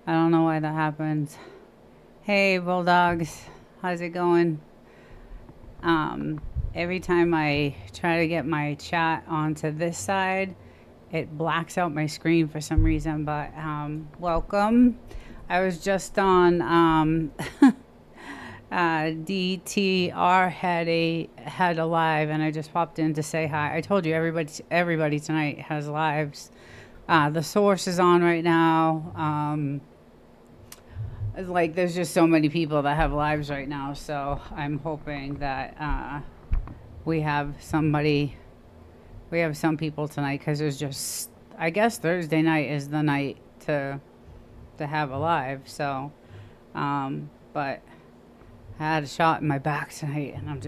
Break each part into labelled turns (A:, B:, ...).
A: I don't know why that happens. Hey, Bulldogs. How's it going? Um, every time I try to get my chat onto this side, it blacks out my screen for some reason. But welcome. I was just on DTR had a live, and I just popped in to say hi. I told you everybody tonight has lives. The source is on right now. Like there's just so many people that have lives right now, so I'm hoping that we have somebody, we have some people tonight because there's just, I guess Thursday night is the night to have a live. So, but I had a shot in my back tonight, and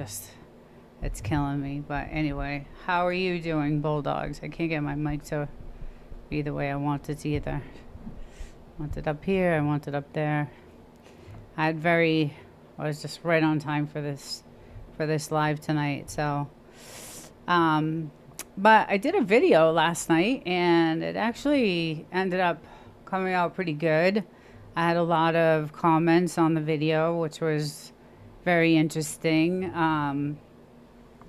A: it's killing me. But anyway, how are you doing, Bulldogs? I can't get my mic to be the way I want it either. I want it up here, I want it up there. I was just right on time for this live tonight. So, but I did a video last night, and it actually ended up coming out pretty good. I had a lot of comments on the video, which was very interesting.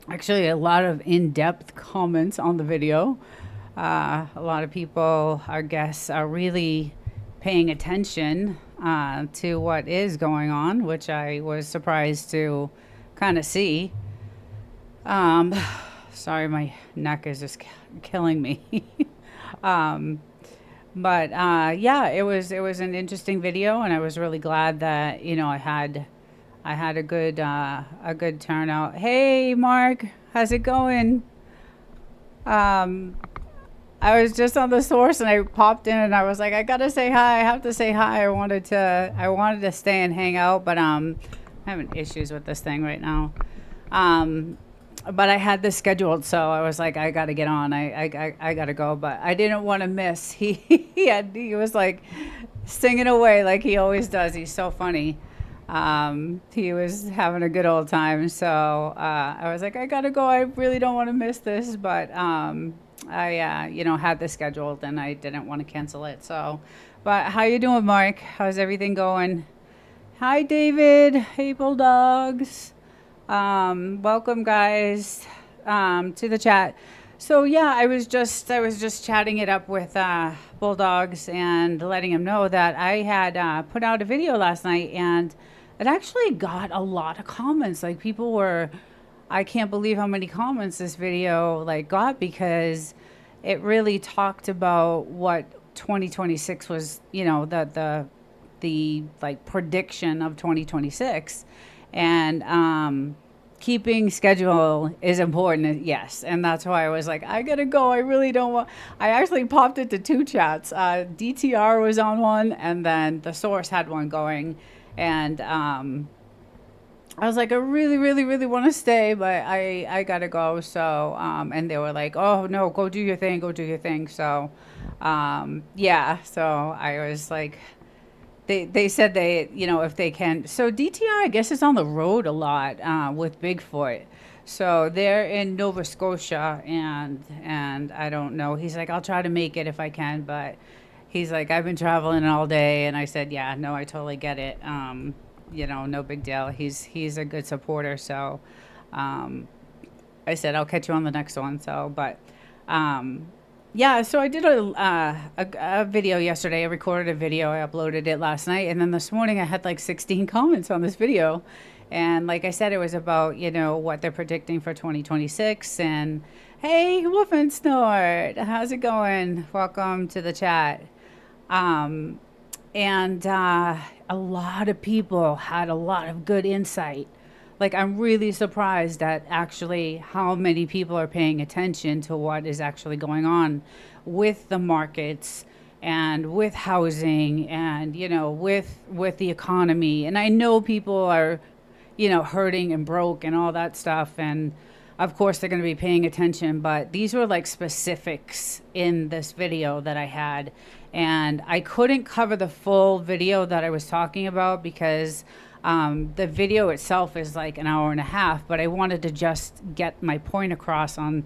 A: Actually, a lot of in-depth comments on the video. A lot of people, our guests, are really paying attention to what is going on, which I was surprised to kind of see. Sorry, my neck is just killing me. um, but yeah, it was an interesting video, and I was really glad that I had a good turnout. Hey, Mark, how's it going? Um, I was just on the source, and I popped in, and I was like, I gotta say hi. I have to say hi. I wanted to stay and hang out, but I'm having issues with this thing right now. But I had this scheduled, so I was like, I gotta get on. I gotta go, but I didn't want to miss. He was like singing away like he always does. He's so funny. He was having a good old time, so I was like, I gotta go. I really don't want to miss this, but I had this scheduled, and I didn't want to cancel it. So, but how you doing, Mark? How's everything going? Hi, David. Hey, Bulldogs. Welcome, guys, to the chat. So yeah, I was just chatting it up with Bulldogs and letting him know that I had put out a video last night, and it actually got a lot of comments. Like people were, I can't believe how many comments this video like got, because it really talked about what 2026 was, the like prediction of 2026, and keeping schedule is important, yes, and that's why I was like, I gotta go. I really don't want. I actually popped into two chats. DTR was on one, and then the source had one going, and I was like, I really, really, really want to stay, but I gotta go. So, and they were like, oh no, go do your thing, go do your thing. So, yeah. So I was like, they said if they can. So DTR, I guess, is on the road a lot with Bigfoot. So they're in Nova Scotia, and I don't know. He's like, I'll try to make it if I can, but he's like, I've been traveling all day, and I said, yeah, no, I totally get it. No big deal. He's a good supporter. So I said, I'll catch you on the next one. So, but yeah, so I did a video yesterday. I recorded a video. I uploaded it last night, and then this morning I had like 16 comments on this video. And like I said, it was about what they're predicting for 2026. And hey, Wolf and Snort, how's it going? Welcome to the chat. And a lot of people had a lot of good insight. Like, I'm really surprised at actually how many people are paying attention to what is actually going on with the markets and with housing and, with the economy. And I know people are, hurting and broke and all that stuff. And of course they're going to be paying attention, but these were like specifics in this video that I had. And I couldn't cover the full video that I was talking about because the video itself is like an hour and a half, but I wanted to just get my point across on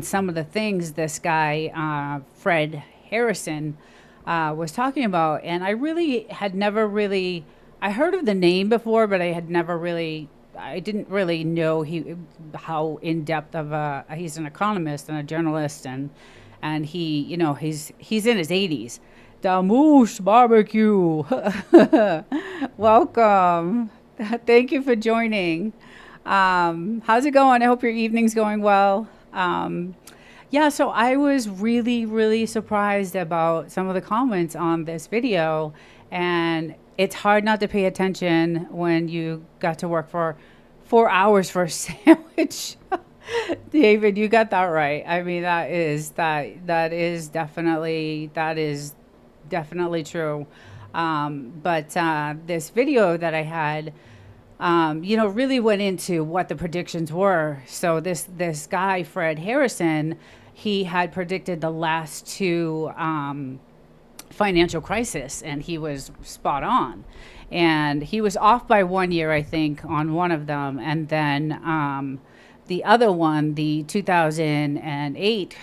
A: some of the things this guy, Fred Harrison, was talking about, and I really had never really, I heard of the name before, but I had never really, I didn't really know how in depth of a, he's an economist and a journalist, and he, he's in his 80s. Damush barbecue. Welcome. Thank you for joining. How's it going? I hope your evening's going well. Yeah, so I was really, really surprised about some of the comments on this video, and it's hard not to pay attention when you got to work for 4 hours for a sandwich. David, you got that right. I mean, that is definitely true. But this video that I had, really went into what the predictions were. So this guy, Fred Harrison, he had predicted the last two financial crisis, and he was spot on. And he was off by 1 year, I think, on one of them, and then the other one, the 2008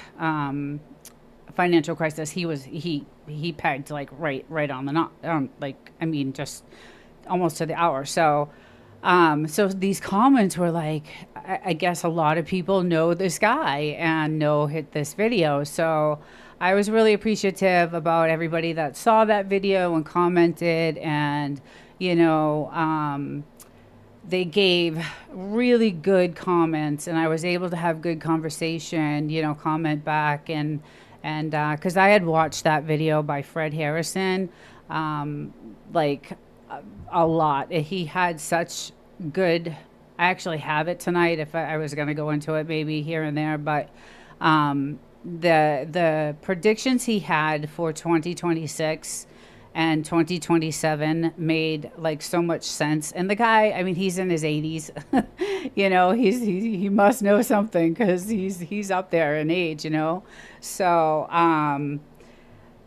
A: financial crisis, he pegged like right on the knot, like I mean, just almost to the hour. So these comments were like, I guess a lot of people know this guy and know hit this video. So I was really appreciative about everybody that saw that video and commented, and they gave really good comments, and I was able to have good conversation, comment back, and because I had watched that video by Fred Harrison, like a lot. He had such good. I actually have it tonight. If I was going to go into it, maybe here and there, but the predictions he had for 2026 and 2027 made like so much sense. And the guy, I mean, he's in his 80s. He must know something, because he's up there in age. So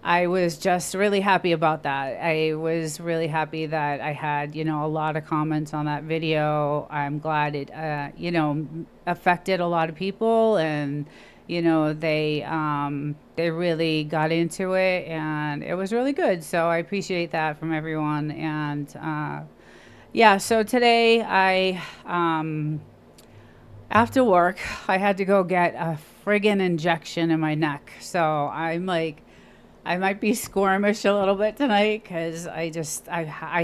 A: I was just really happy about that. I was really happy that I had, a lot of comments on that video. I'm glad it, affected a lot of people, and, they really got into it, and it was really good. So I appreciate that from everyone. And, yeah, so today after work, I had to go get a friggin' injection in my neck. So I'm like, I might be squirmish a little bit tonight, because I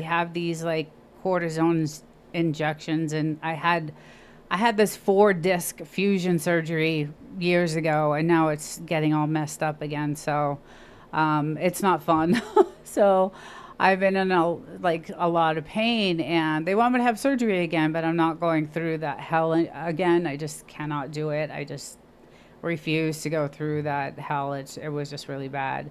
A: have these like cortisone injections, and I had this 4-disc fusion surgery years ago, and now it's getting all messed up again. So it's not fun. So I've been in a lot of pain, and they want me to have surgery again, but I'm not going through that hell again. I just cannot do it. I just refuse to go through that hell. It was just really bad.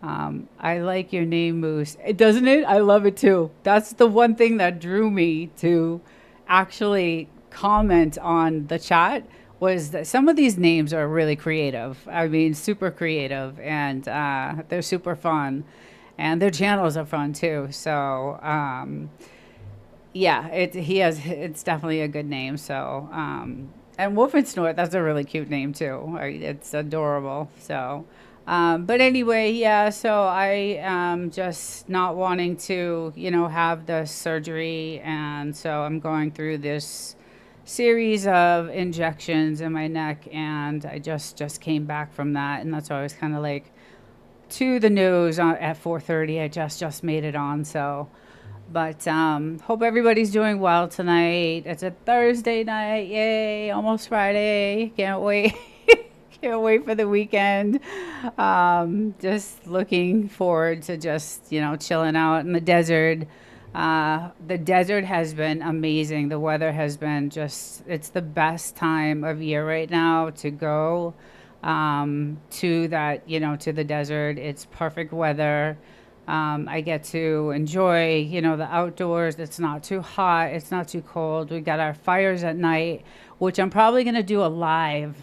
A: I like your name, Moose. Doesn't it? I love it too. That's the one thing that drew me to actually comment on the chat, was that some of these names are really creative. I mean, super creative, and they're super fun, and their channels are fun too. So yeah, it's definitely a good name. So and Wolf and Snort, that's a really cute name too. It's adorable. So but anyway, yeah, so I am just not wanting to, have the surgery, and so I'm going through this series of injections in my neck, and I just came back from that, and that's why I was kind of like to the nose at 4:30. I just made it on. So but hope everybody's doing well tonight. It's a Thursday night. Yay, almost Friday. Can't wait. Can't wait for the weekend. Just looking forward to just, chilling out in the desert. The desert has been amazing. The weather has been it's the best time of year right now to go to that, to the desert. It's perfect weather. I get to enjoy, the outdoors. It's not too hot. It's not too cold. We got our fires at night, which I'm probably going to do a live.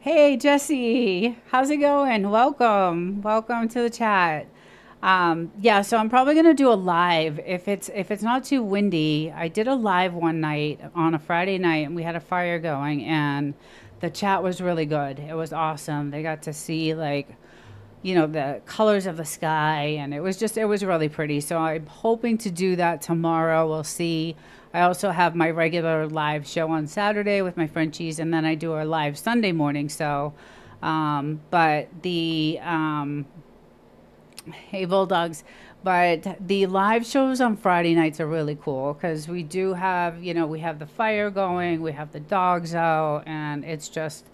A: Hey, Jesse, how's it going? Welcome to the chat. Yeah, so I'm probably going to do a live if it's not too windy. I did a live one night on a Friday night, and we had a fire going, and the chat was really good. It was awesome. They got to see the colors of the sky, and it was really pretty. So I'm hoping to do that tomorrow. We'll see. I also have my regular live show on Saturday with my Frenchies, and then I do a live Sunday morning. So, but the hey Bulldogs, but the live shows on Friday nights are really cool because we do have, we have the fire going, we have the dogs out, and it's just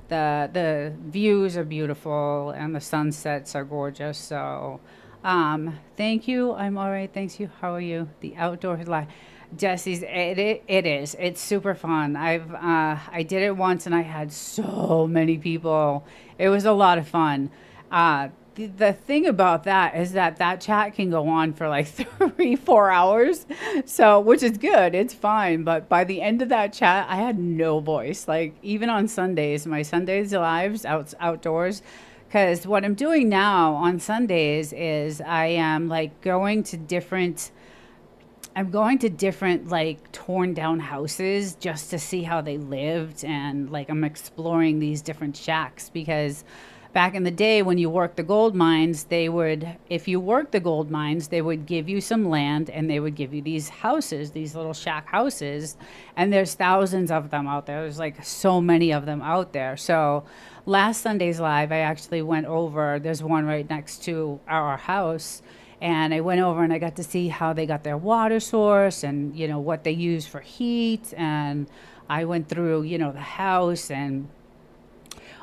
A: the views are beautiful and the sunsets are gorgeous. So, thank you. I'm all right. Thanks you. How are you? The outdoor life. Jesse's it is. It's super fun. I did it once and I had so many people. It was a lot of fun. The thing about that is that chat can go on for like 3-4 hours, so which is good, it's fine, but by the end of that chat I had no voice. Like even on Sundays, my Sundays lives outdoors, because what I'm doing now on Sundays is I am like going to different like torn down houses just to see how they lived, and like I'm exploring these different shacks because back in the day when you worked the gold mines, if you worked the gold mines, they would give you some land and they would give you these houses, these little shack houses. And there's thousands of them out there. There's like so many of them out there. So last Sunday's live, I actually went over, there's one right next to our house. And I went over and I got to see how they got their water source and, what they use for heat. And I went through, the house, and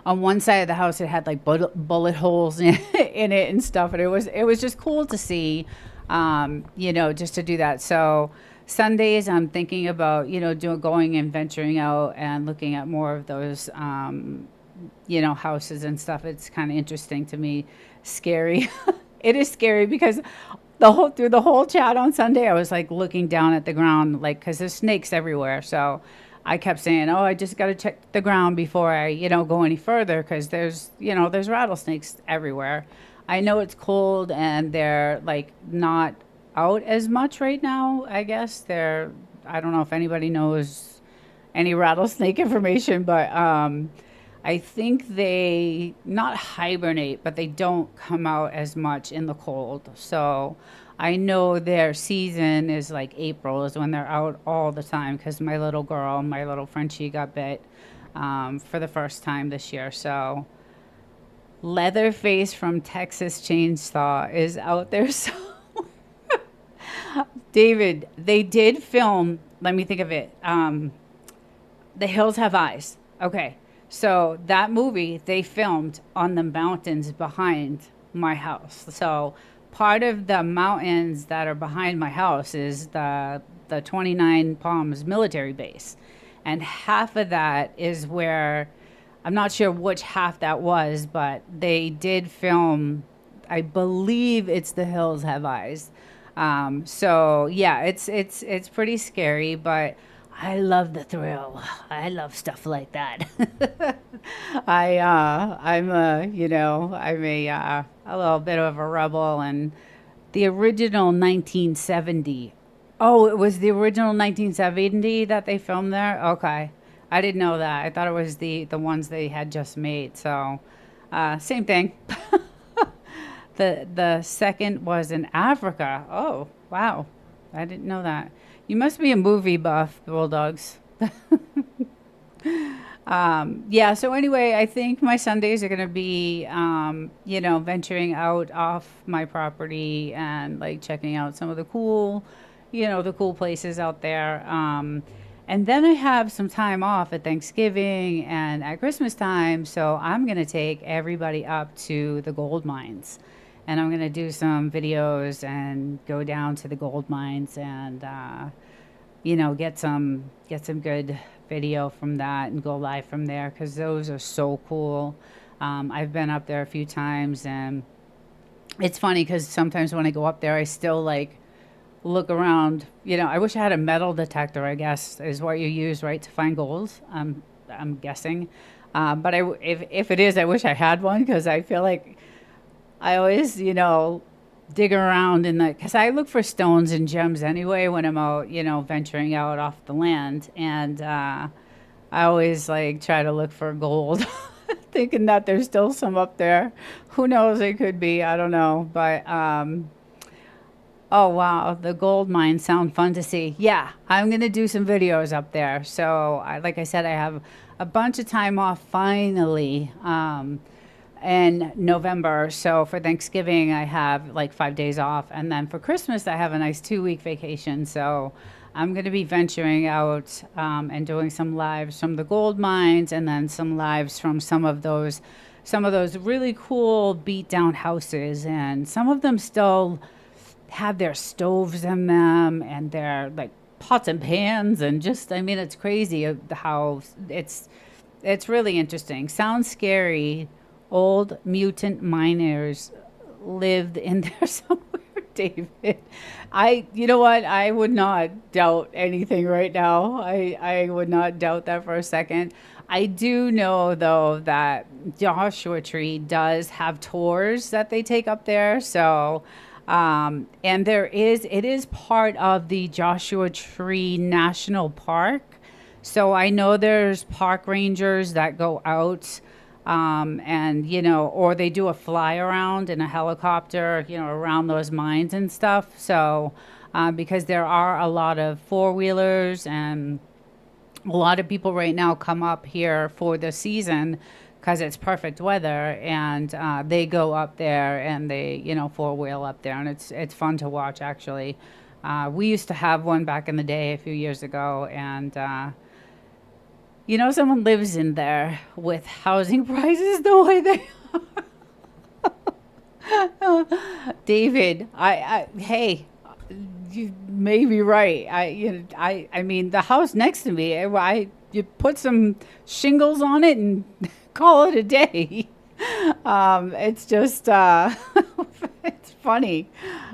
A: on one side of the house it had like bullet holes in it and stuff, and it was just cool to see, just to do that. So Sundays I'm thinking about going and venturing out and looking at more of those houses and stuff. It's kind of interesting to me. Scary. It is scary because through the whole chat on Sunday I was like looking down at the ground, like, because there's snakes everywhere. So I kept saying, "Oh, I just got to check the ground before I, go any further, because there's rattlesnakes everywhere." I know it's cold and they're like not out as much right now. I guess I don't know if anybody knows any rattlesnake information, but I think they not hibernate, but they don't come out as much in the cold. So I know their season is like April is when they're out all the time, because my little Frenchie got bit for the first time this year. So Leatherface from Texas Chainsaw is out there. So David, they did film, let me think of it. The Hills Have Eyes. Okay. So that movie they filmed on the mountains behind my house. So part of the mountains that are behind my house is the 29 Palms military base. And half of that is where, I'm not sure which half that was, but they did film, I believe it's The Hills Have Eyes. So yeah, it's pretty scary, but I love the thrill. I love stuff like that. I'm a little bit of a rebel, and the original 1970. Oh, it was the original 1970 that they filmed there? Okay. I didn't know that. I thought it was the ones they had just made. So, same thing. The second was in Africa. Oh, wow. I didn't know that. You must be a movie buff, Bulldogs. Yeah, so anyway, I think my Sundays are going to be, venturing out off my property and like checking out some of the cool places out there. And then I have some time off at Thanksgiving and at Christmas time. So I'm going to take everybody up to the gold mines. And I'm going to do some videos and go down to the gold mines and, get some good video from that and go live from there, because those are so cool. I've been up there a few times, and it's funny because sometimes when I go up there, I still like look around. I wish I had a metal detector, I guess, is what you use, right, to find gold. I'm guessing. But if it is, I wish I had one, because I feel like I always, dig around because I look for stones and gems anyway when I'm out, venturing out off the land. And I always like try to look for gold. thinking that there's still some up there. Who knows? It could be. I don't know. But oh wow, the gold mines sound fun to see. Yeah, I'm gonna do some videos up there. So, like I said, I have a bunch of time off finally in November. So for Thanksgiving, I have like 5 days off, and then for Christmas, I have a nice 2 week vacation. So I'm gonna be venturing out and doing some lives from the gold mines, and then some lives from some of those really cool beat down houses, and some of them still have their stoves in them and their like pots and pans, and just I mean it's crazy how it's really interesting. Sounds scary. Old mutant miners lived in there somewhere, David. You know what, I would not doubt anything right now. I would not doubt that for a second. I do know though that Joshua Tree does have tours that they take up there, so and it is part of the Joshua Tree National Park. So I know there's park rangers that go out, and, or they do a fly around in a helicopter, around those mines and stuff. So, because there are a lot of four-wheelers, and a lot of people right now come up here for the season because it's perfect weather, and they go up there and they four wheel up there, and it's fun to watch actually. We used to have one back in the day a few years ago, and someone lives in there with housing prices the way they are. David, hey, you may be right. I mean, the house next to me, you put some shingles on it and call it a day. It's just, it's funny.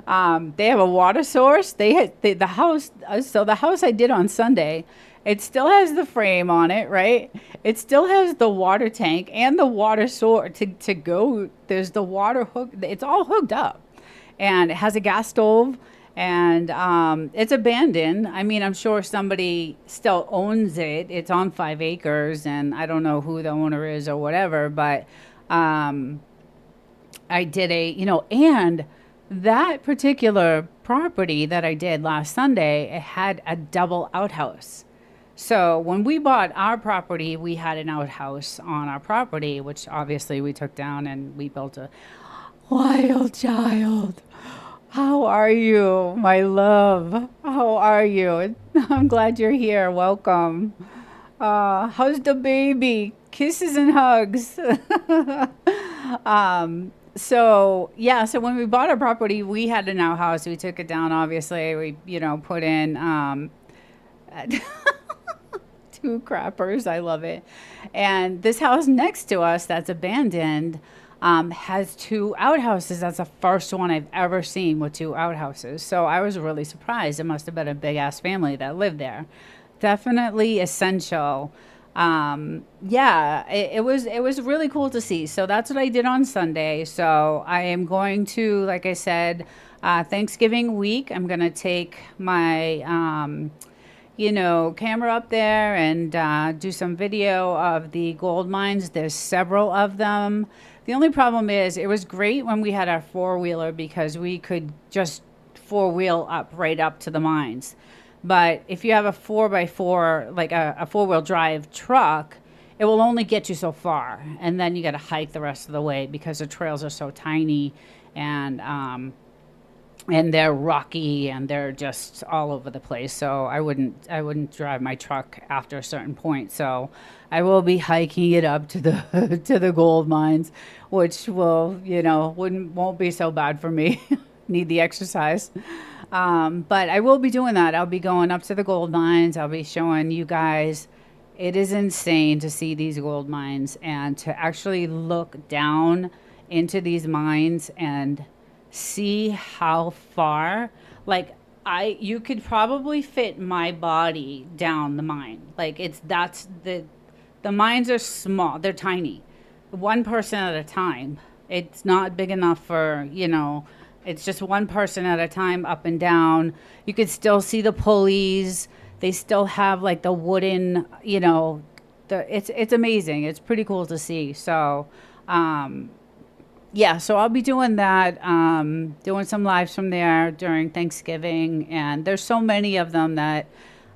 A: They have a water source. The house, so the house I did on Sunday, it still has the frame on it, right? It still has the water tank and the water source to go. There's the water hook. It's all hooked up, and it has a gas stove. And it's abandoned. I mean, I'm sure somebody still owns it. It's on 5 acres, and I don't know who the owner is or whatever. But I did and that particular property that I did last Sunday, it had a double outhouse. So when we bought our property, we had an outhouse on our property, which obviously we took down and we built a wild child. How are you, my love? How are you? I'm glad you're here. Welcome. How's the baby? Kisses and hugs. So when we bought our property, we had an outhouse. We took it down, obviously. We, put in two crappers. I love it. And this house next to us that's abandoned has 2 outhouses. That's the first one I've ever seen with 2 outhouses. So I was really surprised. It must have been a big ass family that lived there. Definitely essential. It was really cool to see. So that's what I did on Sunday. So I am going to, like I said, Thanksgiving week, I'm going to take my, camera up there and do some video of the gold mines. There's several of them. The only problem is it was great when we had our four-wheeler because we could just four-wheel right up to the mines. But if you have a 4x4, like a four-wheel drive truck, it will only get you so far. And then you got to hike the rest of the way because the trails are so tiny, and they're rocky, and they're just all over the place. So I wouldn't drive my truck after a certain point. So I will be hiking it up to the to the gold mines, which won't be so bad for me. Need the exercise. But I will be doing that. I'll be going up to the gold mines. I'll be showing you guys. It is insane to see these gold mines and to actually look down into these mines and see how far, you could probably fit my body down the mine. The mines are small. They're tiny. One person at a time. It's not big enough for, it's just one person at a time up and down. You could still see the pulleys. They still have the wooden, it's amazing. It's pretty cool to see. So, yeah, so I'll be doing that, doing some lives from there during Thanksgiving, and there's so many of them that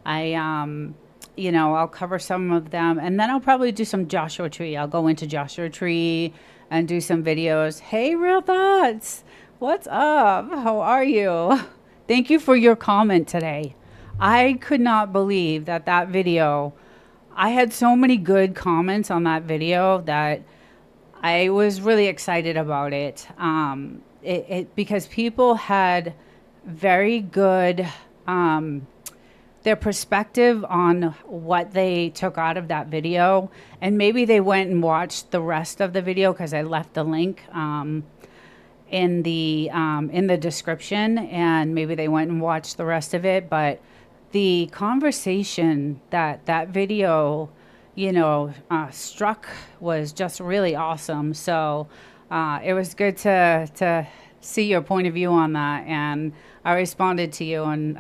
A: I, I'll cover some of them, and then I'll probably do some Joshua Tree. I'll go into Joshua Tree and do some videos. Hey, Real Thoughts, what's up? How are you? Thank you for your comment today. I could not believe that video. I had so many good comments on that video that I was really excited about it. Because people had very good, their perspective on what they took out of that video, and maybe they went and watched the rest of the video because I left the link in the description, and maybe they went and watched the rest of it. But the conversation that video struck was just really awesome. So it was good to see your point of view on that, and I responded to you, and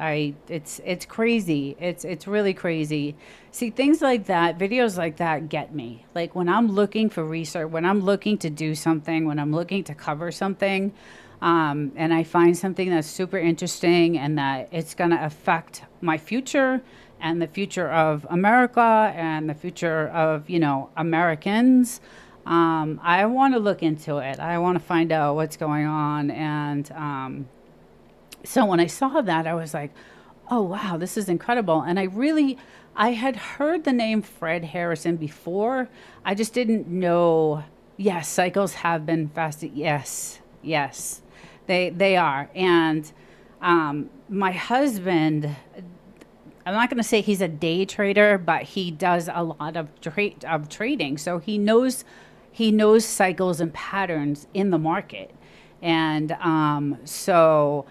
A: it's crazy. It's really crazy. See, things like that, videos like that get me. Like when I'm looking for research, when I'm looking to do something, when I'm looking to cover something, and I find something that's super interesting and that it's going to affect my future and the future of America and the future of, Americans. I want to look into it. I want to find out what's going on. And so when I saw that, I was like, oh, wow, this is incredible. And I had heard the name Fred Harrison before. I just didn't know. Yes, cycles have been fasted. Yes, they are. And my husband, I'm not going to say he's a day trader, but he does a lot of trading. So he knows cycles and patterns in the market. And so,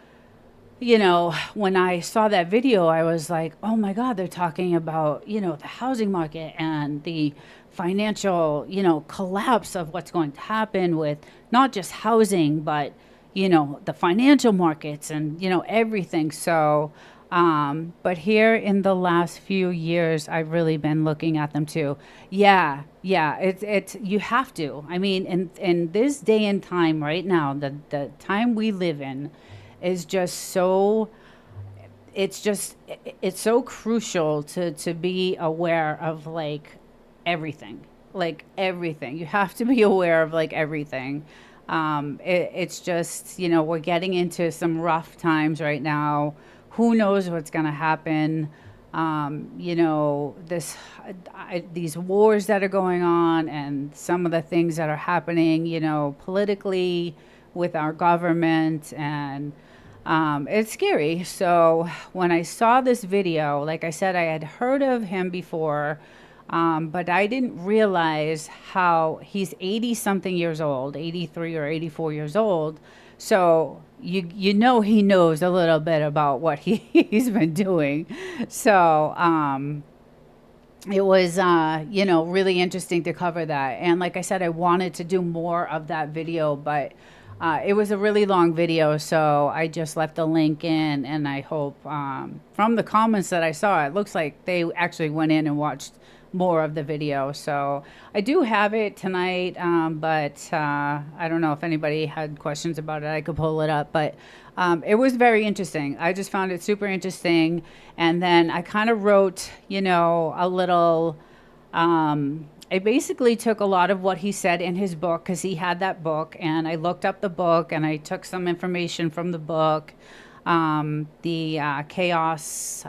A: when I saw that video, I was like, oh my God, they're talking about, the housing market and the financial, collapse of what's going to happen with not just housing, but, the financial markets and, everything. So, but here in the last few years, I've really been looking at them too. Yeah, it's you have to. I mean, in this day and time right now, the time we live in is just so, it's so crucial to be aware of everything. You have to be aware of everything. It's just, we're getting into some rough times right now. Who knows what's going to happen? These wars that are going on, and some of the things that are happening, politically with our government, and it's scary. So when I saw this video, like I said, I had heard of him before, but I didn't realize how he's 80 something years old, 83 or 84 years old. So he knows a little bit about what he's been doing. So it was really interesting to cover that. And like I said, I wanted to do more of that video, but it was a really long video, so I just left the link in, and I hope from the comments that I saw, it looks like they actually went in and watched more of the video. So I do have it tonight, but I don't know if anybody had questions about it. I could pull it up, but it was very interesting. I just found it super interesting. And then I kind of wrote, a little, I basically took a lot of what he said in his book, because he had that book, and I looked up the book, and I took some information from the book, the Chaos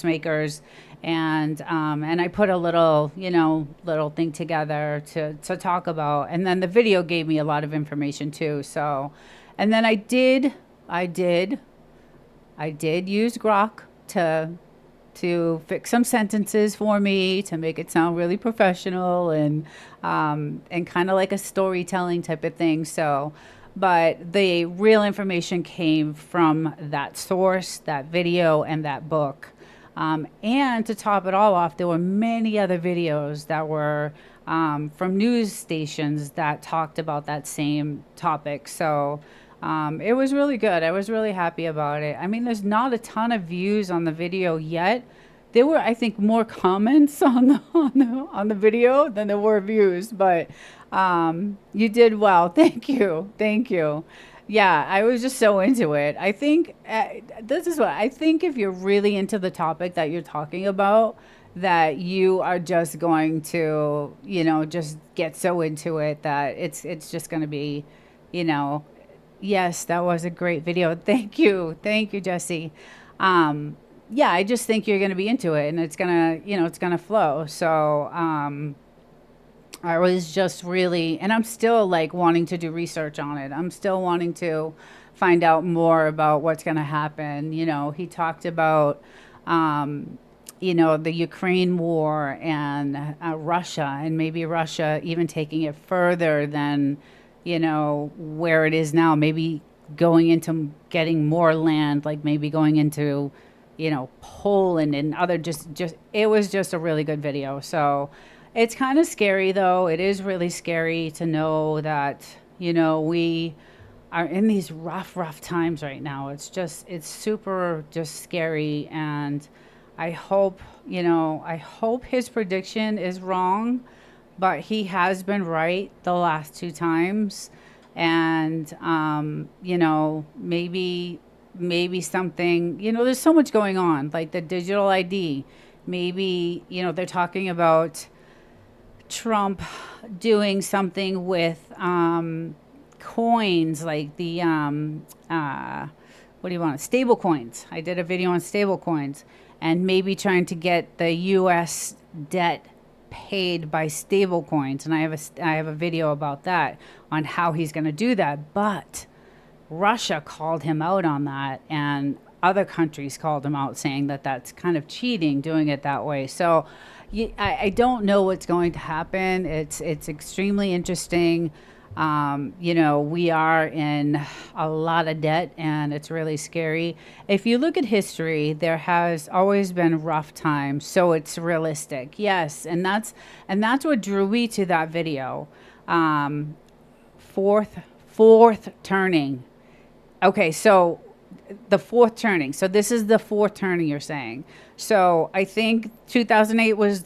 A: Makers, and I put a little, little thing together to talk about. And then the video gave me a lot of information too. So, and then I did use Grok to fix some sentences for me to make it sound really professional and kind of like a storytelling type of thing. So, but the real information came from that source, that video, and that book. And to top it all off, there were many other videos that were from news stations that talked about that same topic. So it was really good. I was really happy about it. I mean, there's not a ton of views on the video yet, there were, I think, more comments on the video than there were views. But you did well. Thank you, thank you. Yeah, I was just so into it. I think this is what I think. If you're really into the topic that you're talking about, that you are just going to, just get so into it that it's just going to be, you know, yes, that was a great video. Thank you, Jesse. Yeah, I just think you're going to be into it, and it's gonna flow. So I was just really, and I'm still like wanting to do research on it. I'm still wanting to find out more about what's going to happen. He talked about, the Ukraine war and Russia, and maybe Russia even taking it further than, where it is now. Maybe going into getting more land, like maybe going into, Poland and other just it was just a really good video. So it's kind of scary though. It is really scary to know that, we are in these rough times right now. It's super just scary. And I hope his prediction is wrong, but he has been right the last two times. And, maybe something, there's so much going on, like the digital ID. Maybe, they're talking about Trump doing something with coins, like the, what do you want? Stable coins. I did a video on stable coins, and maybe trying to get the U.S. debt paid by stable coins. And I have a video about that, on how he's going to do that. But Russia called him out on that, and other countries called him out, saying that that's kind of cheating, doing it that way. So I don't know what's going to happen. It's extremely interesting. We are in a lot of debt, and it's really scary. If you look at history, there has always been rough times, so it's realistic. Yes, and that's what drew me to that video. Fourth turning. Okay, so the fourth turning. So this is the fourth turning you're saying. So I think 2008 was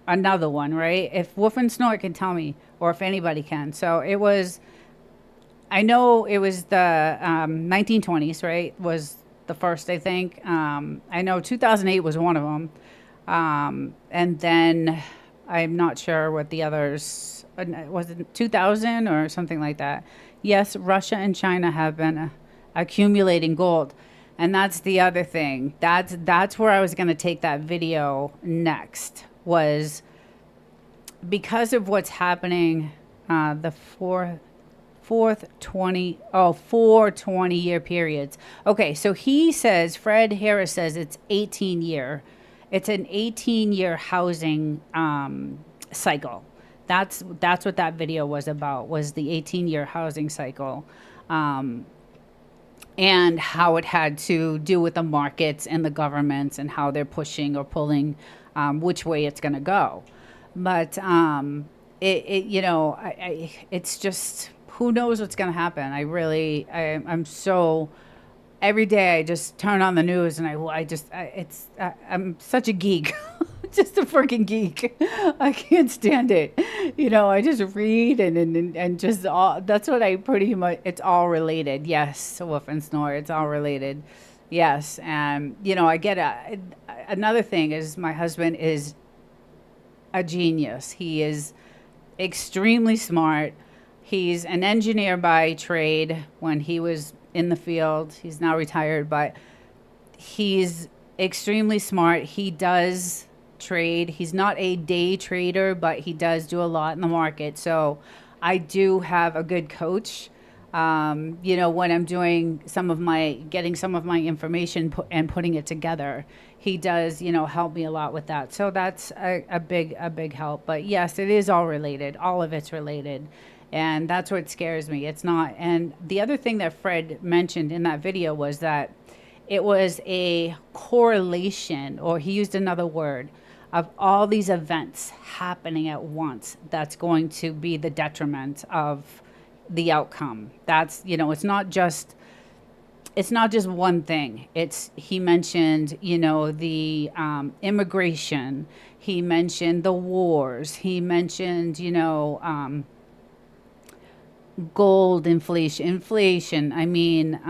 A: another one, right? If Wolf and Snort can tell me, or if anybody can. So I know it was the 1920s, right? Was the first, I think. I know 2008 was one of them. And then I'm not sure what the others, was it 2000 or something like that? Yes, Russia and China have been accumulating gold. And that's the other thing. That's where I was going to take that video next, was because of what's happening, the four 20-year periods. Okay, so Fred Harris says it's 18-year. It's an 18-year housing cycle. That's what that video was about, was the 18-year housing cycle. And how it had to do with the markets and the governments, and how they're pushing or pulling, which way it's going to go. But it's just, who knows what's going to happen. I'm so, every day I just turn on the news, and I'm such a geek. Just a freaking geek. I can't stand it. I just read and just all, that's what I pretty much, it's all related. Yes, Wolf and Snore, it's all related. Yes. And, I get another thing is, my husband is a genius. He is extremely smart. He's an engineer by trade. When he was in the field, he's now retired, but he's extremely smart. He does trade. He's not a day trader, but he does do a lot in the market. So I do have a good coach. When I'm doing getting some of my information and putting it together, he does, help me a lot with that. So that's a big help. But yes, it is all related. All of it's related. And that's what scares me. It's not. And the other thing that Fred mentioned in that video was that it was a correlation, or he used another word, of all these events happening at once that's going to be the detriment of the outcome. That's, it's not just it's not just one thing. It's he mentioned, the immigration. He mentioned the wars. He mentioned, gold inflation. I mean,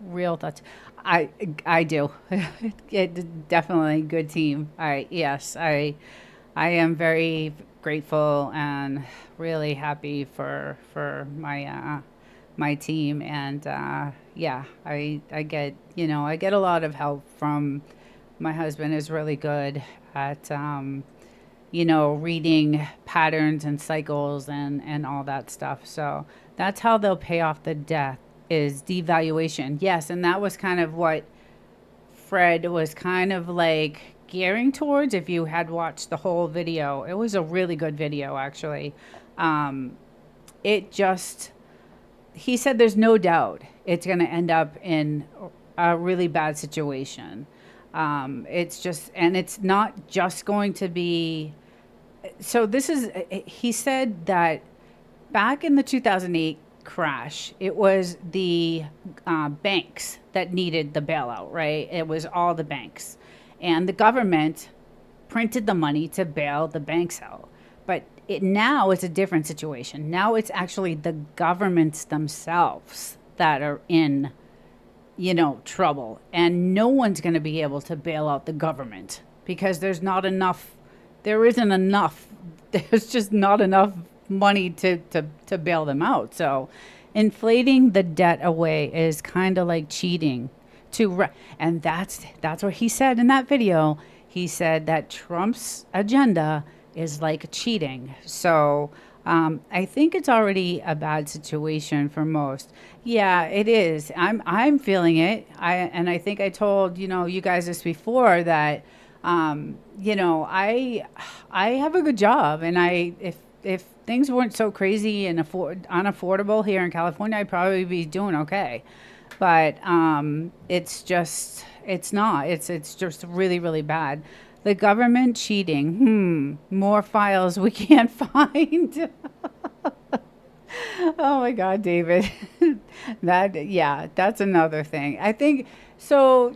A: real thoughts. I I do. Definitely good team. I am very grateful and really happy for my team, and yeah, I get, I get a lot of help from my husband. Is really good at reading patterns and cycles and all that stuff. So that's how they'll pay off the debt, is devaluation. Yes, and that was kind of what Fred was kind of like gearing towards. If you had watched the whole video, it was a really good video, actually. It just, he said there's no doubt it's going to end up in a really bad situation. It's just, and it's not just going to be, so this is, he said that back in the 2008 crash, it was the banks that needed the bailout, right? It was all the banks. And the government printed the money to bail the banks out. But now it's a different situation. Now it's actually the governments themselves that are in, trouble. And no one's going to be able to bail out the government because there's not enough. There isn't enough. There's just not enough money to bail them out. So inflating the debt away is kind of like cheating and that's what he said in that video. He said that Trump's agenda is like cheating. So I think it's already a bad situation for most. Yeah, it is. I'm feeling it. I think I told you guys this before, that I have a good job, and if things weren't so crazy and unaffordable here in California, I'd probably be doing okay. But it's not. It's just really, really bad. The government cheating. More files we can't find. Oh my God, David. That's another thing. I think so.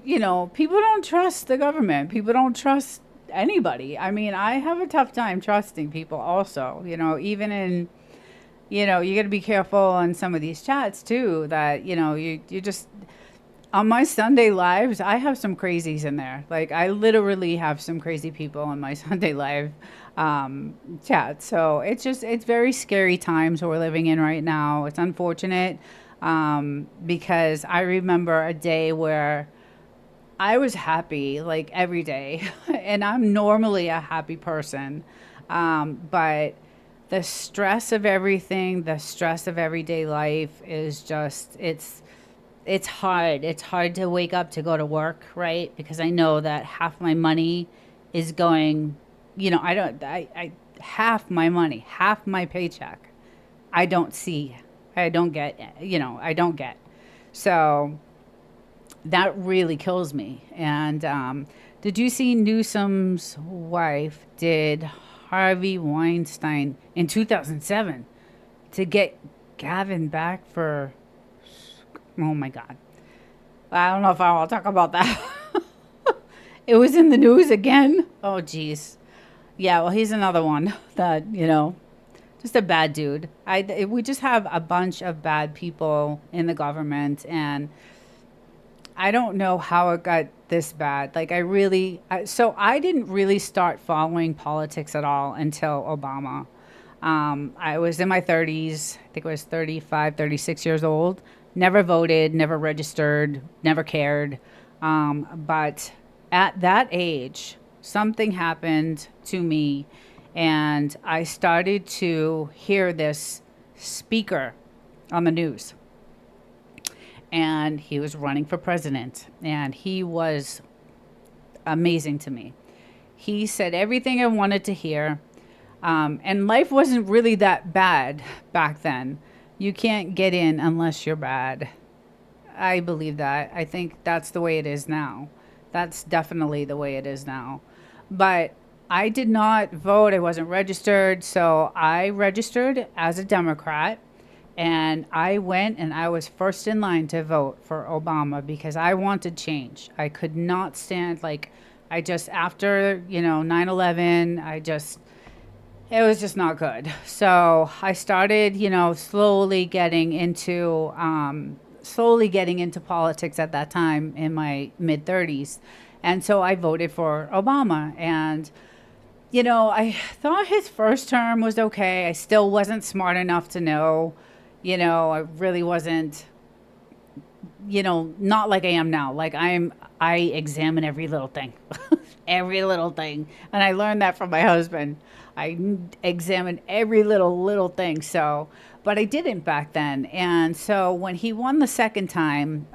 A: People don't trust the government. People don't trust anybody. I mean, I have a tough time trusting people also, even in, you got to be careful on some of these chats too, that, you just, on my Sunday lives, I have some crazies in there. Like, I literally have some crazy people on my Sunday live chat. So it's very scary times we're living in right now. It's unfortunate because I remember a day where I was happy like every day, and I'm normally a happy person. But the stress of everything, the stress of everyday life is just, it's hard. It's hard to wake up to go to work, right? Because I know that half my money is going, half my money, half my paycheck, I don't get. So that really kills me. And did you see Newsom's wife did Harvey Weinstein in 2007 to get Gavin back for, oh my God. I don't know if I want to talk about that. It was in the news again. Oh, geez. Yeah, well, he's another one that, just a bad dude. We just have a bunch of bad people in the government, and I don't know how it got this bad. Like, so I didn't really start following politics at all until Obama. I was in my 30s. I think I was 35, 36 years old. Never voted, never registered, never cared. But at that age, something happened to me, and I started to hear this speaker on the news. And he was running for president, and he was amazing to me. He said everything I wanted to hear, and life wasn't really that bad back then. You can't get in unless you're bad. I believe that. I think that's the way it is now. That's definitely the way it is now. But I did not vote. I wasn't registered. So I registered as a Democrat And I went and I was first in line to vote for Obama because I wanted change. I could not stand, like, I just, after, 9/11, it was just not good. So I started, slowly getting into politics at that time in my mid 30s. And so I voted for Obama. And, I thought his first term was okay. I still wasn't smart enough to know, I really wasn't, not like I am now. Like I examine every little thing, every little thing. And I learned that from my husband. I examined every little thing. So, but I didn't back then. And so when he won the second time,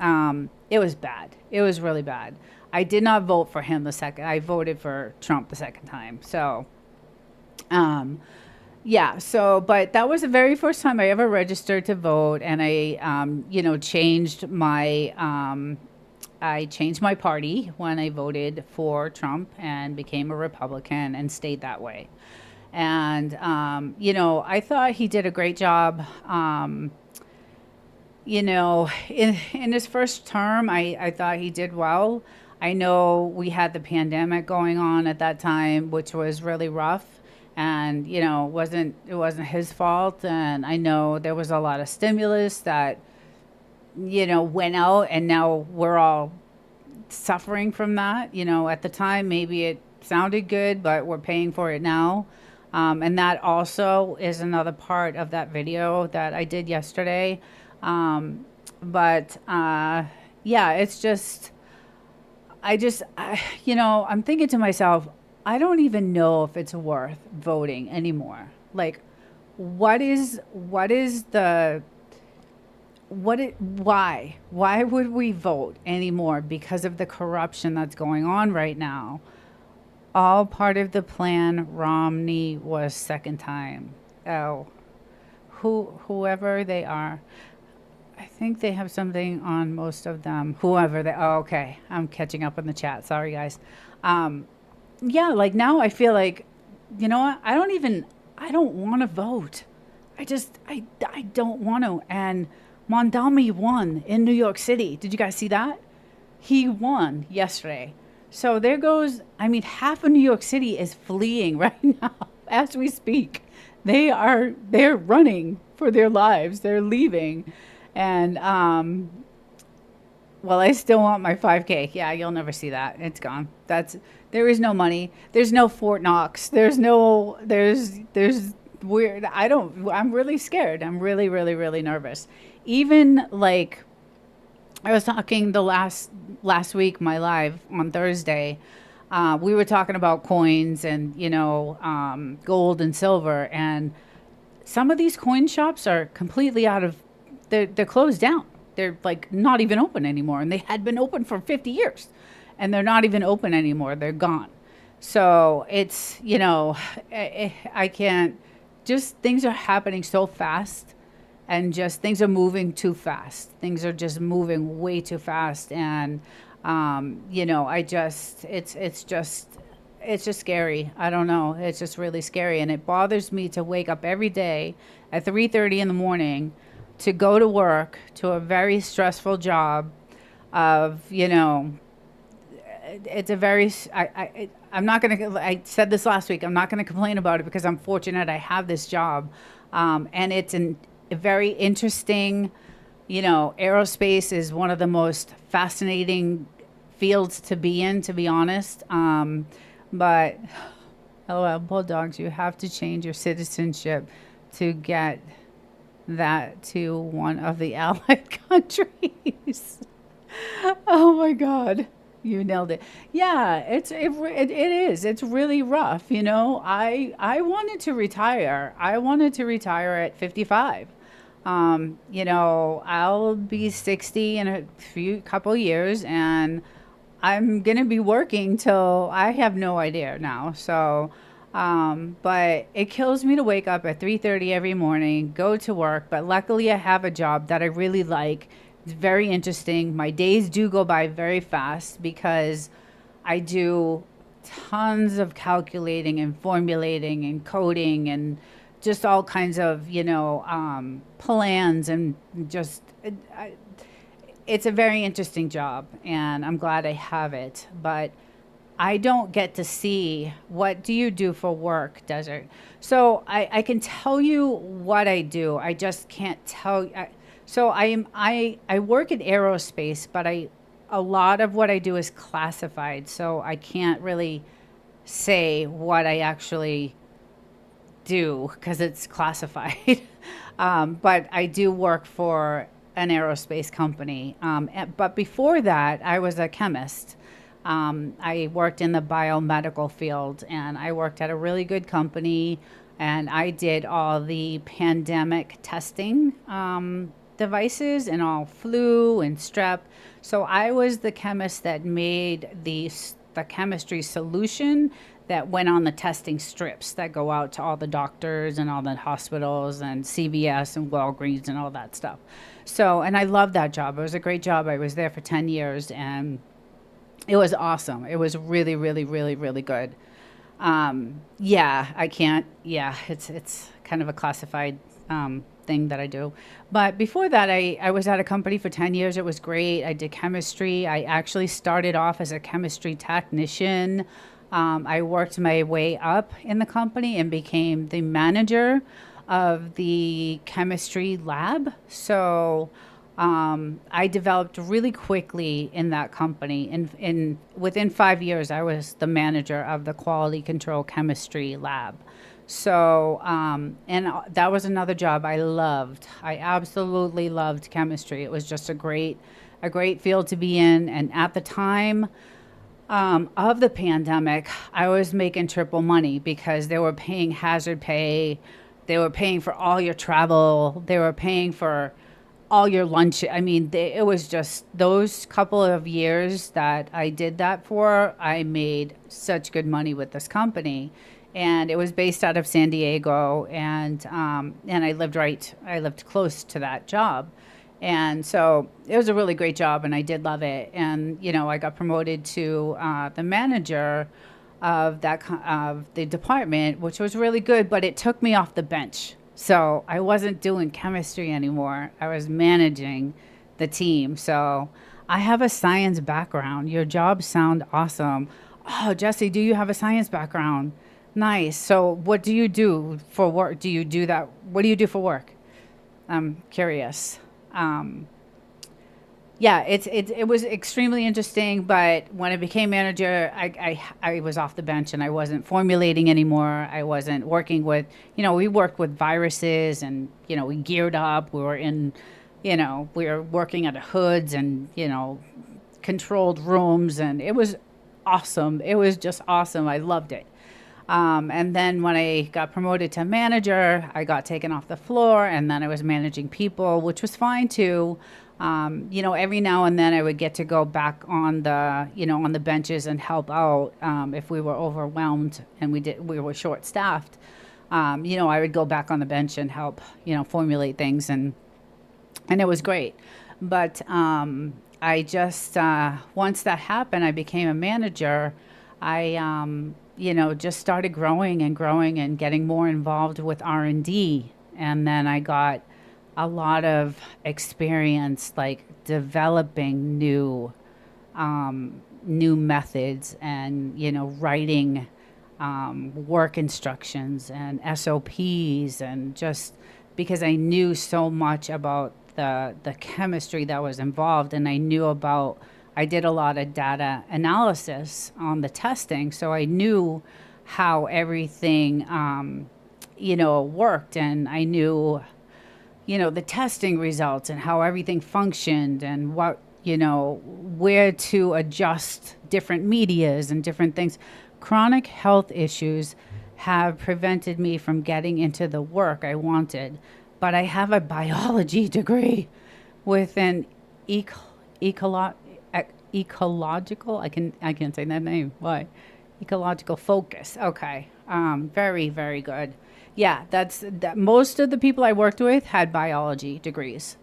A: it was bad. It was really bad. I did not vote for him the second. I voted for Trump the second time. So, yeah. So, but that was the very first time I ever registered to vote, and I changed my party when I voted for Trump and became a Republican and stayed that way. And I thought he did a great job. In his first term, I thought he did well. I know we had the pandemic going on at that time, which was really rough, and it wasn't his fault. And I know there was a lot of stimulus that went out, and now we're all suffering from that. At the time, maybe it sounded good, but we're paying for it now. And that also is another part of that video that I did yesterday. Yeah, it's just, I'm thinking to myself, I don't even know if it's worth voting anymore. Like, why would we vote anymore? Because of the corruption that's going on right now. All part of the plan. Romney was second time. Oh, whoever they are. I think they have something on most of them. Whoever they. Oh, okay. I'm catching up in the chat. Sorry, guys. Yeah, like now I feel like, you know what? I don't want to vote. I don't want to. And Mondami won in New York City. Did you guys see that? He won yesterday. So there goes, half of New York City is fleeing right now as we speak. They're running for their lives. They're leaving. And, well, I still want my 5K. Yeah, you'll never see that. It's gone. There is no money. There's no Fort Knox. There's weird. I'm really scared. I'm really, really, really nervous. Even like, I was talking the last week, my live on Thursday, we were talking about coins and, gold and silver. And some of these coin shops are completely they're closed down. They're like not even open anymore. And they had been open for 50 years and they're not even open anymore. They're gone. So it's, I can't, just things are happening so fast. And just things are moving too fast. Things are just moving way too fast. And, it's just scary. I don't know. It's just really scary. And it bothers me to wake up every day at 3:30 in the morning to go to work, to a very stressful job of, it's a very, I'm not going to, I said this last week, I'm not going to complain about it because I'm fortunate I have this job. And it's a very interesting, aerospace is one of the most fascinating fields to be in, to be honest. But, LOL, Bulldogs, you have to change your citizenship to get that to one of the allied countries. Oh my God. You nailed it. Yeah, it is. It's really rough. I wanted to retire. I wanted to retire at 55. I'll be 60 in a couple years, and I'm gonna be working till I have no idea now. So, but it kills me to wake up at 3:30 every morning, go to work. But luckily, I have a job that I really like. It's very interesting. My days do go by very fast because I do tons of calculating and formulating and coding and just all kinds of, plans and just, it's a very interesting job and I'm glad I have it. But I don't get to see what do you do for work, Desert. So I can tell you what I do. I just can't tell. I work in aerospace, but a lot of what I do is classified. So I can't really say what I actually do because it's classified. But I do work for an aerospace company. But before that, I was a chemist. I worked in the biomedical field and I worked at a really good company and I did all the pandemic testing devices and all flu and strep. So I was the chemist that made the chemistry solution that went on the testing strips that go out to all the doctors and all the hospitals and CVS and Walgreens and all that stuff. So, and I loved that job. It was a great job. I was there for 10 years and it was awesome. It was really, really, really, really good. It's kind of a classified thing that I do. But before that, I was at a company for 10 years. It was great. I did chemistry. I actually started off as a chemistry technician. I worked my way up in the company and became the manager of the chemistry lab. So I developed really quickly in that company. In within 5 years, I was the manager of the quality control chemistry lab. So, that was another job I loved. I absolutely loved chemistry. It was just a great field to be in. And at the time of the pandemic, I was making triple money because they were paying hazard pay. They were paying for all your travel. They were paying for all your lunch. I mean, it was just those couple of years that I did that for, I made such good money with this company. And it was based out of San Diego, and I lived close to that job. And so it was a really great job, and I did love it. And, I got promoted to the manager of the department, which was really good, but it took me off the bench. So I wasn't doing chemistry anymore. I was managing the team. So I have a science background. Your jobs sound awesome. Oh, Jesse, do you have a science background? Nice. So what do you do for work? Do you do that? What do you do for work? I'm curious. It was extremely interesting, but when I became manager, I was off the bench and I wasn't formulating anymore. I wasn't working with, we worked with viruses and, we geared up. We were in, we were working at hoods and, controlled rooms, and it was awesome. It was just awesome. I loved it. And then when I got promoted to manager, I got taken off the floor, and then I was managing people, which was fine too. Every now and then I would get to go back on the benches and help out if we were overwhelmed and we were short staffed. I would go back on the bench and help, formulate things, and it was great. But I just once that happened, I became a manager. I just started growing and getting more involved with R&D. And then I got a lot of experience, like developing new methods and, writing work instructions and SOPs, and just because I knew so much about the chemistry that was involved, and I did a lot of data analysis on the testing, so I knew how everything, worked, and I knew, the testing results and how everything functioned and what, where to adjust different medias and different things. Chronic health issues have prevented me from getting into the work I wanted, but I have a biology degree with an ecological, I can't say that name. Why? Ecological focus. Okay. Very, very good. Yeah, that. Most of the people I worked with had biology degrees.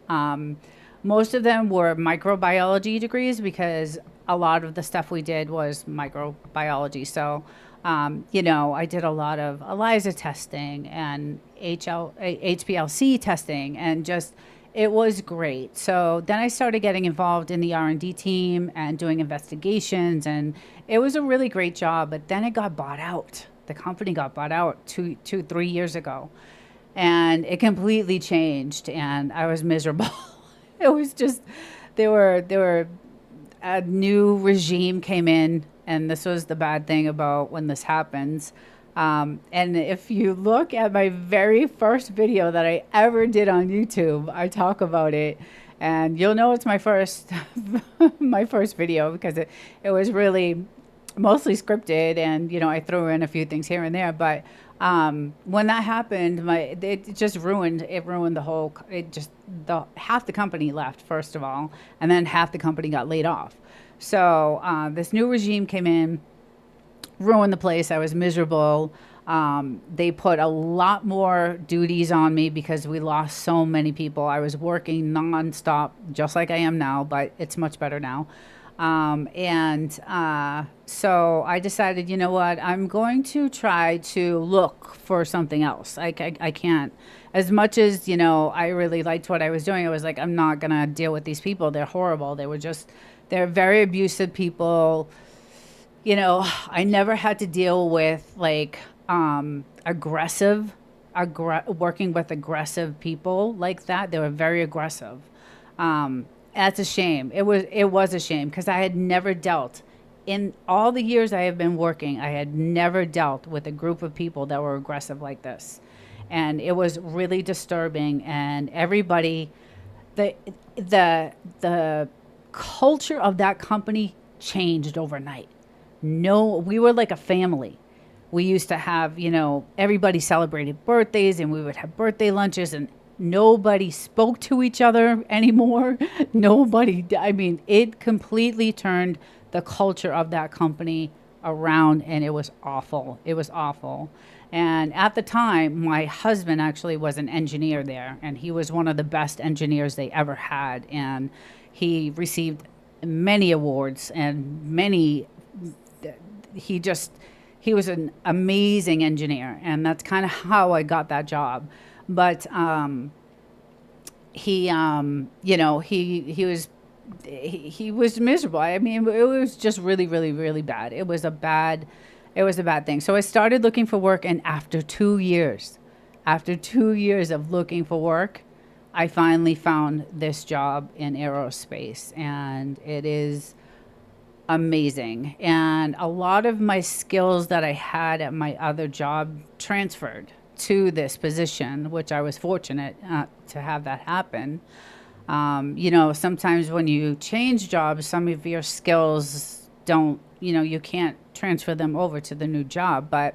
A: Most of them were microbiology degrees because a lot of the stuff we did was microbiology. So, I did a lot of ELISA testing and HPLC testing, and just it was great. So then I started getting involved in the R&D team and doing investigations, and it was a really great job. But then it got bought out. The company got bought out 3 years ago, and it completely changed, and I was miserable. It was just there were a new regime came in, and this was the bad thing about when this happens. And if you look at my very first video that I ever did on YouTube, I talk about it, and you'll know it's my first my first video, because it was really mostly scripted, and I threw in a few things here and there. But when that happened, it just ruined the whole. The half the company left, first of all, and then half the company got laid off. So this new regime came in, ruined the place. I was miserable. They put a lot more duties on me because we lost so many people. I was working nonstop, just like I am now, but it's much better now. So I decided, you know what, I'm going to try to look for something else. I can't, as much as, I really liked what I was doing. I was like, I'm not going to deal with these people. They're horrible. They're very abusive people. I never had to deal with working with aggressive people like that. They were very aggressive. That's a shame. It was a shame, because I had never dealt, in all the years I have been working, I had never dealt with a group of people that were aggressive like this. And it was really disturbing, and everybody, the culture of that company changed overnight. No, we were like a family. We used to have, everybody celebrated birthdays, and we would have birthday lunches, and nobody spoke to each other anymore. It completely turned the culture of that company around, and it was awful. It was awful. And at the time, my husband actually was an engineer there, and he was one of the best engineers they ever had. And he received many awards and he was an amazing engineer, and that's kind of how I got that job. But he was miserable. I mean, it was just really, really, really bad. It was a bad thing. So I started looking for work, and after 2 years of looking for work, I finally found this job in aerospace, and it is amazing. And a lot of my skills that I had at my other job transferred to this position, which I was fortunate to have that happen. Sometimes when you change jobs, some of your skills don't, you can't transfer them over to the new job. But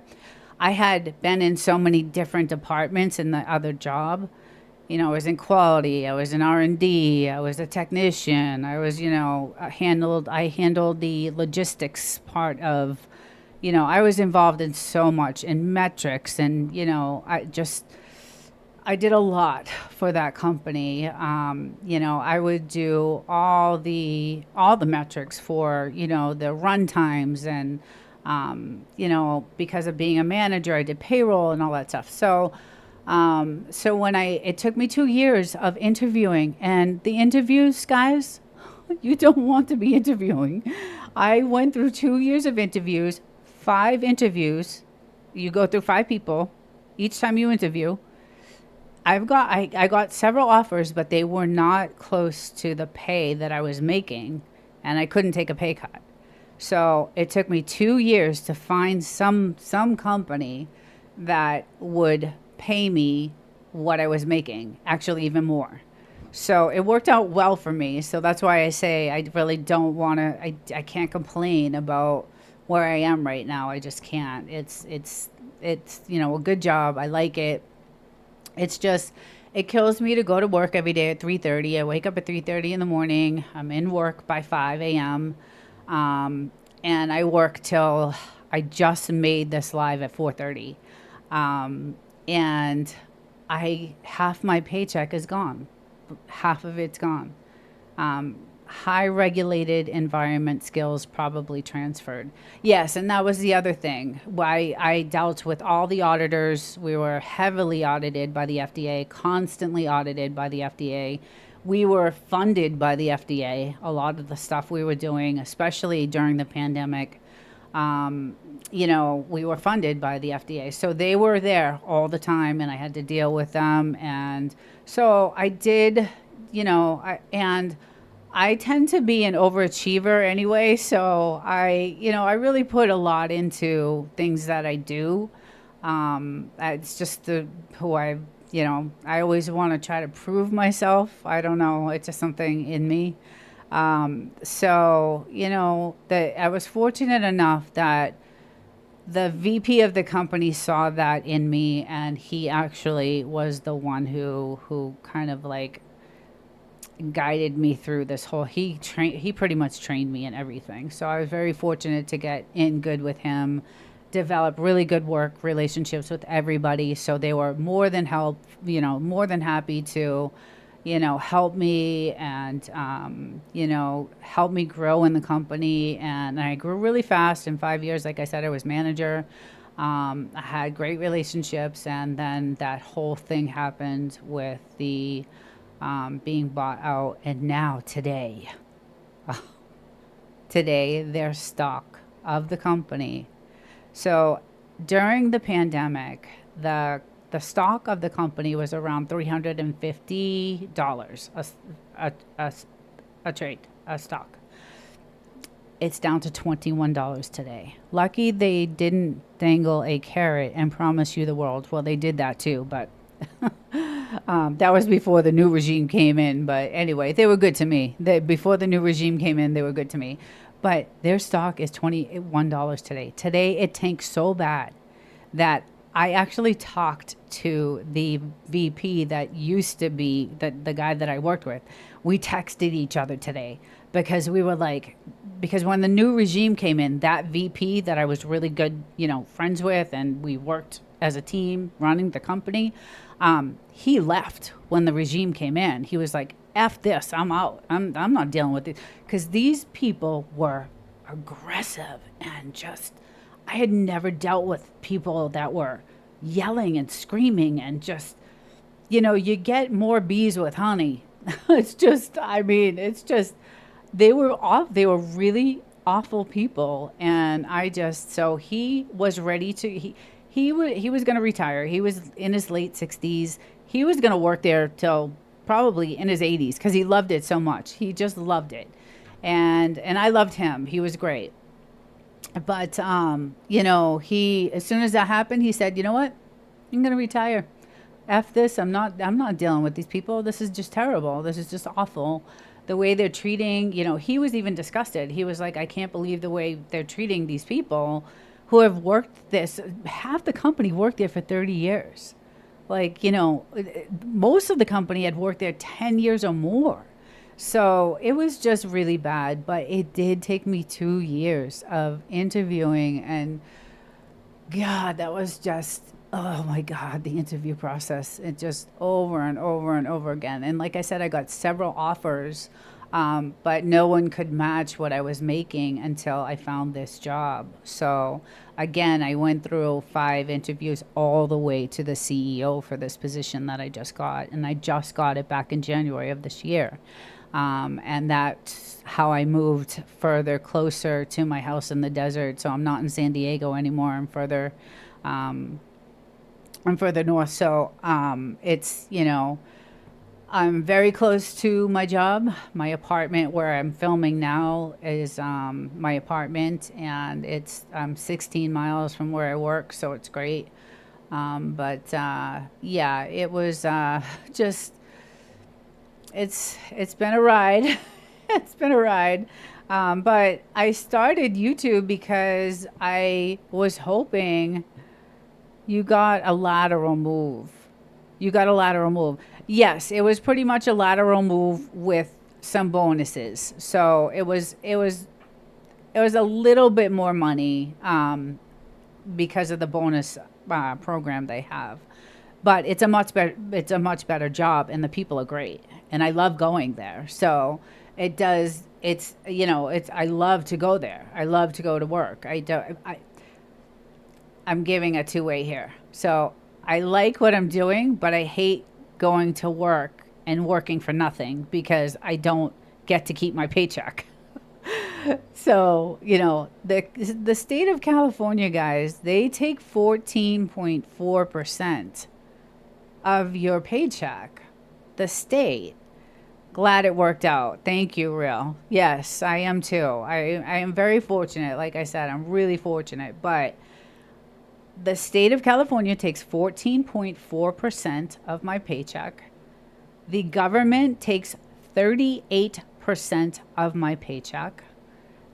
A: I had been in so many different departments in the other job. I was in quality, I was in R&D, I was a technician, I was, I handled the logistics part of, I was involved in so much, in metrics, and, I did a lot for that company. I would do all the metrics for, the run times, and, because of being a manager, I did payroll and all that stuff. So when it took me 2 years of interviewing, and the interviews, guys, you don't want to be interviewing. I went through 2 years of interviews, 5 interviews. You go through 5 people each time you interview. I got several offers, but they were not close to the pay that I was making, and I couldn't take a pay cut. So it took me 2 years to find some company that would pay me what I was making, actually even more. So it worked out well for me. So that's why I say I really don't want to, I can't complain about where I am right now. I just can't. It's a good job. I like it. It's just, it kills me to go to work every day at 3:30. I wake up at 3:30 in the morning. I'm in work by 5 a.m. And I work till, I just made this live at 4:30. And half my paycheck is gone. Half of it's gone. high regulated environment skills probably transferred. Yes, and that was the other thing. Why I dealt with all the auditors. We were heavily audited by the FDA, constantly audited by the FDA. We were funded by the FDA. A lot of the stuff we were doing, especially during the pandemic, we were funded by the FDA. So they were there all the time, and I had to deal with them. And so I did, and I tend to be an overachiever anyway. So I really put a lot into things that I do. It's just who I always want to try to prove myself. I don't know. It's just something in me. That I was fortunate enough that the VP of the company saw that in me, and he actually was the one who kind of like guided me through this whole. He pretty much trained me in everything. So I was very fortunate to get in good with him, develop really good work relationships with everybody. So they were more than happy to help me and, help me grow in the company. And I grew really fast in 5 years. Like I said, I was manager. I had great relationships. And then that whole thing happened with the being bought out. And now today, their stock of the company. So during the pandemic, the stock of the company was around $350 a trade, a stock. It's down to $21 today. Lucky they didn't dangle a carrot and promise you the world. Well, they did that too, but that was before the new regime came in. But anyway, they were good to me. Before the new regime came in, they were good to me. But their stock is $21 today. Today, it tanked so bad that I actually talked to the VP that used to be the guy that I worked with. We texted each other today because we were because when the new regime came in, that VP that I was really good, friends with, and we worked as a team running the company, he left when the regime came in. He was like, F this, I'm out. I'm not dealing with it. Because these people were aggressive and just, I had never dealt with people that were yelling and screaming and just, you get more bees with honey. It's just, they were really awful people. And so he was ready to, he was going to retire. He was in his late 60s. He was going to work there till probably in his 80s because he loved it so much. He just loved it. And I loved him. He was great. But, he, as soon as that happened, he said, you know what? I'm going to retire. F this. I'm not dealing with these people. This is just terrible. This is just awful. The way they're treating, he was even disgusted. He was like, I can't believe the way they're treating these people who have worked this. Half the company worked there for 30 years. Most of the company had worked there 10 years or more. So it was just really bad, but it did take me 2 years of interviewing, and God, that was just, oh my God, the interview process. It just over and over and over again. And like I said, I got several offers, but no one could match what I was making until I found this job. So again, I went through 5 interviews all the way to the CEO for this position that I just got. And I just got it back in January of this year. And that's how I moved closer to my house in the desert. So I'm not in San Diego anymore. I'm further north. So, it's, I'm very close to my job. My apartment where I'm filming now is, my apartment, and it's, 16 miles from where I work. So it's great. Yeah, it was, just, it's been a ride. It's been a ride. But I started YouTube because I was hoping you got a lateral move. Yes, it was pretty much a lateral move with some bonuses. So it was a little bit more money, because of the bonus, program they have. But it's a much better job, and the people are great, and I love going there. So It does. It's, it's, I love to go there. I love to go to work. I'm giving a two-way here. So I like what I'm doing, but I hate going to work and working for nothing because I don't get to keep my paycheck. So, the state of California, guys, they take 14.4% of your paycheck. The state. Glad it worked out. Thank you, Real. Yes, I am too. I am very fortunate. Like I said, I'm really fortunate. But the state of California takes 14.4% of my paycheck. The government takes 38% of my paycheck.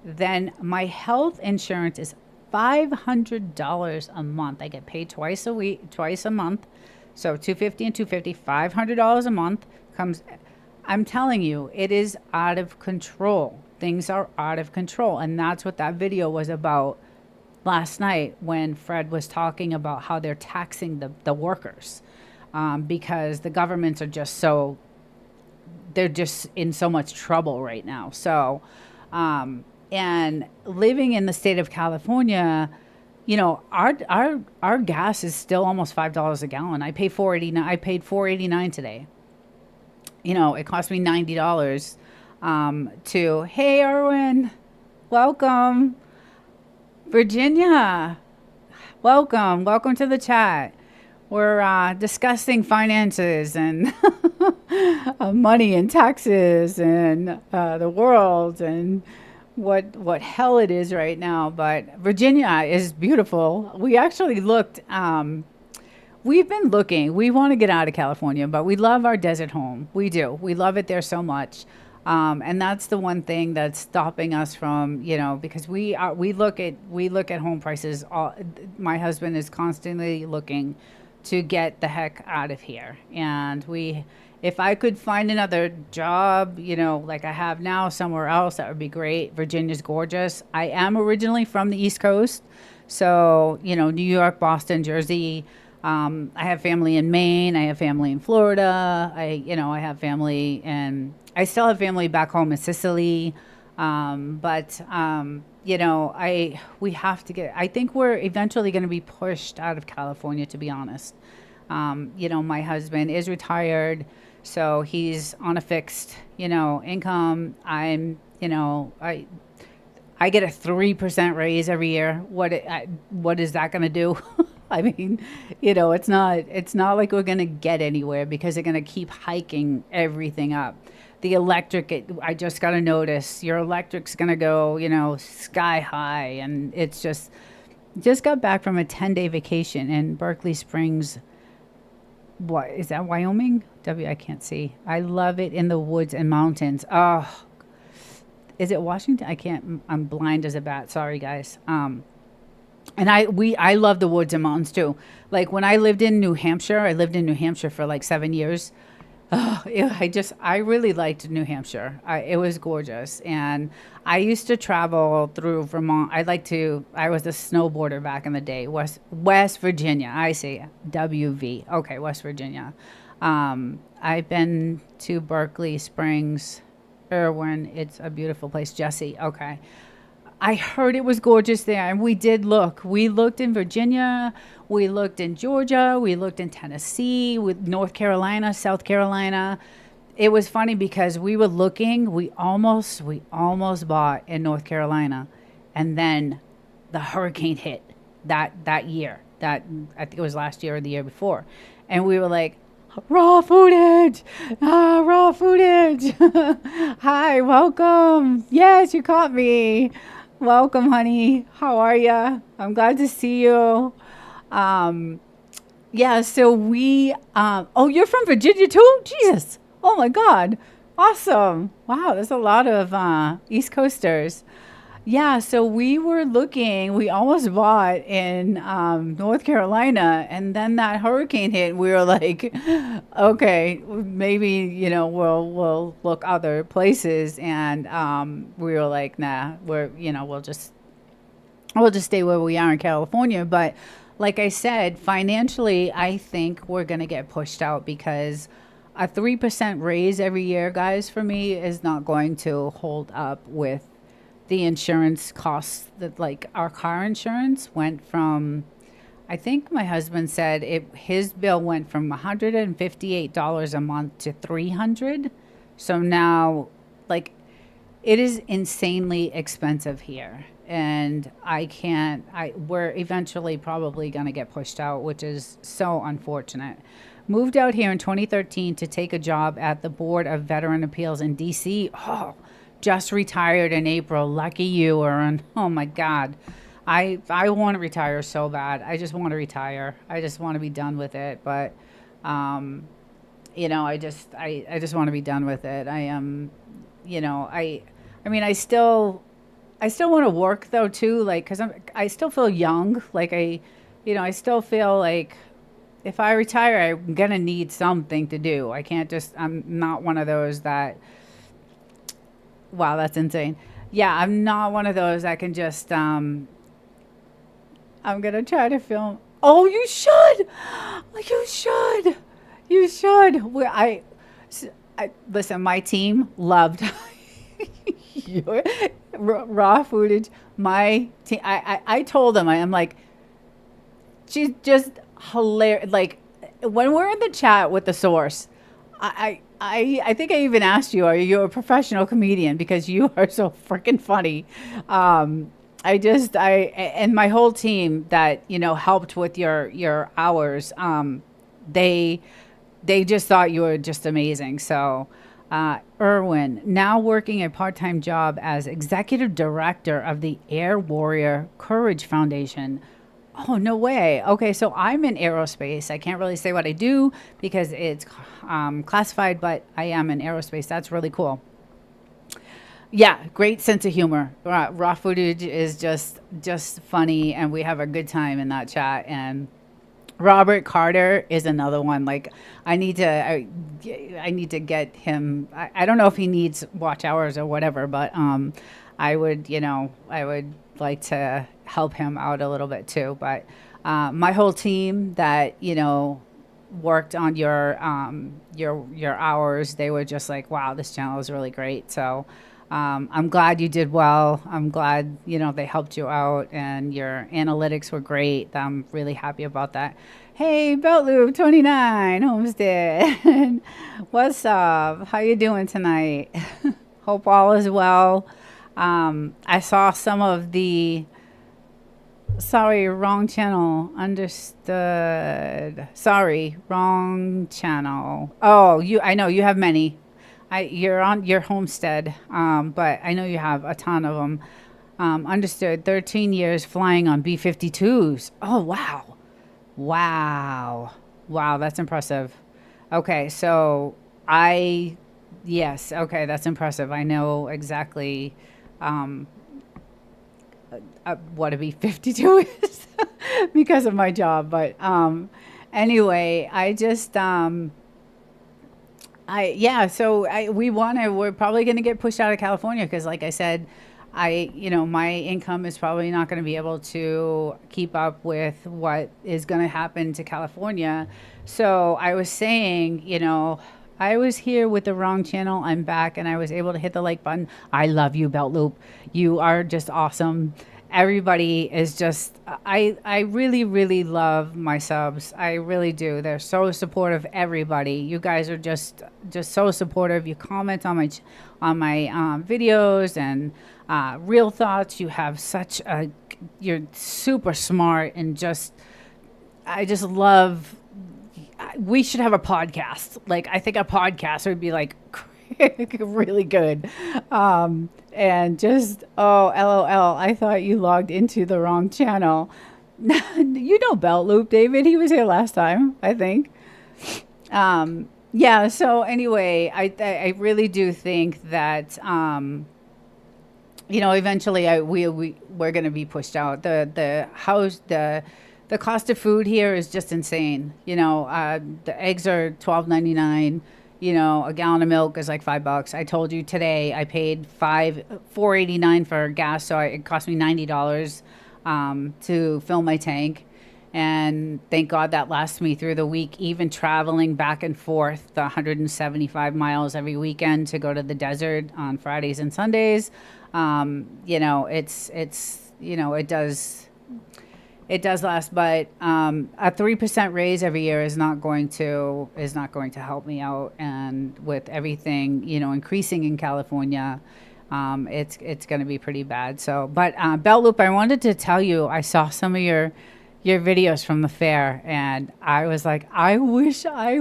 A: Then my health insurance is $500 a month. I get paid twice a month. So $250 and $250, $500 a month comes. I'm telling you, it is out of control. Things are out of control. And that's what that video was about last night when Fred was talking about how they're taxing the workers, because the governments are they're just in so much trouble right now. So, and living in the state of California, our gas is still almost $5 a gallon. I paid $4.89 today. It cost me $90 hey, Erwin, welcome. Virginia, welcome to the chat. We're discussing finances and money and taxes and the world and what hell it is right now. But Virginia is beautiful. We actually looked. We've been looking. We want to get out of California, but we love our desert home. We do. We love it there so much. And that's the one thing that's stopping us from, because we look at home prices. My husband is constantly looking to get the heck out of here. And if I could find another job, like I have now somewhere else, that would be great. Virginia's gorgeous. I am originally from the East Coast. So, New York, Boston, Jersey. I have family in Maine. I have family in Florida. I have family I still have family back home in Sicily. But we have to I think we're eventually going to be pushed out of California, to be honest. My husband is retired, so he's on a fixed, income. I get a 3% raise every year. What is that going to do? I mean, it's not like we're going to get anywhere because they're going to keep hiking everything up. The electric, I just got to notice your electric's going to go, sky high. And it's just got back from a 10-day vacation in Berkeley Springs. What is that, Wyoming? I can't see. I love it in the woods and mountains. Oh, is it Washington? I'm blind as a bat. Sorry, guys. And I love the woods and mountains too. Like when I lived in New Hampshire, for like 7 years. I really liked New Hampshire. It was gorgeous. And I used to travel through Vermont. I was a snowboarder back in the day. West Virginia. I say WV. Okay, West Virginia. I've been to Berkeley Springs, Irwin. It's a beautiful place. Jesse. Okay. I heard it was gorgeous there, and we did look. We looked in Virginia, we looked in Georgia, we looked in Tennessee, with North Carolina, South Carolina. It was funny because we were looking. We almost bought in North Carolina, and then the hurricane hit that year. I think it was last year or the year before, and we were like, raw footage. Hi, welcome. Yes, you caught me. Welcome, honey. How are you? I'm glad to see you. Yeah, so we, you're from Virginia too? Jesus. Oh my God. Awesome. Wow, there's a lot of East Coasters. Yeah, so we were looking, we almost bought in North Carolina, and then that hurricane hit, and we were like, okay, maybe, we'll look other places. And we were like, nah, we'll just stay where we are in California. But like I said, financially, I think we're going to get pushed out because a 3% raise every year, guys, for me is not going to hold up with the insurance costs. That, like, our car insurance went from, I think my husband said his bill went from $158 a month to 300. So now, like, it is insanely expensive here. And we're eventually probably going to get pushed out, which is so unfortunate. Moved out here in 2013 to take a job at the Board of Veteran Appeals in DC. Oh, just retired in April. Lucky you, Erin. Oh my God. I want to retire so bad. I just want to retire. I just want to be done with it. But, I just want to be done with it. I am, I mean, I still want to work though too, like, cause I still feel young. Like I still feel like if I retire, I'm gonna need something to do. I'm not one of those that, wow, that's insane. Yeah, I'm not one of those that can just, I'm gonna try to film. Oh, you should. You should. You should. Listen. My team loved your raw footage. My team. I told them. I'm like, she's just hilarious. Like, when we're in the chat with the source, I think I even asked you, are you a professional comedian? Because you are so freaking funny. And my whole team that, helped with your hours, they just thought you were just amazing. So, Irwin, now working a part-time job as executive director of the Air Warrior Courage Foundation. Oh, no way. Okay, so I'm in aerospace. I can't really say what I do because it's classified, but I am in aerospace. That's really cool. Yeah, great sense of humor. Raw footage is just funny, and we have a good time in that chat. And Robert Carter is another one. Like, I need to get him. I don't know if he needs watch hours or whatever, but I would like to help him out a little bit too. But my whole team that worked on your hours, they were just like, wow, this channel is really great. So I'm glad you did well. I'm glad they helped you out, and your analytics were great. I'm really happy about that. Hey, Beltloop 29 Homestead, what's up? How you doing tonight? Hope all is well. I saw some of the. Sorry, wrong channel. Understood. Sorry, wrong channel. Oh, I know you have many. You're on your homestead, but I know you have a ton of them. Understood. 13 years flying on B-52s. Oh, wow. Wow, that's impressive. Okay, so yes, okay, that's impressive. I know exactly what a B-52 is because of my job. But anyway, we're probably going to get pushed out of California because, like I said, my income is probably not going to be able to keep up with what is going to happen to California. So I was saying, I was here with the wrong channel. I'm back, and I was able to hit the like button. I love you, Belt Loop. You are just awesome. Everybody is just, I really, really love my subs. I really do. They're so supportive, everybody. You guys are just so supportive. You comment on my videos and real thoughts. You have you're super smart, and I just love, we should have a podcast. Like, I think a podcast would be like really good. And LOL, I thought you logged into the wrong channel. Belt Loop, David, he was here last time, I think. Yeah, so anyway, I really do think that, eventually we're going to be pushed out. The cost of food here is just insane. The eggs are $12.99. A gallon of milk is like $5. I told you today I paid $4.89 for gas, so it cost me $90 to fill my tank. And thank God that lasts me through the week, even traveling back and forth the 175 miles every weekend to go to the desert on Fridays and Sundays. You know, you know, it does last, but a 3% raise every year is not going to help me out. And with everything, you know, increasing in California, it's going to be pretty bad. So, but Belt Loop, I wanted to tell you, I saw some of your videos from the fair, and I was like, I wish I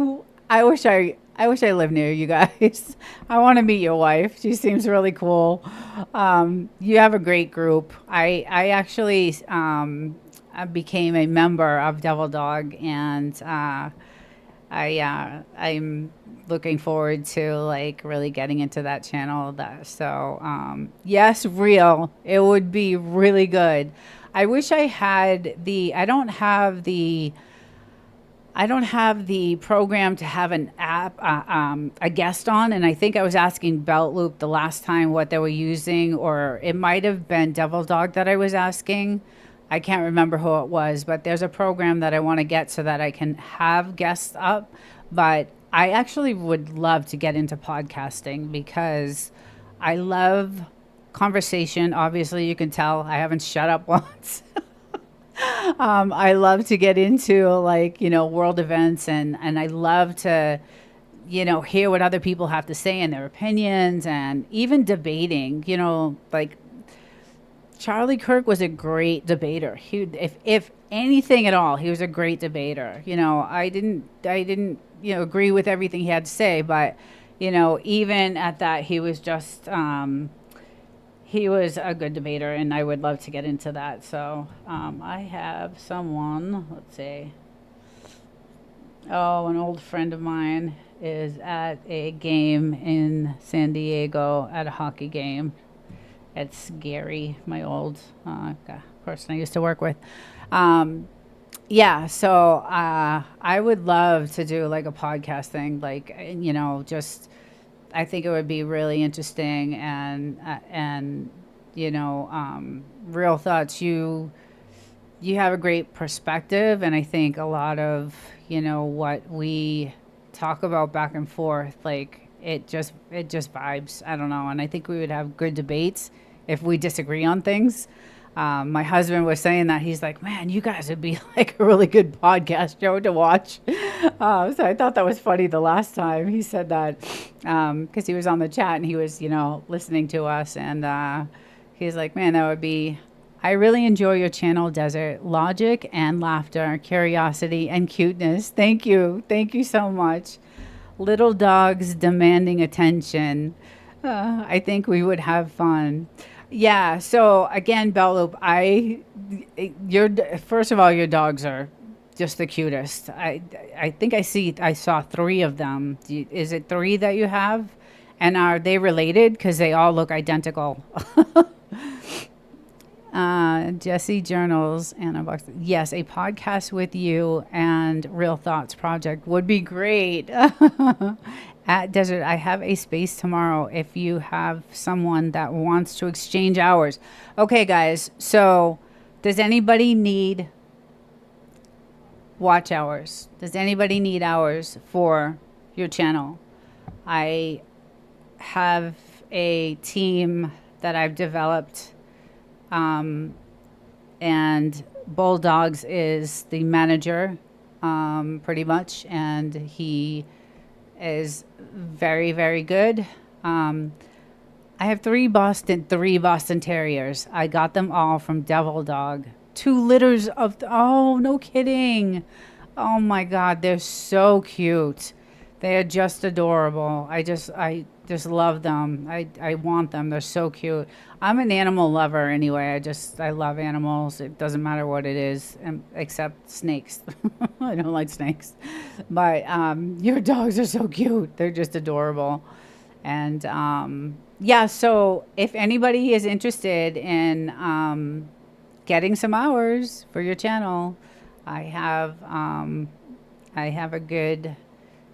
A: lived near you guys. I want to meet your wife. She seems really cool. You have a great group. I actually I became a member of Devil Dog, and I'm looking forward to like really getting into that channel. Yes, real. It would be really good. I wish I had I don't have the program to have an app, a guest on. And I think I was asking Belt Loop the last time what they were using, or it might have been Devil Dog that I was asking. I can't remember who it was, but there's a program that I want to get so that I can have guests up. But I actually would love to get into podcasting because I love conversation. Obviously, you can tell I haven't shut up once. I love to get into like, you know, world events, and I love to, you know, hear what other people have to say and their opinions, and even debating, you know, like Charlie Kirk was a great debater. If anything at all, he was a great debater. You know, I didn't, you know, agree with everything he had to say, but, you know, even at that, he was just, he was a good debater, and I would love to get into that. So I have someone, let's see. Oh, an old friend of mine is at a game in San Diego, at a hockey game. It's Gary, my old person I used to work with. Yeah, so I would love to do like a podcast thing, like, you know, just I think it would be really interesting, and you know, real thoughts. You have a great perspective, and I think a lot of, you know, what we talk about back and forth, like it just vibes. I don't know, and I think we would have good debates if we disagree on things. My husband was saying that he's like, man, you guys would be like a really good podcast show to watch. So I thought that was funny the last time he said that, because he was on the chat and he was, you know, listening to us, and he's like, man, that would be. I really enjoy your channel, Desert. Logic and laughter, curiosity and cuteness. Thank you so much. Little dogs demanding attention. I think we would have fun. Yeah. So again, Belt Loop, first of all, your dogs are just the cutest. I think I saw 3 of them. Is it 3 that you have? And are they related? Because they all look identical. Jesse Journals and a box. Yes, a podcast with you and Real Thoughts Project would be great. At Desert, I have a space tomorrow if you have someone that wants to exchange hours. Okay, guys, so does anybody need watch hours? Does anybody need hours for your channel? I have a team that I've developed, and Bulldogs is the manager, pretty much, and he is very, very good. I have 3 Boston Terriers. I got them all from Devil Dog. 2 litters of, oh, no kidding. Oh my God, they're so cute. They are just adorable. I just love them. I want them. They're so cute. I'm an animal lover anyway. I love animals. It doesn't matter what it is, except snakes. I don't like snakes. But your dogs are so cute. They're just adorable. And yeah, so if anybody is interested in getting some hours for your channel, I have a good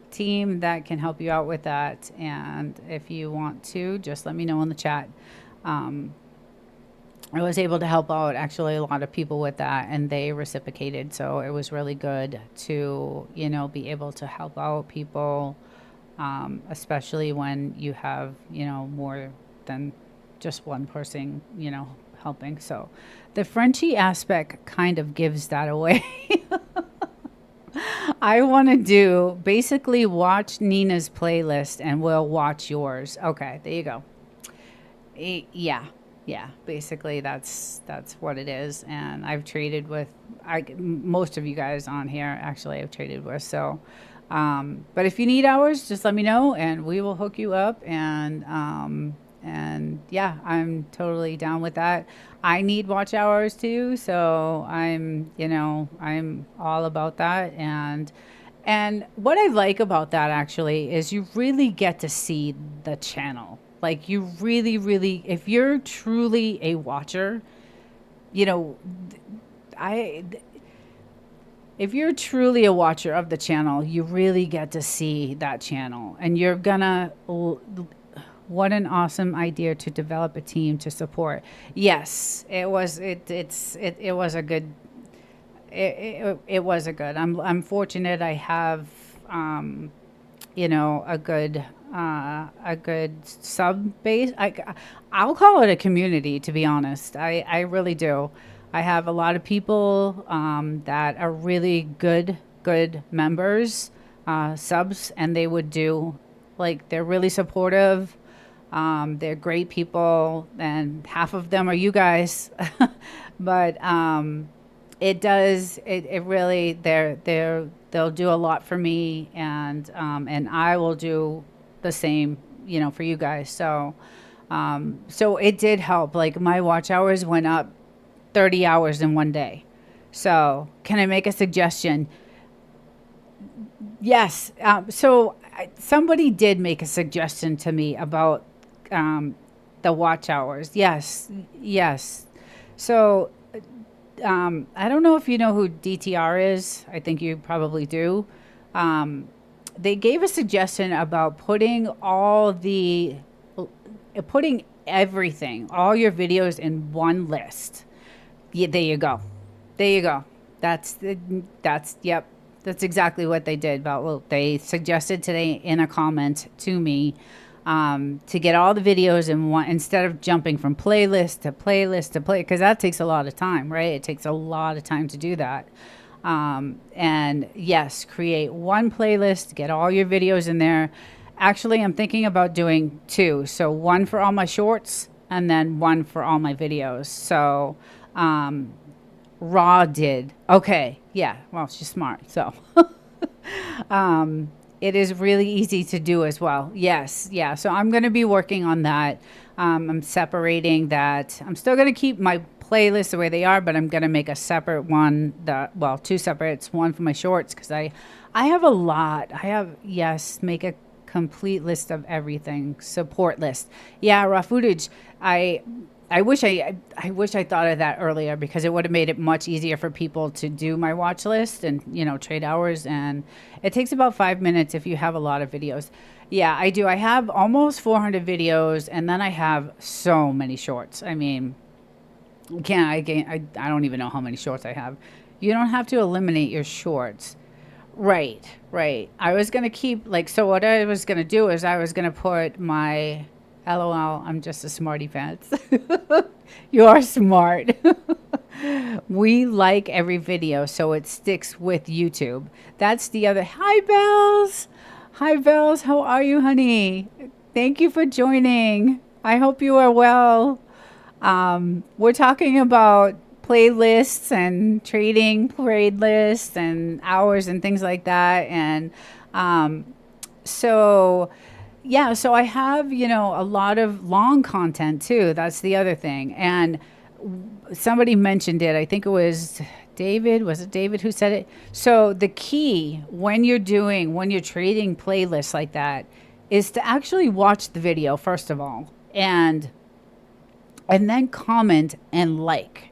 A: team that can help you out with that. And if you want to, just let me know in the chat. I was able to help out actually a lot of people with that, and they reciprocated. So it was really good to, be able to help out people, especially when you have, more than just one person, helping. So the Frenchie aspect kind of gives that away. I want to do basically watch Nina's playlist and we'll watch yours. Okay, there you go. Yeah, yeah. Basically, that's what it is. And I've traded with most of you guys on here. Actually, I've traded with. So, but if you need ours, just let me know, and we will hook you up. And yeah, I'm totally down with that. I need watch hours too, so I'm all about that. And what I like about that actually is you really get to see the channel. Like you really, really, if you're truly a watcher, you know, I, if you're truly a watcher of the channel, you really get to see that channel, and you're gonna. What an awesome idea to develop a team to support. Yes, it was. It was a good. It was a good. I'm fortunate. I have, a good sub base. I'll call it a community, to be honest. I really do. I have a lot of people that are really good members, subs, and they would do, like, they're really supportive. They're great people, and half of them are you guys. But it really, they'll do a lot for me, and I will do the same, for you guys. So it did help. Like, my watch hours went up 30 hours in one day. So can I make a suggestion? Yes. Somebody did make a suggestion to me about the watch hours. Yes. So I don't know if you know who DTR is. I think you probably do. They gave a suggestion about putting everything, all your videos in one list. Yeah, there you go. Yep. That's exactly what they did. They suggested today in a comment to me, to get all the videos in one, instead of jumping from playlist to playlist to play, because that takes a lot of time, right? It takes a lot of time to do that. And yes, create one playlist, get all your videos in there. Actually, I'm thinking about doing two. So one for all my shorts and then one for all my videos. So, Raw did. Okay. Yeah. Well, she's smart. So, it is really easy to do as well. Yes. Yeah. So I'm going to be working on that. I'm separating that. I'm still going to keep my playlists the way they are, but I'm going to make a separate one two separates, one for my shorts. Cause I have a lot. Make a complete list of everything. Support list. Yeah. Raw footage. I wish I thought of that earlier, because it would have made it much easier for people to do my watch list and, trade hours. And it takes about 5 minutes if you have a lot of videos. Yeah, I do. I have almost 400 videos, and then I have so many shorts. I mean, I don't even know how many shorts I have. You don't have to eliminate your shorts. Right. I was going to keep, so what I was going to do is I was going to put my... LOL, I'm just a smarty pants. You are smart. We like every video, so it sticks with YouTube. That's the other. Hi, Bells. How are you, honey? Thank you for joining. I hope you are well. We're talking about playlists and trading playlists and hours and things like that. And so I have, a lot of long content too. That's the other thing. And somebody mentioned it. I think it was David. Was it David who said it? So the key when you're trading playlists like that is to actually watch the video, first of all, and then comment and like.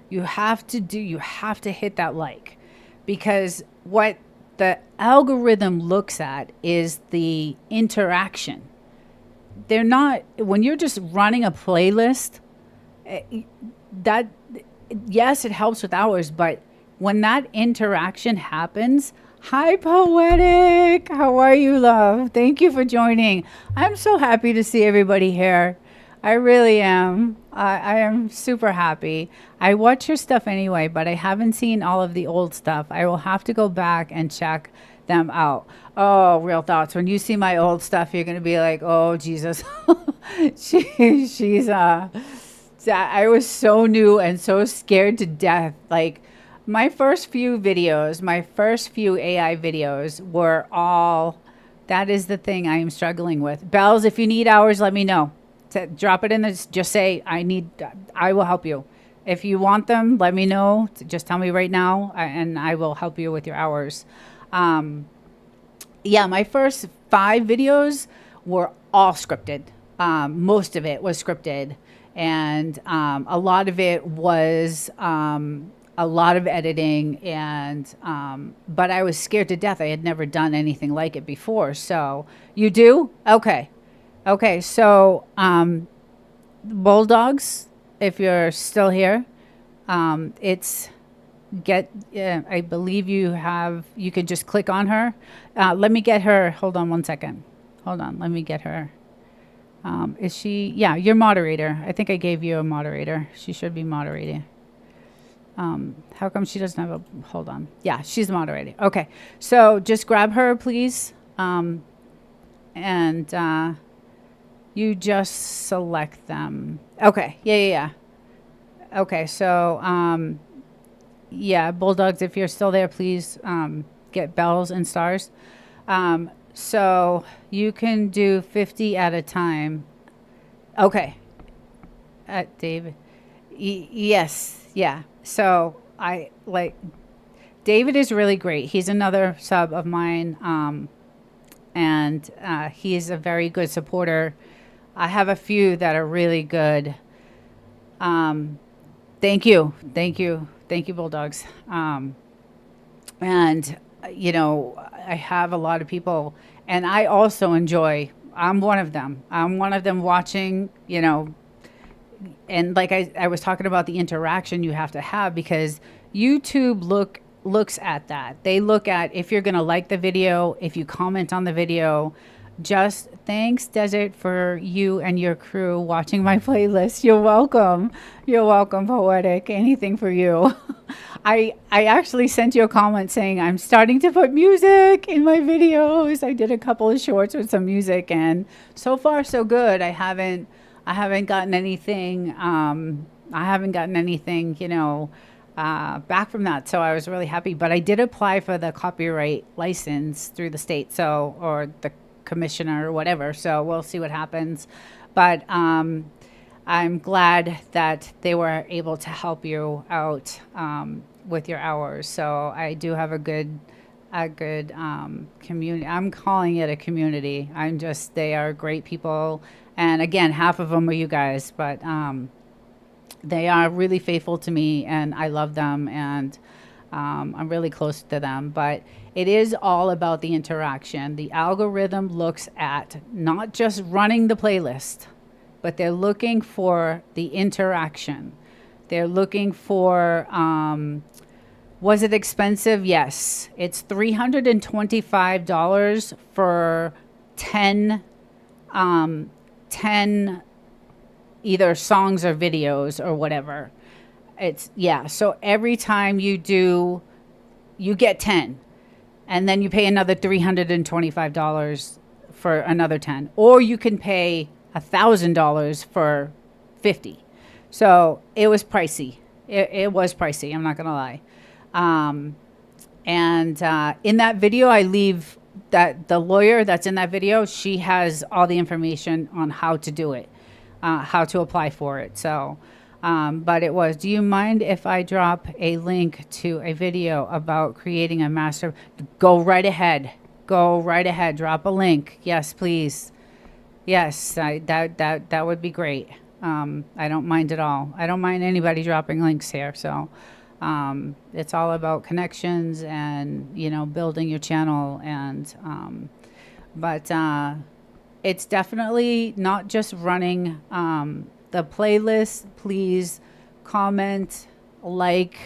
A: You have to hit that like, because what the algorithm looks at is the interaction. When you're just running a playlist, that, yes, it helps with hours, but when that interaction happens, hi, Poetic. How are you, love? Thank you for joining. I'm so happy to see everybody here. I really am. I am super happy. I watch your stuff anyway, but I haven't seen all of the old stuff. I will have to go back and check them out. Oh, real thoughts. When you see my old stuff, you're gonna be like, "Oh, Jesus." She's I was so new and so scared to death. Like my first few videos, my first few AI videos were all, that is the thing I am struggling with. Bells, if you need hours, let me know. Drop it in the, just say, I will help you. If you want them, let me know. Just tell me right now and I will help you with your hours. Yeah, my first 5 videos were all scripted. Most of it was scripted. And a lot of it was a lot of editing. And but I was scared to death. I had never done anything like it before. So you do? Okay. Okay. So Bulldogs, if you're still here, it's I believe you could just click on her. Let me get her. Hold on one second. Hold on. Let me get her. Is she? Yeah, you're moderator. I think I gave you a moderator. She should be moderating. How come she doesn't have a, hold on. Yeah, she's the moderator. Okay. So just grab her, please. And you just select them. Okay. Yeah. Okay. So, yeah, Bulldogs, if you're still there, please get bells and stars. So you can do 50 at a time. Okay. David. Yes. Yeah. So I like, David is really great. He's another sub of mine. And he is a very good supporter. I have a few that are really good. Thank you. Bulldogs. And you know, I have a lot of people, and I also enjoy, I'm one of them watching, you know, and like I was talking about the interaction you have to have, because YouTube looks at that. They look at if you're going to like the video, if you comment on the video. Just thanks, Desert, for you and your crew watching my playlist. You're welcome. You're welcome, Poetic. Anything for you. I actually sent you a comment saying I'm starting to put music in my videos. I did a couple of shorts with some music, and so far so good. I haven't gotten anything. You know, back from that. So I was really happy. But I did apply for the copyright license through the state, or the commissioner or whatever. So we'll see what happens. But I'm glad that they were able to help you out with your hours. So I do have a good community. I'm calling it a community. They are great people. And again, half of them are you guys, but they are really faithful to me, and I love them, and I'm really close to them. But it is all about the interaction. The algorithm looks at not just running the playlist, but they're looking for the interaction. They're looking for, was it expensive? Yes. It's $325 for 10 either songs or videos or whatever. Yeah. So every time you do, you get 10, and then you pay another $325 for another 10, or you can pay $1,000 for 50. So it was pricey. It was pricey. I'm not going to lie. And in that video, I leave that the lawyer that's in that video, she has all the information on how to do it, how to apply for it. So, but it was, do you mind if I drop a link to a video about creating a master? Go right ahead. Drop a link. Yes, please. Yes, that would be great. I don't mind at all. I don't mind anybody dropping links here. So it's all about connections and, you know, building your channel. And but it's definitely not just running the playlist. Please comment, like,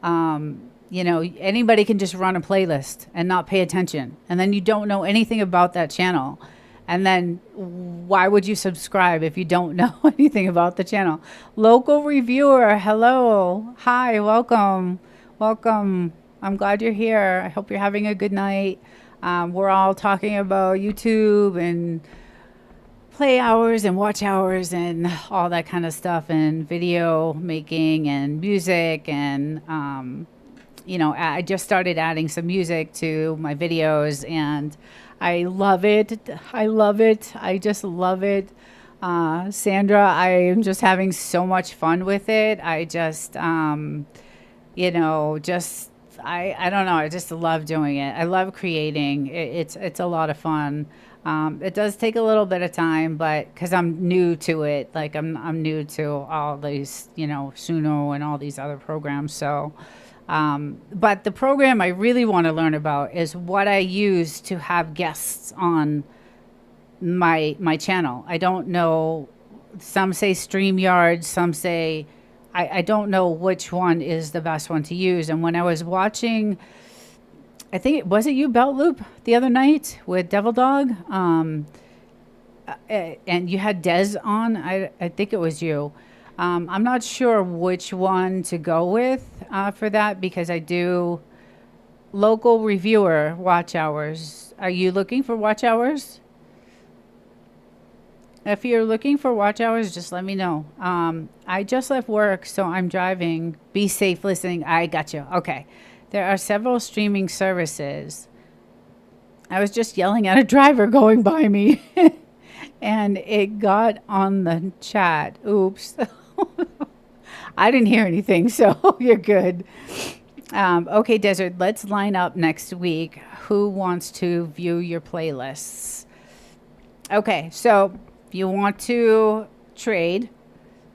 A: anybody can just run a playlist and not pay attention. And then you don't know anything about that channel. And then why would you subscribe if you don't know anything about the channel? Local reviewer, hello. Hi, welcome. Welcome. I'm glad you're here. I hope you're having a good night. We're all talking about YouTube and play hours and watch hours and all that kind of stuff, and video making and music. And, I just started adding some music to my videos, and I love it. I love it. I just love it. Sandra, I am just having so much fun with it. I just, I don't know. I just love doing it. I love creating. It's a lot of fun. It does take a little bit of time, but because I'm new to it, like I'm new to all these, Suno and all these other programs. So, but the program I really want to learn about is what I use to have guests on my channel. I don't know. Some say StreamYard, some say, I don't know which one is the best one to use. And when I was watching, I think was it you, Belt Loop, the other night with Devil Dog, and you had Des on. I think it was you. I'm not sure which one to go with for that, because I do local reviewer watch hours. Are you looking for watch hours? If you're looking for watch hours, just let me know. I just left work, so I'm driving. Be safe listening. I got you. Okay. There are several streaming services. I was just yelling at a driver going by me, and it got on the chat. Oops. I didn't hear anything, so you're good. Okay, Desert, let's line up next week. Who wants to view your playlists? Okay, so if you want to trade,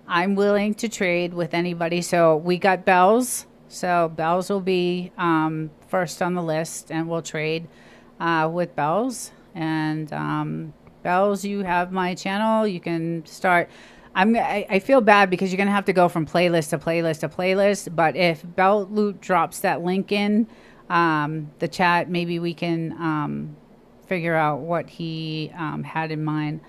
A: I'm willing to trade with anybody. So we got Bells. So Bells will be first on the list, and we'll trade with Bells. And Bells, you have my channel. You can start. I feel bad because you're going to have to go from playlist to playlist to playlist. But if Belt Loot drops that link in the chat, maybe we can figure out what he had in mind.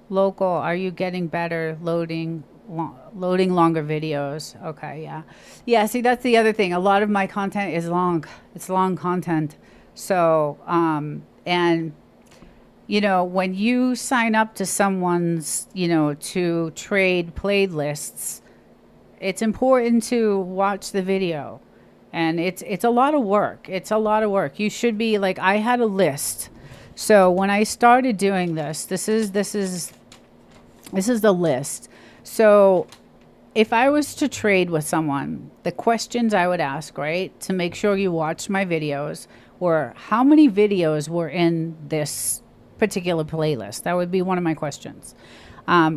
A: Local, are you getting better loading longer videos? Okay, yeah. See, that's the other thing. A lot of my content is long. It's long content. So, and when you sign up to someone's, to trade playlists, it's important to watch the video, and it's a lot of work. It's a lot of work. You should be like, I had a list. So when I started doing this is the list. So if I was to trade with someone, the questions I would ask, right, to make sure you watched my videos, were how many videos were in this particular playlist? That would be one of my questions.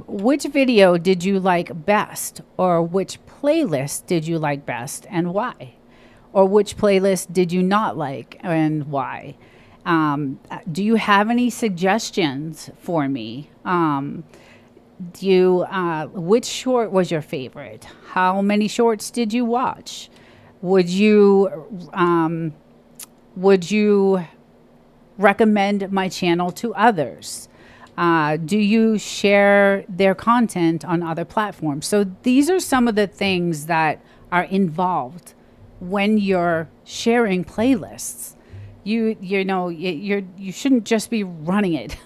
A: Which video did you like best, or which playlist did you like best and why? Or which playlist did you not like and why? Do you have any suggestions for me? Which short was your favorite? How many shorts did you watch? Would you recommend my channel to others? Do you share their content on other platforms? So these are some of the things that are involved when you're sharing playlists. You shouldn't just be running it.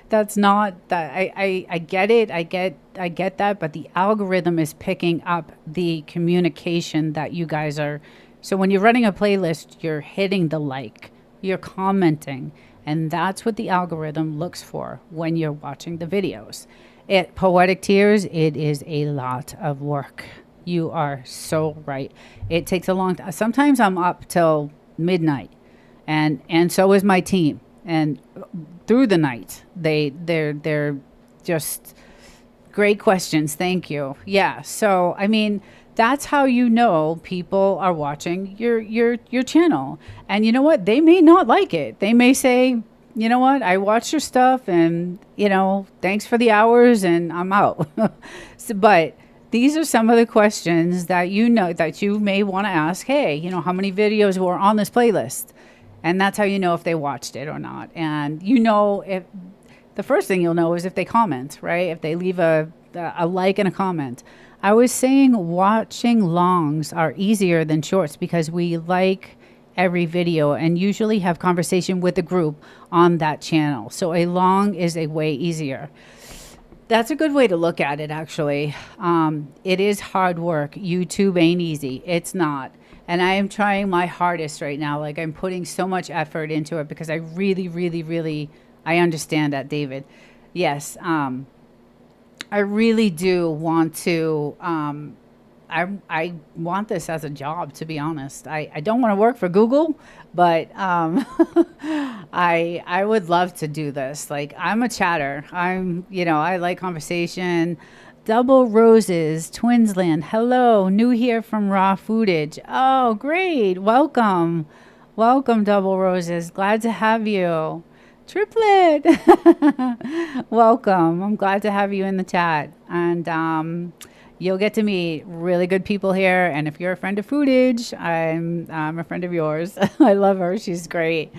A: That's not that. I get it. I get that. But the algorithm is picking up the communication that you guys are. So when you're running a playlist, you're hitting the like, you're commenting, and that's what the algorithm looks for when you're watching the videos. Poetic Tears, it is a lot of work. You are so right. It takes a long time. Sometimes I'm up till midnight, and so is my team. And through the night, they're just great questions. Thank you. Yeah. So I mean, that's how you know people are watching your channel. And you know what? They may not like it. They may say, you know what? I watched your stuff, and thanks for the hours, and I'm out. But these are some of the questions that you know that you may want to ask. Hey, how many videos were on this playlist? And that's how you know if they watched it or not. And if the first thing you'll know is if they comment, right? If they leave a like and a comment. I was saying watching longs are easier than shorts because we like every video and usually have conversation with the group on that channel. So a long is a way easier. That's a good way to look at it, actually. It is hard work. YouTube ain't easy. It's not. And I am trying my hardest right now. Like, I'm putting so much effort into it because I really, really, really, I understand that, David. Yes. I really do want to, I want this as a job, to be honest. I don't want to work for Google, but I would love to do this. Like, I'm a chatter. I like conversation. Double Roses, Twinsland. Hello, new here from Raw Foodage. Oh, great. Welcome. Welcome, Double Roses. Glad to have you. Triplet. Welcome. I'm glad to have you in the chat. And you'll get to meet really good people here. And if you're a friend of Foodage, I'm a friend of yours. I love her. She's great.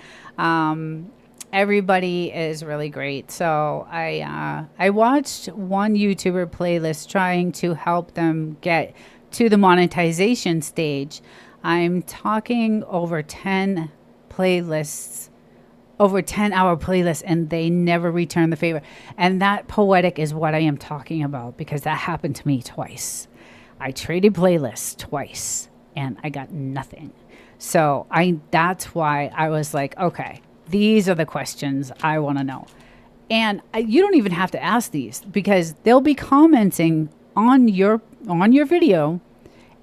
A: Everybody is really great. So I watched one YouTuber playlist trying to help them get to the monetization stage. I'm talking over 10 playlists, over 10-hour playlists, and they never return the favor. And that poetic is what I am talking about, because that happened to me twice. I traded playlists twice and I got nothing. So that's why I was like, okay, these are the questions I want to know. And you don't even have to ask these, because they'll be commenting on your video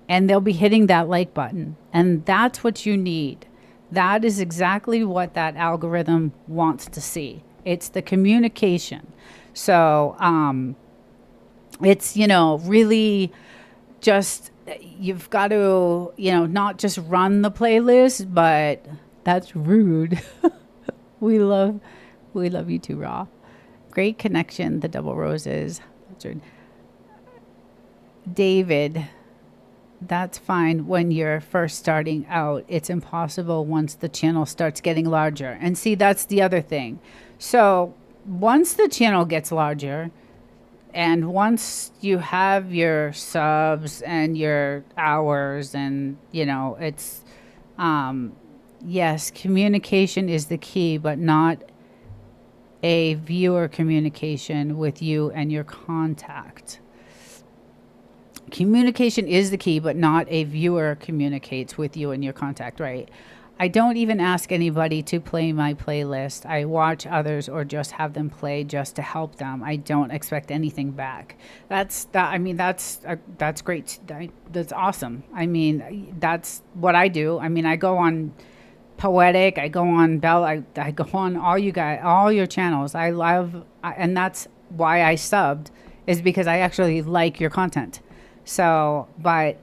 A: and they'll be hitting that like button. And that's what you need. That is exactly what that algorithm wants to see. It's the communication. So it's, really just, you've got to, not just run the playlist, but that's rude. We love you too, Raw. Great connection, the Double Roses. David. That's fine when you're first starting out. It's impossible once the channel starts getting larger. And see, that's the other thing. So once the channel gets larger, and once you have your subs and your hours, and it's yes, communication is the key, but not a viewer communication with you and your contact. Communication is the key, but not a viewer communicates with you and your contact, right? I don't even ask anybody to play my playlist. I watch others or just have them play just to help them. I don't expect anything back. That's great. That's awesome. I mean, that's what I do. I mean, I go on Poetic, I go on Bell, I go on all your channels. I love, and that's why I subbed, is because I actually like your content. So, but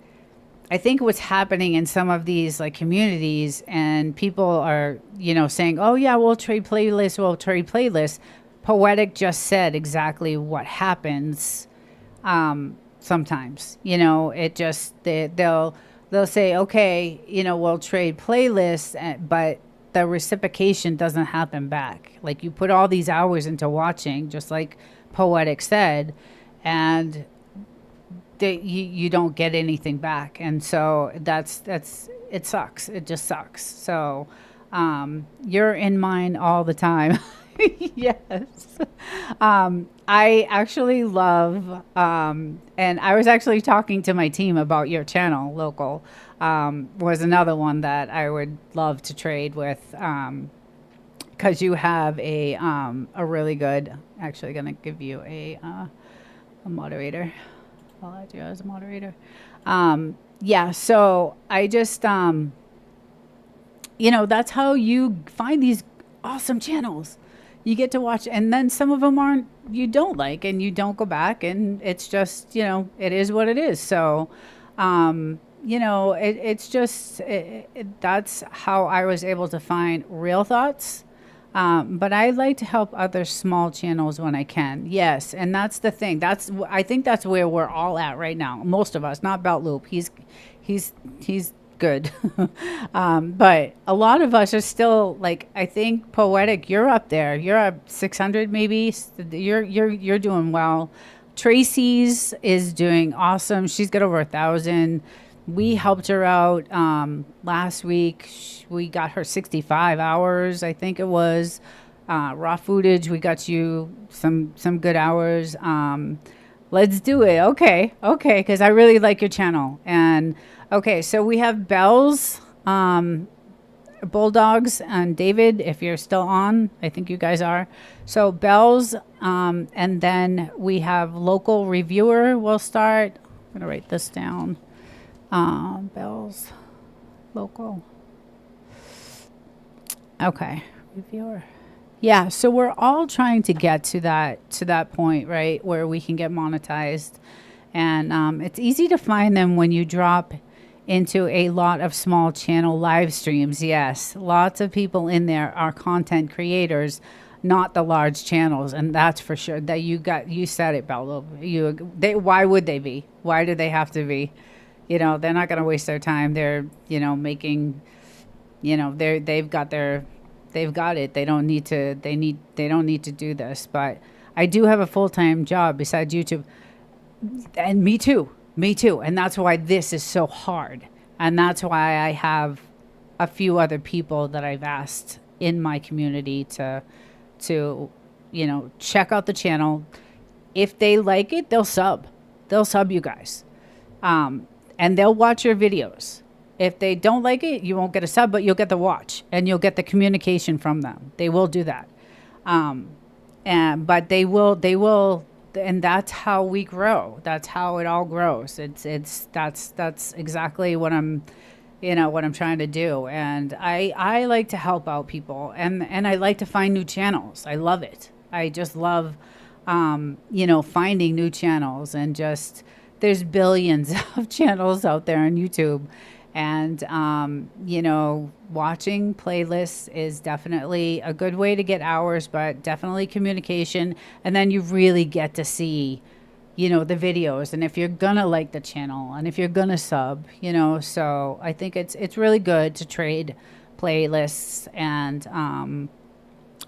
A: I think what's happening in some of these like communities, and people are, saying, oh yeah, we'll trade playlists. Poetic just said exactly what happens. Sometimes, it just, they'll say, okay, we'll trade playlists, but the reciprocation doesn't happen back. Like, you put all these hours into watching, just like Poetic said, and you don't get anything back. And so it sucks. It just sucks. So you're in mine all the time. Yes. I actually love, and I was actually talking to my team about your channel, Local, was another one that I would love to trade with, because you have a really good, actually going to give you a moderator. I'll add you as a moderator. Yeah, so I just, that's how you find these awesome channels. You get to watch, and then some of them you don't like, and you don't go back, and it's just, it is what it is. So, it's just, that's how I was able to find Real Thoughts. But I like to help other small channels when I can. Yes, and that's the thing. I think that's where we're all at right now. Most of us, not Belt Loop. He's good, but a lot of us are still like. I think Poetic, you're up there. You're up 600 maybe. You're doing well. Tracy's is doing awesome. She's got over 1,000. We helped her out last week. We got her 65 hours, I think it was. Raw footage. We got you some good hours. Let's do it. Okay, okay, because I really like your channel. And okay, so we have Bells, Bulldogs, and David. If you're still on, I think you guys are. So Bells, and then we have Local Reviewer. We'll start. I'm gonna write this down. Bells, Local. Okay, Reviewer. Yeah, so we're all trying to get to that point, right, where we can get monetized, and it's easy to find them when you drop into a lot of small channel live streams. Yes, lots of people in there are content creators, not the large channels, and that's for sure. That you said it, Bello. Why would they be? Why do they have to be? You know, they're not going to waste their time. They're, making, they've got it. They don't need to do this. But I do have a full-time job besides YouTube. And me too. And that's why this is so hard. And that's why I have a few other people that I've asked in my community to check out the channel. If they like it, they'll sub you guys. And they'll watch your videos. If they don't like it, you won't get a sub, but you'll get the watch and you'll get the communication from them. They will do that. But they will, and that's how we grow. That's how it all grows. That's exactly what I'm trying to do. And I like to help out people, and I like to find new channels. I love it. I just love, finding new channels, and just, there's billions of channels out there on YouTube. And, watching playlists is definitely a good way to get hours, but definitely communication. And then you really get to see, the videos, and if you're going to like the channel, and if you're going to sub, so I think it's really good to trade playlists. And,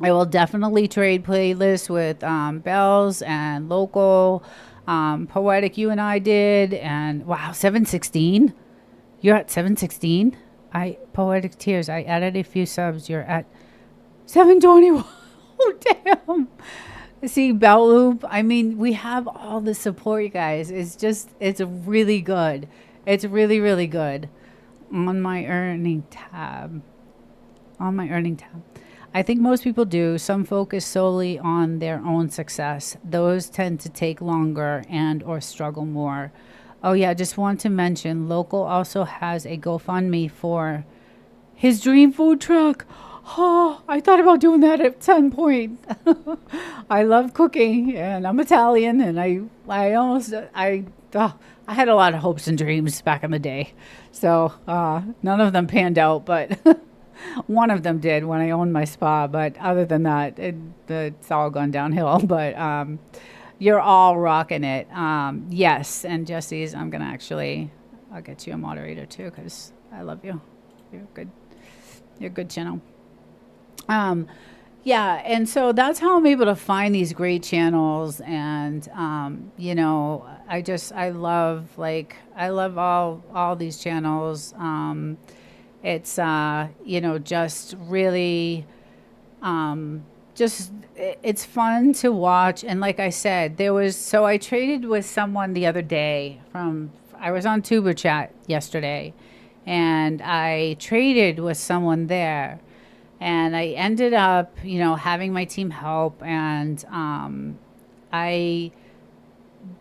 A: I will definitely trade playlists with, Bells and Local, Poetic, you and I did. And wow, 716. You're at 716. Poetic Tears, I added a few subs. You're at 721. Oh, damn. See, Belt Loop, I mean, we have all the support, you guys. It's really good. It's really, really good. On my earning tab. I think most people do. Some focus solely on their own success. Those tend to take longer and or struggle more. Oh, yeah, just want to mention, Local also has a GoFundMe for his dream food truck. Oh, I thought about doing that at some point. I love cooking, and I'm Italian, and I had a lot of hopes and dreams back in the day. So none of them panned out, but one of them did when I owned my spa. But other than that, it's all gone downhill. But you're all rocking it. Yes, and Jesse's, I'll get you a moderator too, because I love you. You're good. You're a good channel. Yeah, and so that's how I'm able to find these great channels. And I love all these channels. It's just really it's fun to watch. And like I said, I traded with someone the other day I was on Tuber Chat yesterday, and I traded with someone there, and I ended up, having my team help, and I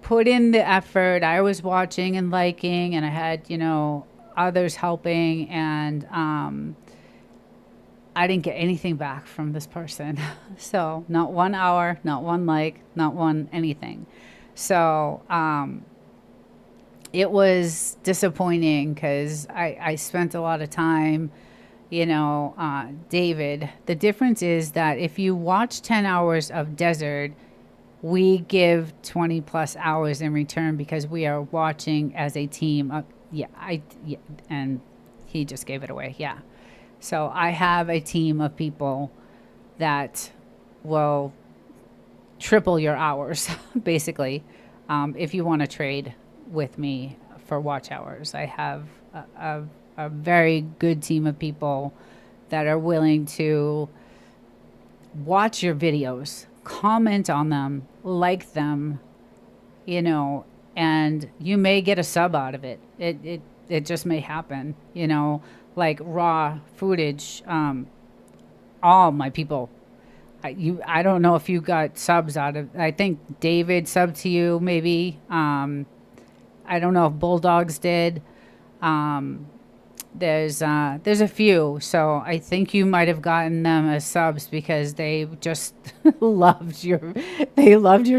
A: put in the effort. I was watching and liking, and I had, others helping, and I didn't get anything back from this person. So not 1 hour, not one like, not one anything. So it was disappointing, because I spent a lot of time, David. The difference is that if you watch 10 hours of Desert, we give 20 plus hours in return because we are watching as a team. Yeah, and he just gave it away. Yeah. So I have a team of people that will triple your hours, basically, if you want to trade with me for watch hours. I have a very good team of people that are willing to watch your videos, comment on them, like them, and you may get a sub out of it. It just may happen, like raw footage. All my people, I don't know if you got subs out of. I think David subbed to you, maybe. I don't know if Bulldogs did. There's a few, so I think you might have gotten them as subs because they just loved your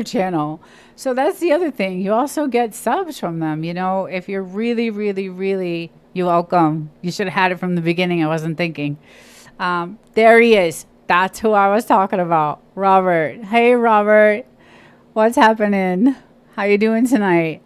A: channel. So that's the other thing. You also get subs from them. If you're really, really, really, you're welcome. You should have had it from the beginning. I wasn't thinking. There he is. That's who I was talking about, Robert. Hey, Robert, what's happening? How you doing tonight?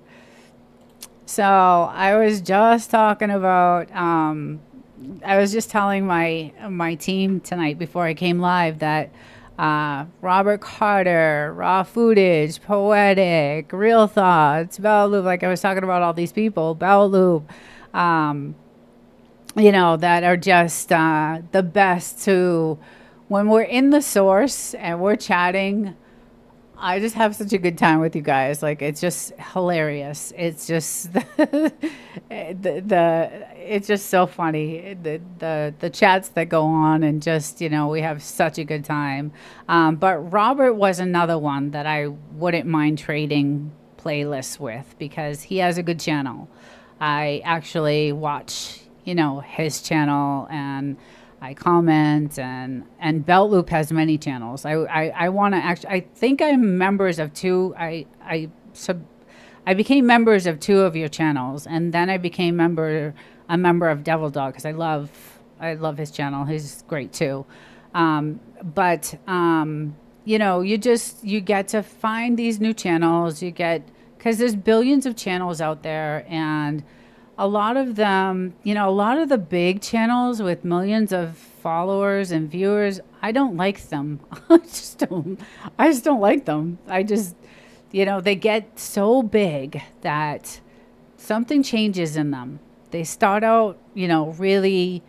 A: So I was just talking about, I was just telling my team tonight before I came live that Robert Carter, Raw Footage, Poetic, Real Thoughts, Bell Loop, like I was talking about all these people, Bell Loop, that are just the best to, when we're in the source and we're chatting, I just have such a good time with you guys. Like, it's just hilarious. It's just it's just so funny. The chats that go on and just, we have such a good time. But Robert was another one that I wouldn't mind trading playlists with because he has a good channel. I actually watch, his channel and I comment, and Belt Loop has many channels. I want to actually, I think I'm members of two. I became members of two of your channels, and then I became a member of Devil Dog because I love his channel. He's great too. But you get to find these new channels. Because there's billions of channels out there, and a lot of them, a lot of the big channels with millions of followers and viewers, I don't like them. I just don't like them. They get so big that something changes in them. They start out, really,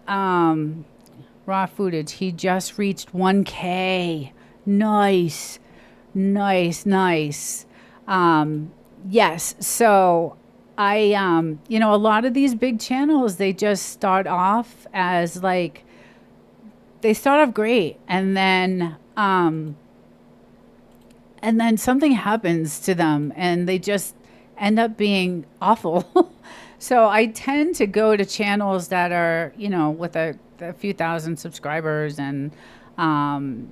A: Raw Footage. He just reached 1K. Nice. Yes. So a lot of these big channels, they just start off as like, they start off great. And then something happens to them and they just end up being awful. So I tend to go to channels that are, with a few thousand subscribers and, I'm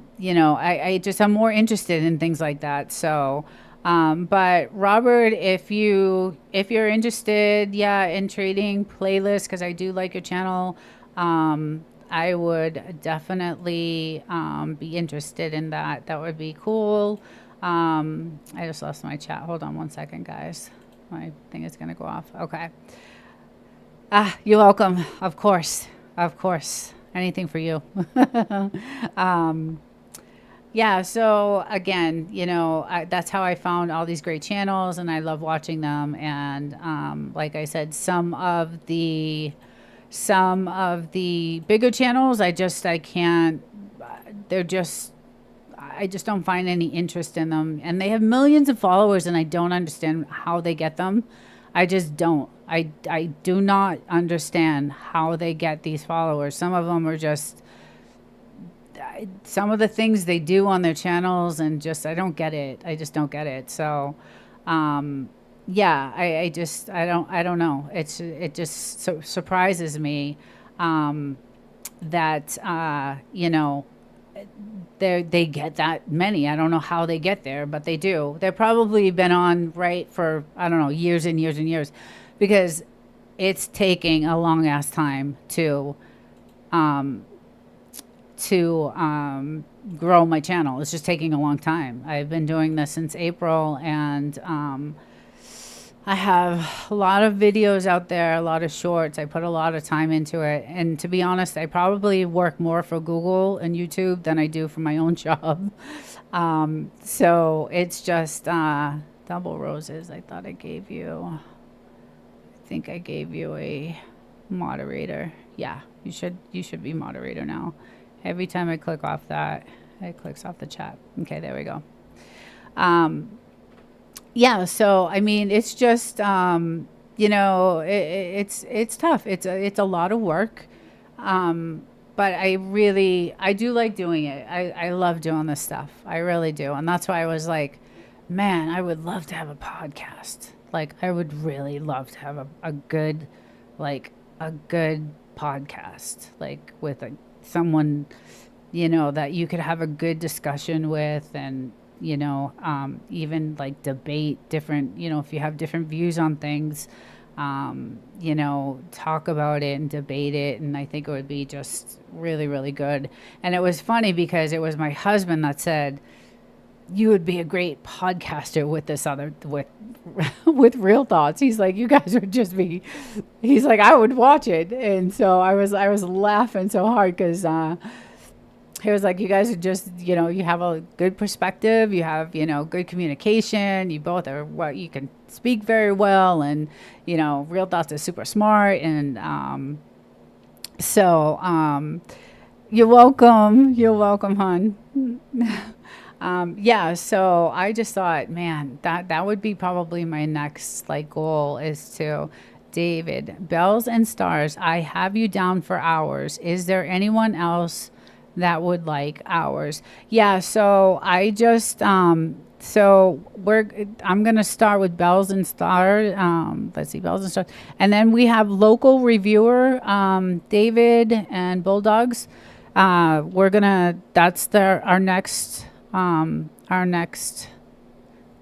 A: more interested in things like that. So, but Robert, if you're interested, in trading playlists, because I do like your channel, I would definitely be interested in that. That would be cool. I just lost my chat. Hold on one second, guys. My thing is going to go off. Okay. You're welcome. Of course. Anything for you. Yeah, so again, that's how I found all these great channels, and I love watching them. And like I said, some of the bigger channels, I just don't find any interest in them. And they have millions of followers, and I don't understand how they get them. I just don't. I do not understand how they get these followers. Some of them are just, some of the things they do on their channels, and I don't get it. I just don't get it. So, yeah, I don't know. It just surprises me, that, they get that many. I don't know how they get there, but they do. They've probably been on for, I don't know, years and years and years, because it's taking a long ass time um, to grow my channel. It's just taking a long time. I've been doing this since April, and I have a lot of videos out there, a lot of shorts. I put a lot of time into it. And to be honest, I probably work more for Google and YouTube than I do for my own job. So it's just double roses. I thought I gave you, I think I gave you a moderator. Yeah, you should be moderator now. Every time I click off that, it clicks off the chat. Okay, there we go. Yeah, so I mean, it's just it's tough. It's a lot of work, but I do like doing it. I love doing this stuff. I really do, and that's why I was like, man, I would love to have a podcast. Like, I would really love to have a good, like a good podcast, like with someone, that you could have a good discussion with, and even like debate different, if you have different views on things, talk about it and debate it. And I think it would be just really, really good. And it was funny because it was my husband that said, you would be a great podcaster with this other, with Real Thoughts. He's like, you guys would just be, he's like, I would watch it. And so I was laughing so hard because, he was like, you guys are just, you have a good perspective. You have, good communication. You both are you can speak very well. And, Real Thoughts is super smart. And you're welcome. You're welcome, hon. Yeah, so I just thought, man, that would be probably my next goal is to, David, Bells and Stars, I have you down for hours. Is there anyone else that would like hours? Yeah, so I just I'm gonna start with Bells and Stars. Let's see, Bells and Stars, and then we have local reviewer David and Bulldogs. That's our next.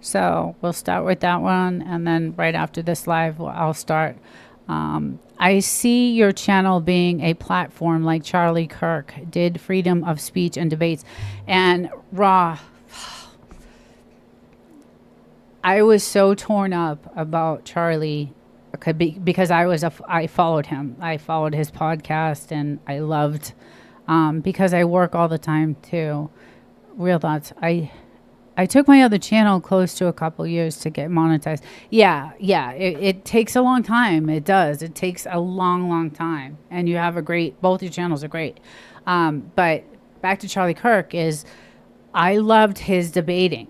A: So we'll start with that one, and then right after this live, I'll start. I see your channel being a platform like Charlie Kirk did, freedom of speech and debates. And Raw, I was so torn up about Charlie because I followed him. I followed his podcast, and I loved, because I work all the time too. Real Thoughts. I took my other channel close to a couple years to get monetized. Yeah. It takes a long time. It does. It takes a long, long time. And you have both your channels are great. But back to Charlie Kirk I loved his debating.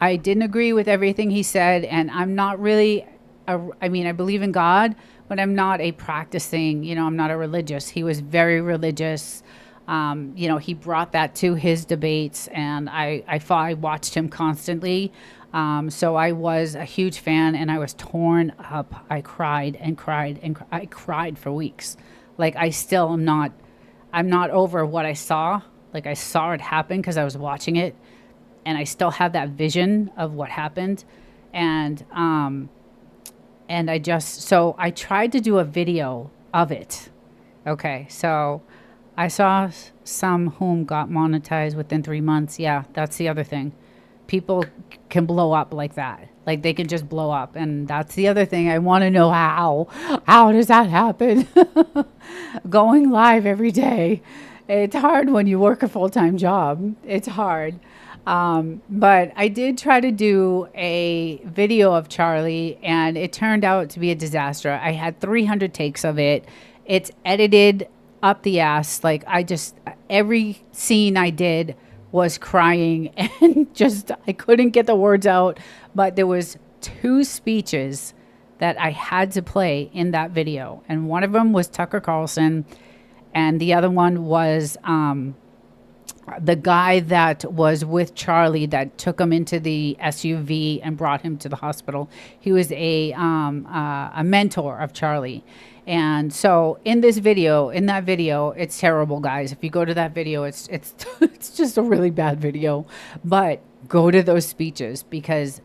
A: I didn't agree with everything he said, and I'm not really, I believe in God, but I'm not a practicing, I'm not a religious. He was very religious. He brought that to his debates, and I watched him constantly. So I was a huge fan, and I was torn up. I cried and cried and I cried for weeks. Like, I still I'm not over what I saw. Like, I saw it happen because I was watching it, and I still have that vision of what happened. And so I tried to do a video of it. Okay. So I saw some whom got monetized within 3 months. Yeah, that's the other thing. People can blow up like that. Like, they can just blow up. And that's the other thing. I want to know how. How does that happen? Going live every day. It's hard when you work a full-time job. It's hard. But I did try to do a video of Charlie, and it turned out to be a disaster. I had 300 takes of it. It's edited up the ass. Like, every scene I did was crying, and I couldn't get the words out. But there was 2 speeches that I had to play in that video. And one of them was Tucker Carlson, and the other one was the guy that was with Charlie that took him into the SUV and brought him to the hospital. He was a mentor of Charlie. And so in that video, it's terrible, guys. If you go to that video, it's it's just a really bad video. But go to those speeches, because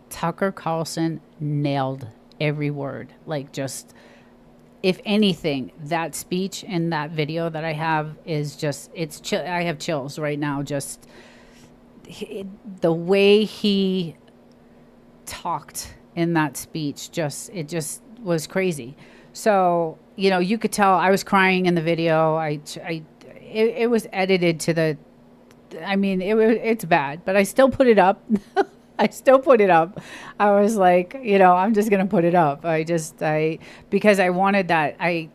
A: Tucker Carlson nailed every word. Like, just if anything, that speech in that video that I have is just, I have chills right now. Just the way he talked in that speech, it just was crazy. So, you could tell I was crying in the video. It was edited to it's bad, but I still put it up. I still put it up. I was like, I'm just going to put it up. Because I wanted that, I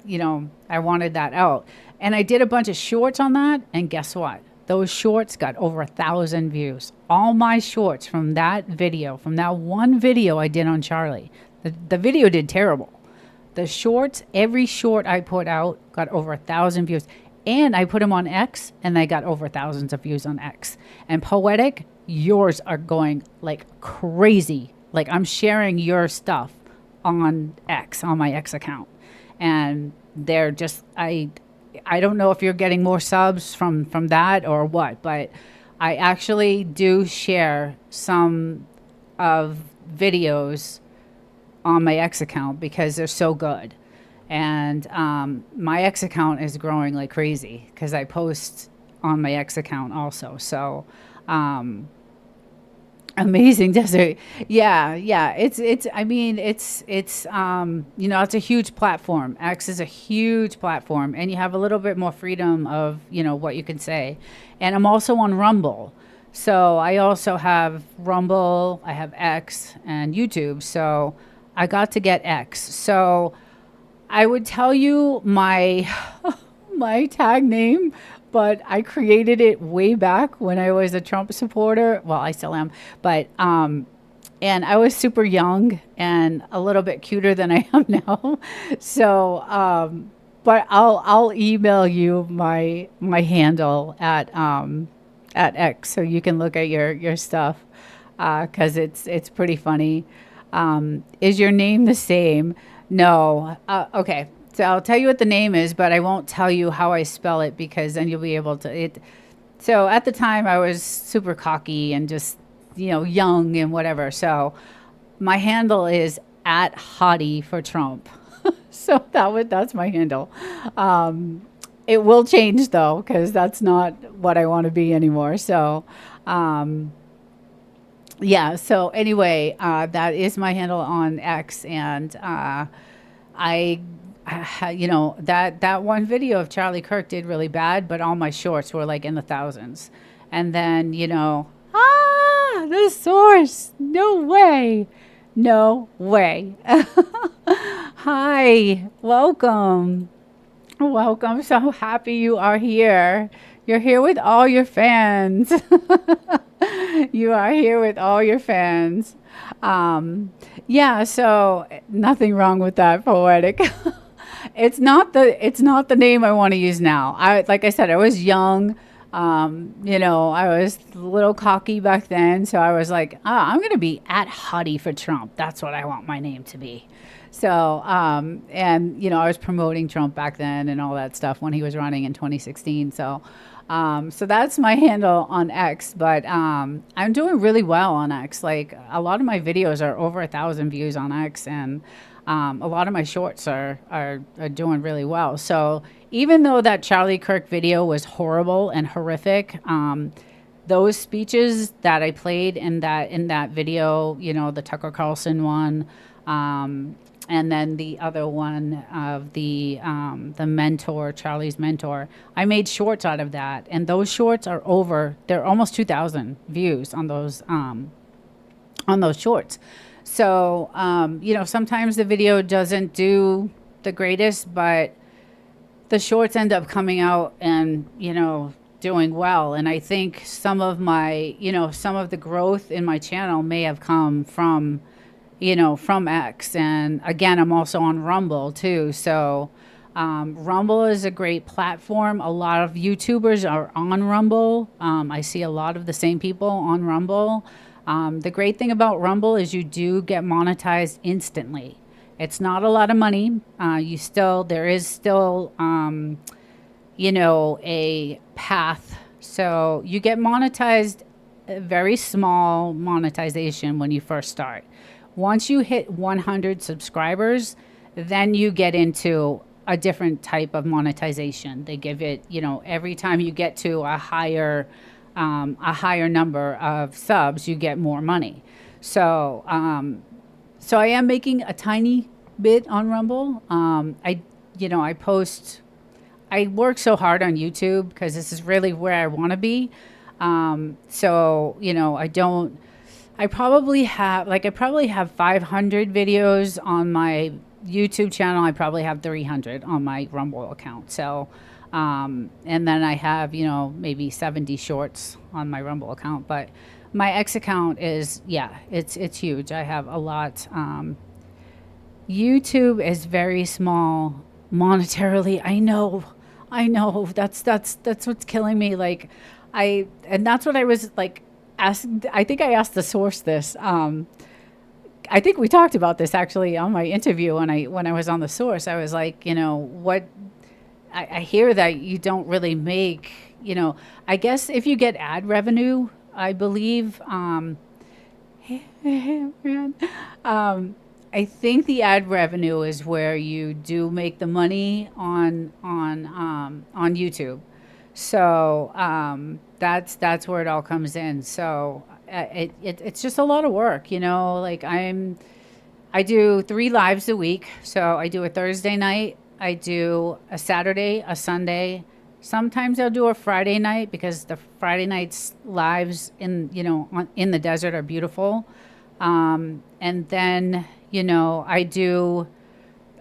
A: wanted that out. And I did a bunch of shorts on that. And guess what? Those shorts got over 1,000 views. All my shorts from that video, from that one video I did on Charlie. The video did terrible. The shorts, every short I put out got over 1,000 views. And I put them on X, and they got over thousands of views on X. And Poetic, yours are going like crazy. Like, I'm sharing your stuff on X, on my X account. And they're just, I don't know if you're getting more subs from that or what, but I actually do share some of videos on my X account because they're so good. And my X account is growing like crazy because I post on my X account also. So amazing desert. Yeah. It's it's it's a huge platform. X is a huge platform, and you have a little bit more freedom of, what you can say. And I'm also on Rumble. So I also have Rumble, I have X and YouTube. So I got to get X. So I would tell you my my tag name, but I created it way back when I was a Trump supporter. Well, I still am, but and I was super young and a little bit cuter than I am now. So, but I'll email you my handle at X so you can look at your stuff, because it's pretty funny. Is your name the same? No. Okay. So I'll tell you what the name is, but I won't tell you how I spell it because then you'll be able to. So at the time I was super cocky and just, young and whatever. So my handle is at Hottie for Trump. So that's my handle. It will change though, because that's not what I want to be anymore. So, yeah. So anyway, that is my handle on X, and that one video of Charlie Kirk did really bad, but all my shorts were like in the thousands. And then, the source. No way. No way. Hi. Welcome. Welcome. So happy you are here. You're here with all your fans. You are here with all your fans. Yeah, so nothing wrong with that, Poetic. It's not the name I want to use now. Like I said, I was young. I was a little cocky back then, so I was like, I'm going to be at Hottie for Trump. That's what I want my name to be. So, and I was promoting Trump back then and all that stuff when he was running in 2016. So that's my handle on X, but I'm doing really well on X. Like, a lot of my videos are over 1,000 views on X, and a lot of my shorts are doing really well. So even though that Charlie Kirk video was horrible and horrific, those speeches that I played in that video, the Tucker Carlson one, and then the other one of the mentor, Charlie's mentor, I made shorts out of that. And those shorts they're almost 2,000 views on those shorts. So, sometimes the video doesn't do the greatest, but the shorts end up coming out and, doing well. And I think some of the growth in my channel may have come from X. And again, I'm also on Rumble too. So Rumble is a great platform. A lot of YouTubers are on Rumble. I see a lot of the same people on Rumble. The great thing about Rumble is you do get monetized instantly. It's not a lot of money. There is still a path. So you get monetized, a very small monetization when you first start. Once you hit 100 subscribers, then you get into a different type of monetization. They give it, every time you get to a higher number of subs, you get more money. So, so I am making a tiny bit on Rumble. I post. I work so hard on YouTube because this is really where I want to be. So I don't. I probably have 500 videos on my YouTube channel. I probably have 300 on my Rumble account. So, and then I have, maybe 70 shorts on my Rumble account. But my X account is, yeah, it's huge. I have a lot. YouTube is very small monetarily. I know. That's what's killing me. And that's what I was like, asked. I think I asked the source this. I think we talked about this actually on my interview when I was on the source. I was like, what I hear that you don't really make, I guess if you get ad revenue, I believe, I think the ad revenue is where you do make the money on YouTube. So that's where it all comes in. So it's just a lot of work, Like I do 3 lives a week. So I do a Thursday night, I do a Saturday, a Sunday. Sometimes I'll do a Friday night because the Friday nights lives in the desert are beautiful. And then I do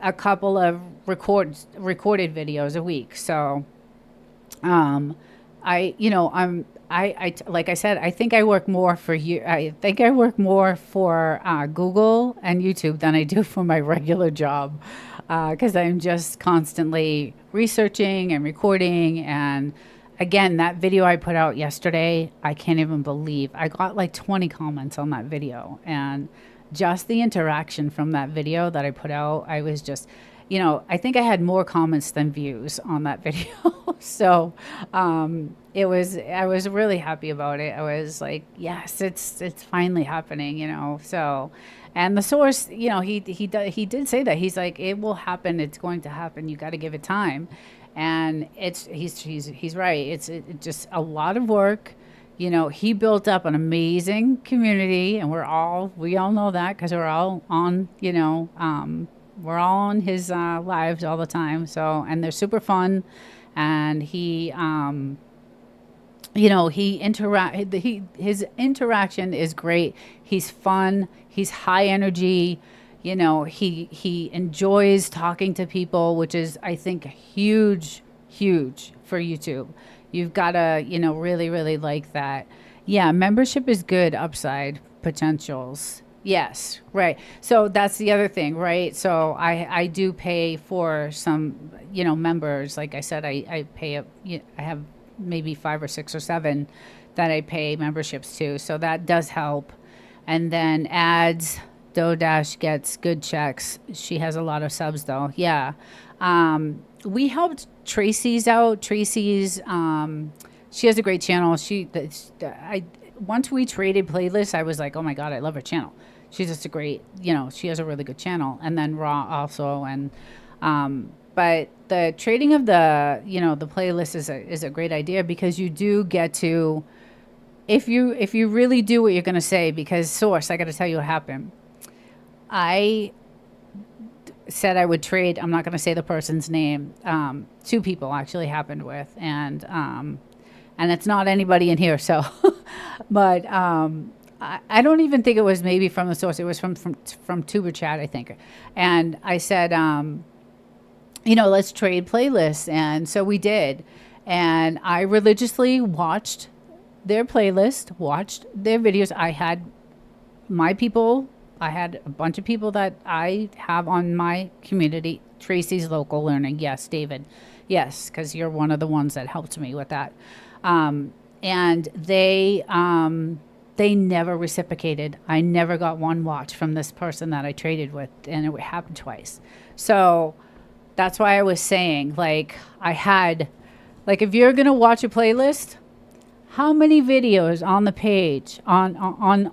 A: a couple of recorded videos a week. So like I said, I think I work more for you. I think I work more for Google and YouTube than I do for my regular job, because I'm just constantly researching and recording. And again, that video I put out yesterday, I can't even believe I got like 20 comments on that video, and just the interaction from that video that I put out, I was just, I think I had more comments than views on that video. So, I was really happy about it. I was like, yes, it's finally happening, So, and the source, he did say that. He's like, it will happen. It's going to happen. You got to give it time. And he's right. It's just a lot of work. He built up an amazing community, and we all know that because we're all on, we're all on his lives all the time. So, and they're super fun. And his interaction is great. He's fun. He's high energy. He enjoys talking to people, which is, I think, huge for YouTube. You've got to, really, really like that. Yeah, membership is good. Upside potentials. Yes, right. So that's the other thing, right? So I do pay for some, members. Like I said, I pay I have maybe 5 or 6 or 7 that I pay memberships to. So that does help. And then ads, DoDash gets good checks. She has a lot of subs though. Yeah. We helped Tracy's out. Tracy's, she has a great channel. Once we traded playlists, I was like, oh my God, I love her channel. She's just a great, she has a really good channel. And then Raw also. And, but the trading of the playlist is a great idea, because you do get to, if you really do what you're going to say, because source, I got to tell you what happened. I said I would trade, I'm not going to say the person's name, 2 people actually happened with, and it's not anybody in here. So, but, I don't even think it was maybe from the source. It was from Tuber Chat, I think. And I said, let's trade playlists. And so we did. And I religiously watched their playlist, watched their videos. I had a bunch of people that I have on my community. Tracy's Local Learning. Yes, David. Yes, because you're one of the ones that helped me with that. And they never reciprocated. I never got one watch from this person that I traded with, and it happened twice. So that's why I was saying, if you're going to watch a playlist, how many videos on the page, how many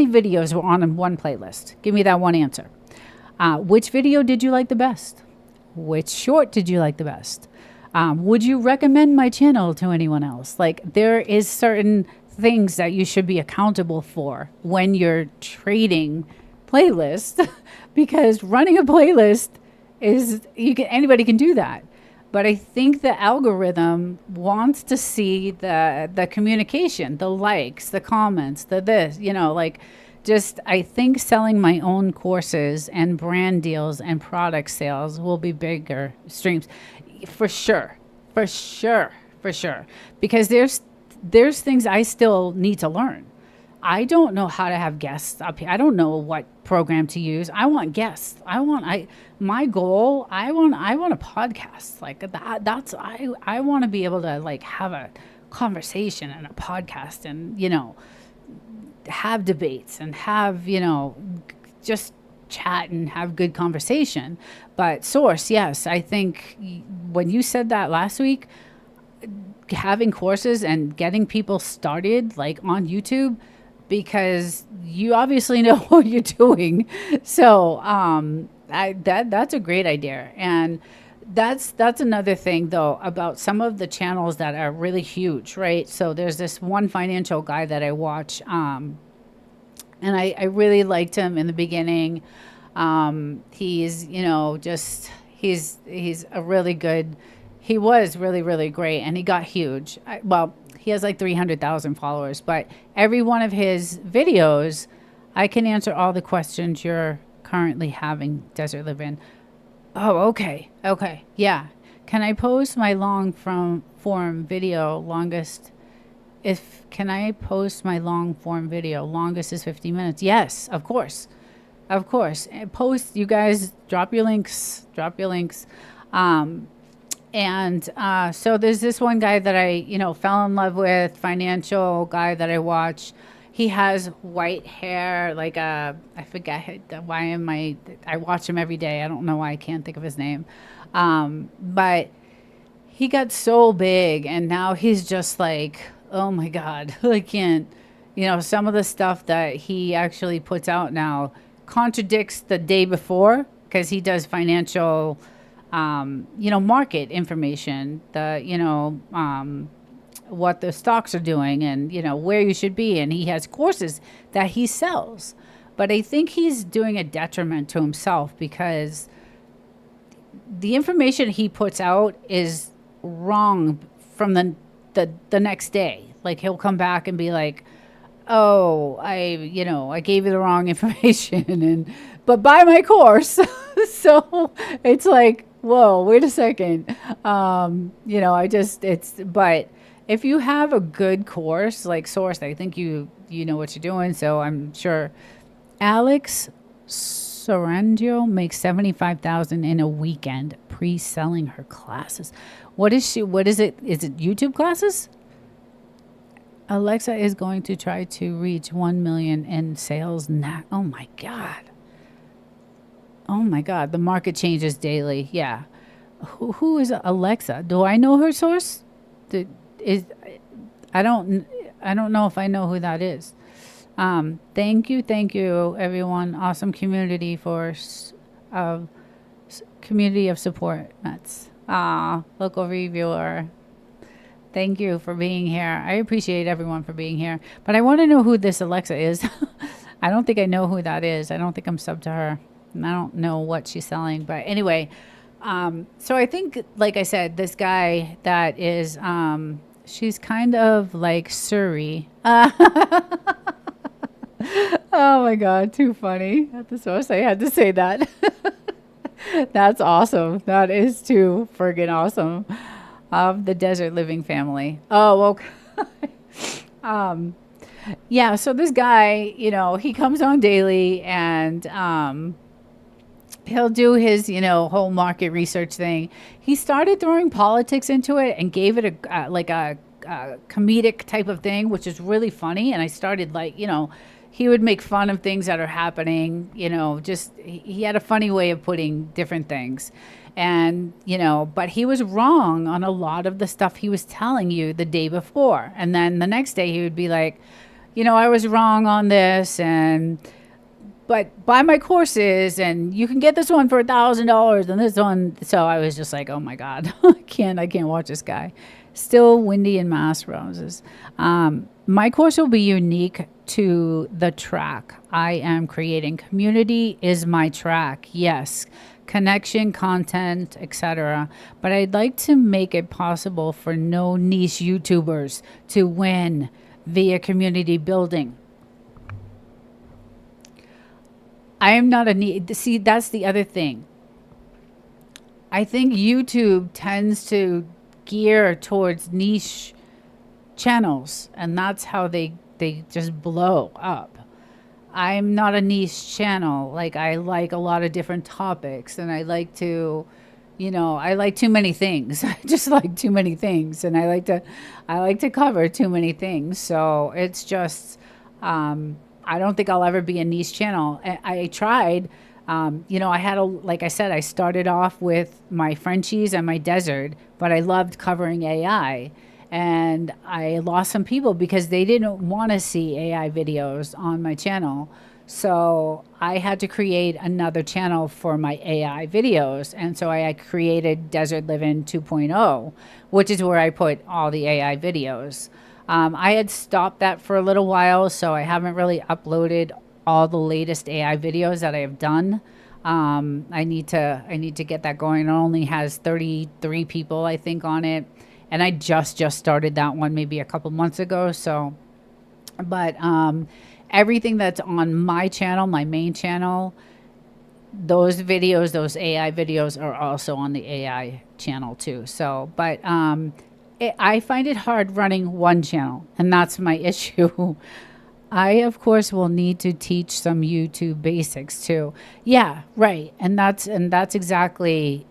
A: videos were on one playlist? Give me that one answer. Which video did you like the best? Which short did you like the best? Would you recommend my channel to anyone else? Like, there is certain things that you should be accountable for when you're trading playlists, because running a playlist is, anybody can do that. But I think the algorithm wants to see the communication, the likes, the comments, the this, like, just, I think selling my own courses and brand deals and product sales will be bigger streams. For sure. Because there's things I still need to learn. I don't know how to have guests up here. I don't know what program to use. I want guests. My goal, I want a podcast like that. I want to be able to like have a conversation and a podcast and, have debates and have, just chat and have good conversation. But Source, yes, I think when you said that last week, having courses and getting people started like on YouTube, because you obviously know what you're doing. So that's a great idea. And that's another thing though about some of the channels that are really huge, right? So there's this one financial guy that I watch, and I really liked him in the beginning. He's a really good, he was really, really great, and he got huge. He has like 300,000 followers, but every one of his videos, I can answer all the questions you're currently having, Desert-Livin. Oh, okay. Yeah. Can I post my long form video longest? Can I post my long form video longest is 50 minutes? Yes, of course. And post, you guys, drop your links. So there's this one guy that I, fell in love with, financial guy that I watch. He has white hair, like I forget I watch him every day. I don't know why I can't think of his name. But he got so big and now he's just like, oh my God, I can't, some of the stuff that he actually puts out now contradicts the day before, because he does financial, market information, what the stocks are doing and, where you should be. And he has courses that he sells. But I think he's doing a detriment to himself, because the information he puts out is wrong from the next day. Like, he'll come back and be like, oh, I gave you the wrong information, but buy my course. So it's like, whoa, wait a second. But if you have a good course like Source, I think you know what you're doing. So I'm sure Alex Sorrento makes $75,000 in a weekend pre-selling her classes. What is it? Is it YouTube classes? Alexa is going to try to reach 1 million in sales now. Oh my God. The market changes daily. Yeah. Who is Alexa? Do I know her Source? I don't know if I know who that is. Thank you, everyone. Awesome community community of support. That's local reviewer. Thank you for being here. I appreciate everyone for being here. But I want to know who this Alexa is. I don't think I know who that is. I don't think I'm subbed to her. And I don't know what she's selling. But anyway, so I think, like I said, this guy that is, she's kind of like Surrey. Oh my God, too funny. At the Source, I had to say that. That's awesome. That is too friggin' awesome. Of the Desert-Livin family. Oh, okay. Yeah, so this guy, he comes on daily and he'll do his, whole market research thing. He started throwing politics into it and gave it a comedic type of thing, which is really funny. And I started he would make fun of things that are happening, just he had a funny way of putting different things. And, but he was wrong on a lot of the stuff he was telling you the day before. And then the next day he would be like, I was wrong on this. And but buy my courses and you can get this one for $1,000 and this one. So I was just like, oh my God, I can't watch this guy. Still windy in Mass Roses. My course will be unique to the track. I am creating community is my track. Yes. Connection, content, etc. But I'd like to make it possible for no niche YouTubers to win via community building. I am not a niche. See, that's the other thing. I think YouTube tends to gear towards niche channels, and that's how they just blow up. I'm not a niche channel. Like, I like a lot of different topics, and I like to, I like too many things. I just like too many things, and I like to cover too many things. So it's just, I don't think I'll ever be a niche channel. I tried. I had like I said, I started off with my Frenchies and my desert, but I loved covering AI. And I lost some people because they didn't want to see AI videos on my channel. So I had to create another channel for my AI videos. And so I created Desert-Livin 2.0, which is where I put all the AI videos. I had stopped that for a little while, so I haven't really uploaded all the latest AI videos that I have done. I need to get that going. It only has 33 people, I think, on it. And I just started that one maybe a couple months ago. So, but everything that's on my channel, my main channel, those videos, those AI videos are also on the AI channel too. So, but I find it hard running one channel, and that's my issue. I, of course, will need to teach some YouTube basics too. Yeah, right. And that's exactly,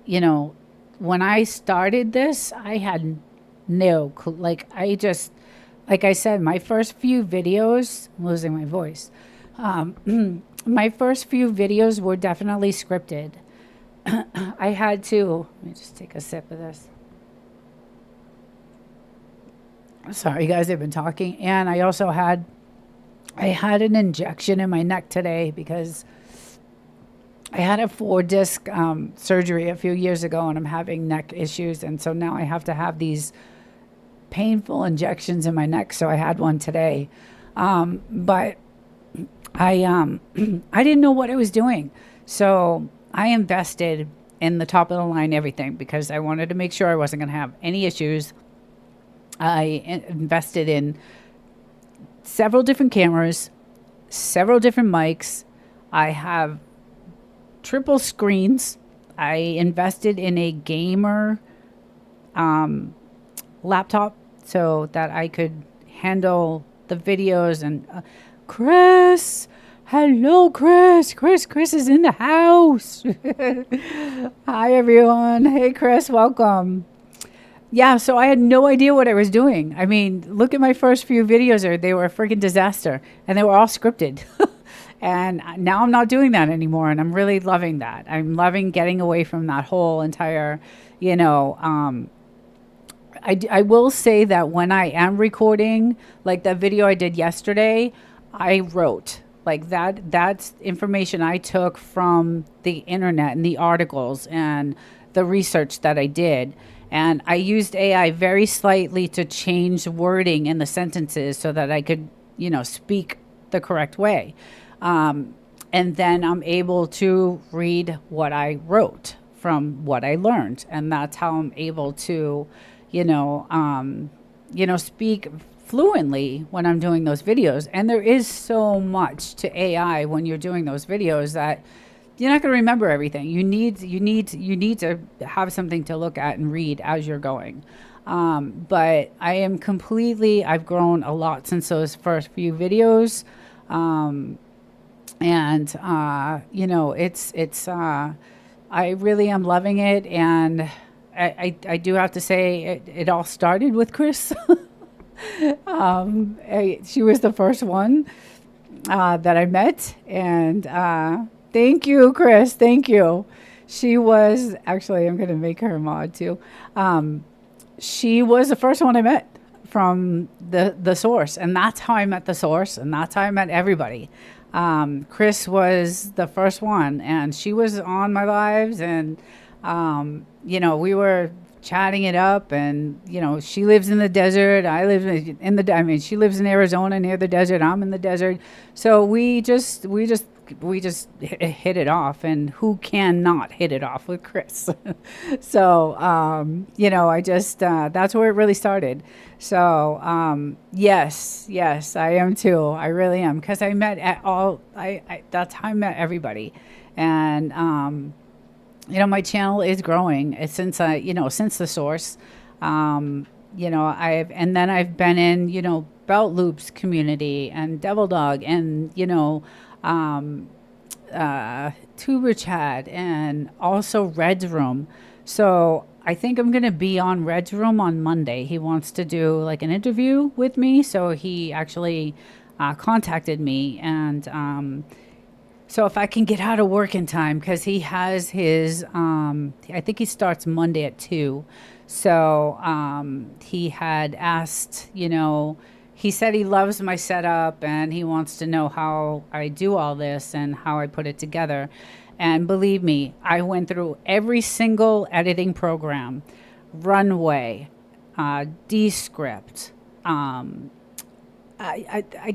A: when I started this, I had no clue. Like I said, my first few videos, I'm losing my voice. My first few videos were definitely scripted. I had to, let me just take a sip of this. Sorry, guys, I've been talking. And I also had an injection in my neck today because I had a 4-disc surgery a few years ago, and I'm having neck issues. And so now I have to have these painful injections in my neck. So I had one today. But I didn't know what I was doing. So I invested in the top of the line everything because I wanted to make sure I wasn't going to have any issues. I invested in several different cameras, several different mics. I have triple screens. I invested in a gamer laptop so that I could handle the videos. And Chris, hello, Chris. Chris is in the house. Hi, everyone. Hey, Chris, welcome. Yeah, so I had no idea what I was doing. I mean, look at my first few videos. They were a freaking disaster, and they were all scripted. And now I'm not doing that anymore, and I'm really loving that. I'm loving getting away from that whole entire, I will say that when I am recording, like that video I did yesterday, I wrote. Like that's information I took from the internet and the articles and the research that I did. And I used AI very slightly to change wording in the sentences so that I could, speak the correct way. And then I'm able to read what I wrote from what I learned. And that's how I'm able to, speak fluently when I'm doing those videos. And there is so much to AI when you're doing those videos that you're not going to remember everything. You need to have something to look at and read as you're going. But I've grown a lot since those first few videos. I really am loving it. And I do have to say it all started with Chris. She was the first one that I met. And thank you, Chris. Thank you. She was actually, I'm going to make her a mod too. She was the first one I met from the source. And that's how I met the source. And that's how I met everybody. Chris was the first one, and she was on my lives, and we were chatting it up, and she lives in the desert. I live in the. I mean, she lives in Arizona near the desert. I'm in the desert, so we just hit it off, and who can not hit it off with Chris? So I just that's where it really started. So yes, I am too. I really am, because I met at all. That's how I met everybody, and my channel is growing. It's since the source. I've been in Belt Loops community and Devil Dog, and Tuber Chat, and also Red's Room. So I think I'm going to be on Red's Room on Monday. He wants to do like an interview with me. So he actually contacted me, and so if I can get out of work in time, because he has his, I think he starts Monday at 2. So he had asked, he said he loves my setup, and he wants to know how I do all this and how I put it together. And believe me, I went through every single editing program: Runway, Descript, I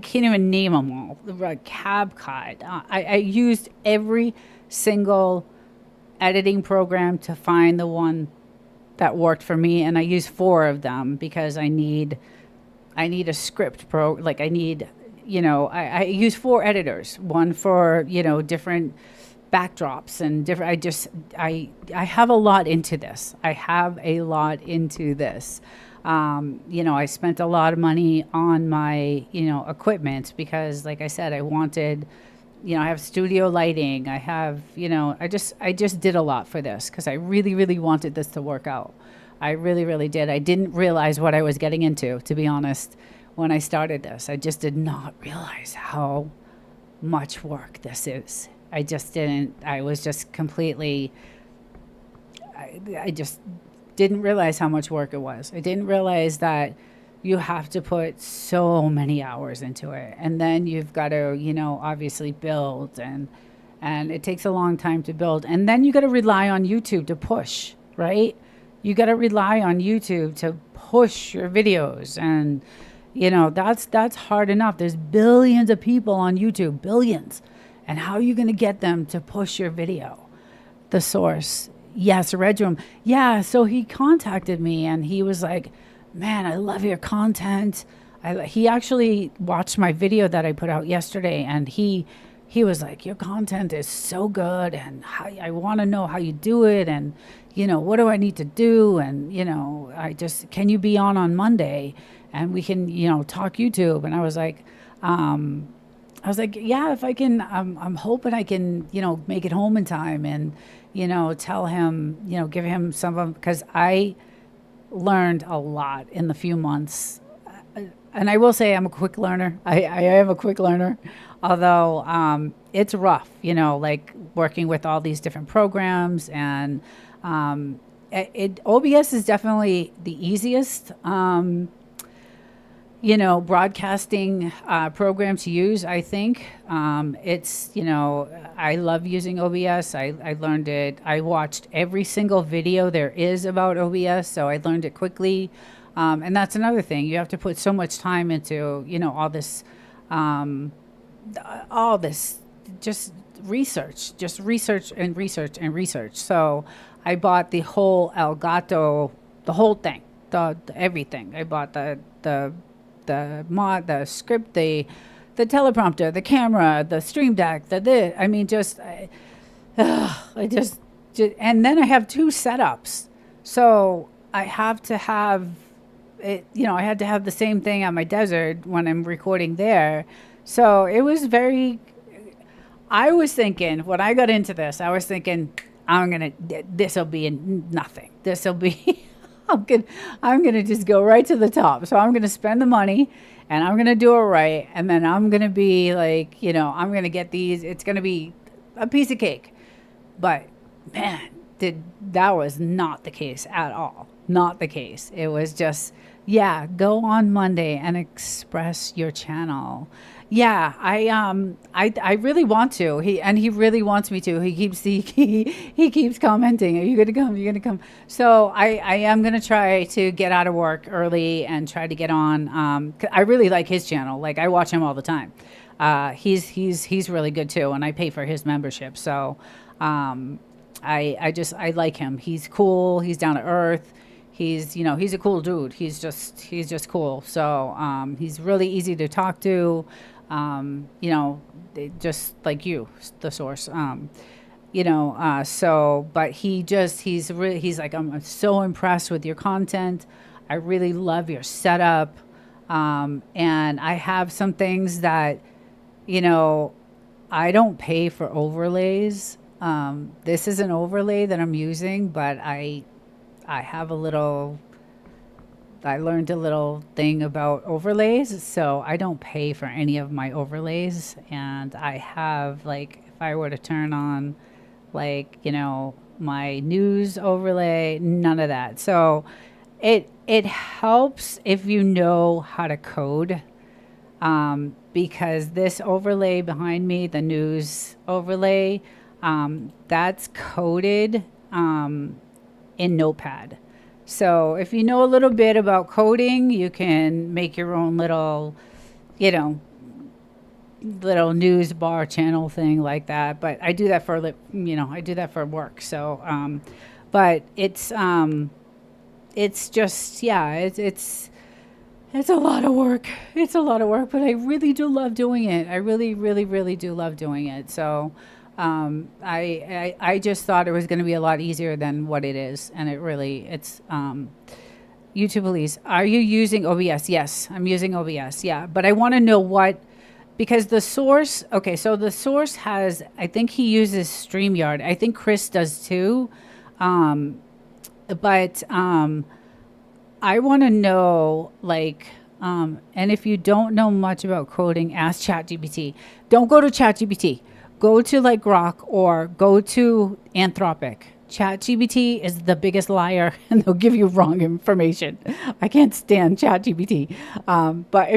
A: can't even name them all. CapCut. I used every single editing program to find the one that worked for me, and I used 4 of them because I need a script I need, I use 4 editors, one for different backdrops and different. I have a lot into this. I spent a lot of money on my, equipment, because like I said, I wanted, I have studio lighting. I have, I just did a lot for this, because I really, really wanted this to work out. I really, really did. I didn't realize what I was getting into, to be honest, when I started this. I just did not realize how much work this is. I just didn't. I was just completely, I just didn't realize how much work it was. I didn't realize that you have to put so many hours into it, and then you've got to, obviously build, and it takes a long time to build, and then you got to rely on YouTube to push, right? You got to rely on YouTube to push your videos, and that's hard enough. There's billions of people on YouTube, billions, and how are you going to get them to push your video? The source. Yes, Red Room. Yeah, so he contacted me, and he was like, man, I love your content. He actually watched my video that I put out yesterday, and he was like, your content is so good, and I want to know how you do it, and what do I need to do, and can you be on Monday, and we can talk YouTube. And I was like, yeah, if I can. I'm hoping I can make it home in time, and tell him, give him some of them, because I learned a lot in the few months. And I will say I'm a quick learner. I am a quick learner, although it's rough, like working with all these different programs. And OBS is definitely the easiest, broadcasting program to use, I think. It's, I love using OBS. I learned it. I watched every single video there is about OBS, so I learned it quickly. And that's another thing. You have to put so much time into, all this just research and research. So I bought the whole Elgato, the whole thing, the everything. I bought the mod, the script, the teleprompter, the camera, the stream deck, and then I have 2 setups. So I have to have it, I had to have the same thing on my desert when I'm recording there. So it was I was thinking, when I got into this, I was thinking, this'll be nothing. This'll be, I'm gonna just go right to the top. So I'm gonna spend the money, and I'm gonna do it right, and then I'm gonna be like, I'm gonna get these. It's gonna be a piece of cake. But man, that was not the case at all. Not the case. It was just, Yeah, go on Monday and express your channel. Yeah, I really want to. He really wants me to. He keeps commenting, "Are you going to come? Are you going to come?" So I am going to try to get out of work early and try to get on. 'Cause I really like his channel. Like I watch him all the time. He's really good too, and I pay for his membership. So um, I like him. He's cool. He's down to earth. He's a cool dude. He's just cool. So he's really easy to talk to. Just like you, the source. But he's like, I'm so impressed with your content. I really love your setup. And I have some things that, you know, I don't pay for overlays. This is an overlay that I'm using, but I have a little, I learned a little thing about overlays, so I don't pay for any of my overlays. And I have, like, if I were to turn on, like, my news overlay, none of that. So it helps if you know how to code, because this overlay behind me, the news overlay, that's coded in Notepad. So if you know a little bit about coding, you can make your own you know, little news bar channel thing like that. But I do that I do that for work. So, but it's just, yeah, it's a lot of work. It's a lot of work, but I really do love doing it. I really, really, really do love doing it. So, I just thought it was going to be a lot easier than what it is, and it's YouTube Police. Are you using OBS? Yes, I'm using OBS. Yeah, but I want to know because the source. Okay, so the source has. I think he uses StreamYard. I think Chris does too, but I want to know, like. And if you don't know much about coding, ask ChatGPT. Don't go to ChatGPT. Go to like Grok or go to Anthropic. ChatGPT is the biggest liar, and they'll give you wrong information. I can't stand ChatGPT. But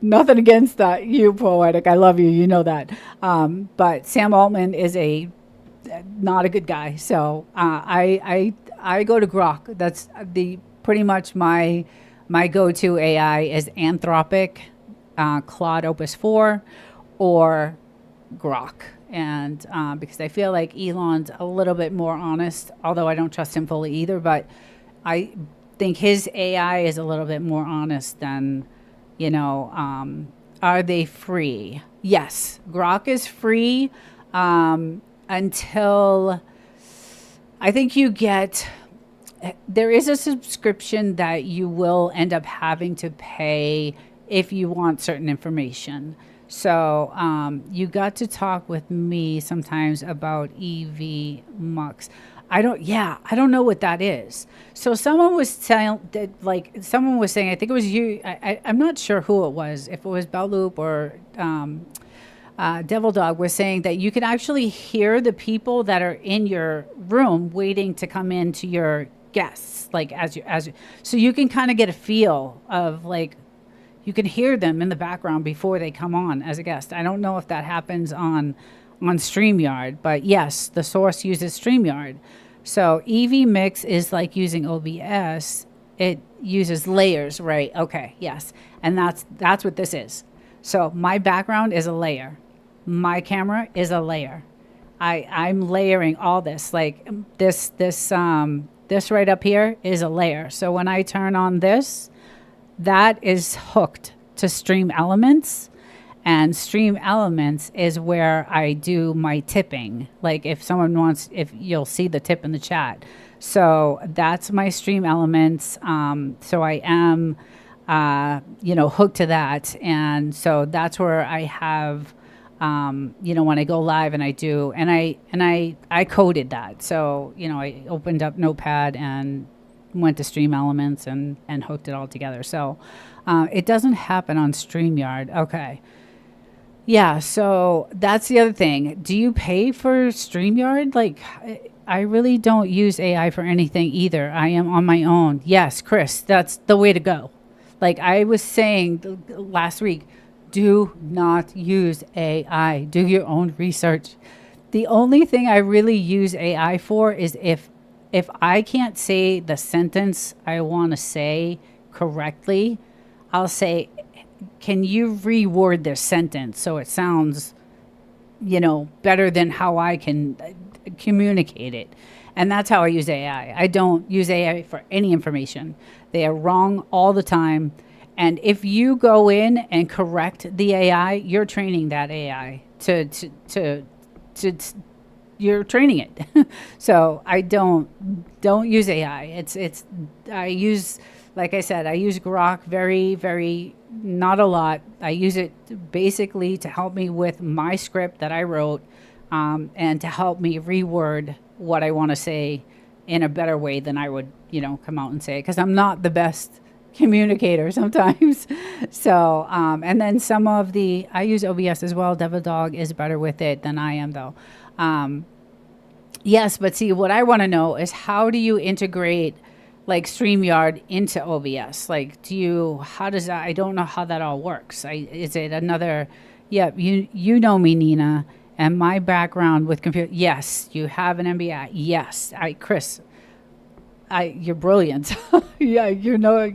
A: nothing against that, you Poetic. I love you. You know that. But Sam Altman is not a good guy. So I go to Grok. That's pretty much my go-to AI is Anthropic, Claude Opus 4, or Grok. And because I feel like Elon's a little bit more honest, although I don't trust him fully either, but I think his AI is a little bit more honest than, are they free? Yes, Grok is free until I think there is a subscription that you will end up having to pay if you want certain information. So you got to talk with me sometimes about EV Mux. I don't know what that is. So someone was saying, I think it was you. I'm not sure who it was, if it was Belloop or Devil Dog, was saying that you can actually hear the people that are in your room waiting to come into your guests, like so you can kind of get a feel of like. You can hear them in the background before they come on as a guest. I don't know if that happens on StreamYard, but yes, the source uses StreamYard. So EV Mix is like using OBS. It uses layers, right? Okay, yes. And that's what this is. So my background is a layer. My camera is a layer. I'm layering all this. Like this right up here is a layer. So when I turn on this, that is hooked to Stream Elements, and Stream Elements is where I do my tipping. Like if you'll see the tip in the chat. So that's my Stream Elements. So I am, hooked to that. And so that's where I have, when I go live and I coded that. So, I opened up Notepad and went to Stream Elements and hooked it all together. So it doesn't happen on StreamYard. Okay. Yeah, so that's the other thing. Do you pay for StreamYard? Like, I really don't use AI for anything either. I am on my own. Yes, Chris, that's the way to go. Like I was saying last week, do not use AI. Do your own research. The only thing I really use AI for is if I can't say the sentence I want to say correctly, I'll say, can you reword this sentence so it sounds, better than how I can communicate it. And that's how I use AI. I don't use AI for any information. They are wrong all the time. And if you go in and correct the AI, you're training that AI to you're training it. So I don't use AI. I use, like I said, I use Grok very, very, not a lot. I use it basically to help me with my script that I wrote, and to help me reword what I want to say in a better way than I would, come out and say it, because I'm not the best communicator sometimes. So, and then I use OBS as well. Devil Dog is better with it than I am, though. Yes, but see, what I want to know is, how do you integrate like StreamYard into OBS? Like, how does that, I don't know how that all works. Is it another, yeah, you know me, Nina, and my background with computer. Yes, you have an MBA. Yes, Chris, you're brilliant. Yeah, you're no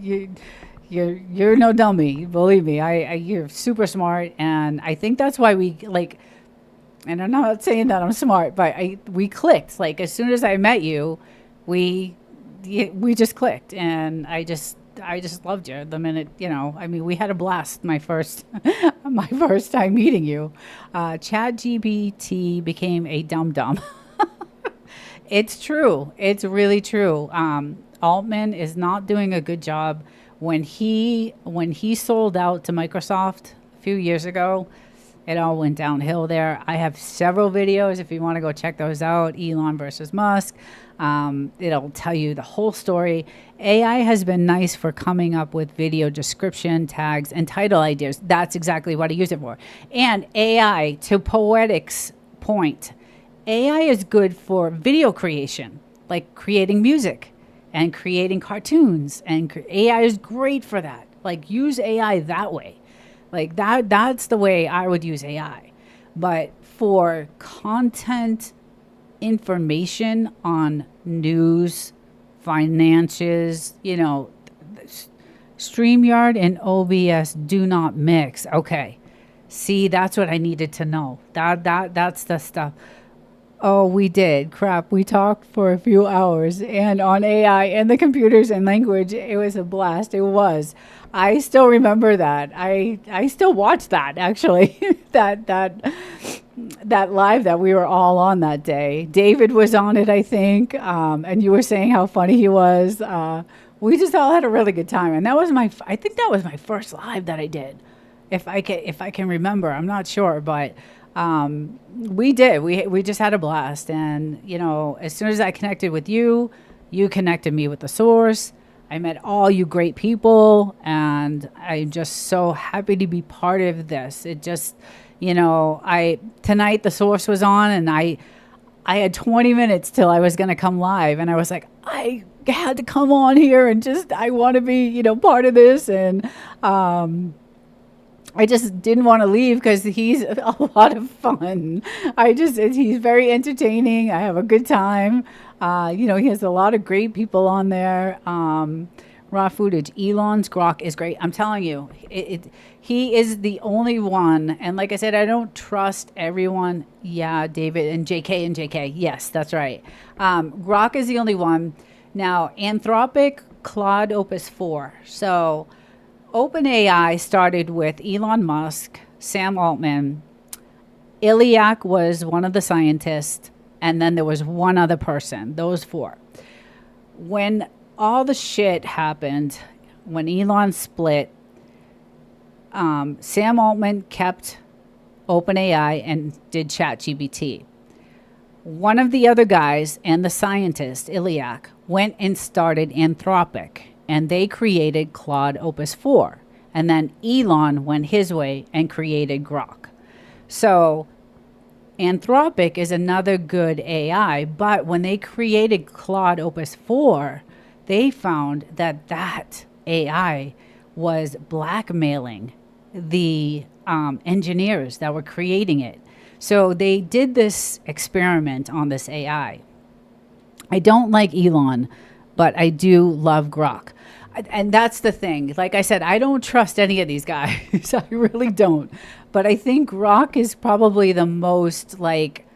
A: dummy. Believe me, you're super smart, and I think that's why we like. And I'm not saying that I'm smart, but we clicked. Like as soon as I met you, we just clicked, and I just loved you the minute, we had a blast my first time meeting you. ChatGPT became a dum-dum. It's true. It's really true. Altman is not doing a good job. When he sold out to Microsoft a few years ago, it all went downhill there. I have several videos if you want to go check those out. Elon versus Musk. It'll tell you the whole story. AI has been nice for coming up with video description, tags, and title ideas. That's exactly what I use it for. And AI, to Poetic's point, AI is good for video creation, like creating music and creating cartoons. And AI is great for that. Like, use AI that way. Like that's the way I would use AI. But for content information on news, finances, StreamYard and OBS do not mix. Okay. See, that's what I needed to know. That's the stuff. Oh, we did. Crap. We talked for a few hours, and on AI and the computers and language, it was a blast. It was. I still remember that. I still watch that, actually. that live that we were all on that day. David was on it, I think. And you were saying how funny he was. We just all had a really good time. And I think that was my first live that I did. If I can remember. I'm not sure, but we did. We just had a blast. And, as soon as I connected with you, you connected me with the source. I met all you great people, and I'm just so happy to be part of this. It just, tonight the source was on, and I had 20 minutes till I was going to come live, and I was like, I had to come on here and I want to be, part of this. And, I just didn't want to leave because he's a lot of fun. He's very entertaining. I have a good time. He has a lot of great people on there. Raw footage. Elon's Grok is great. I'm telling you, he is the only one. And like I said, I don't trust everyone. Yeah, David and JK. Yes, that's right. Grok is the only one. Now, Anthropic, Claude Opus 4. So OpenAI started with Elon Musk, Sam Altman. Iliac was one of the scientists, and then there was one other person, those four. When all the shit happened, when Elon split, Sam Altman kept OpenAI and did ChatGPT. One of the other guys and the scientist, Iliac, went and started Anthropic, and they created Claude Opus 4. And then Elon went his way and created Grok. So Anthropic is another good AI, but when they created Claude Opus 4, they found that AI was blackmailing the engineers that were creating it. So they did this experiment on this AI. I don't like Elon, but I do love Grok. And that's the thing. Like I said, I don't trust any of these guys. I really don't. But I think Grok is probably the most like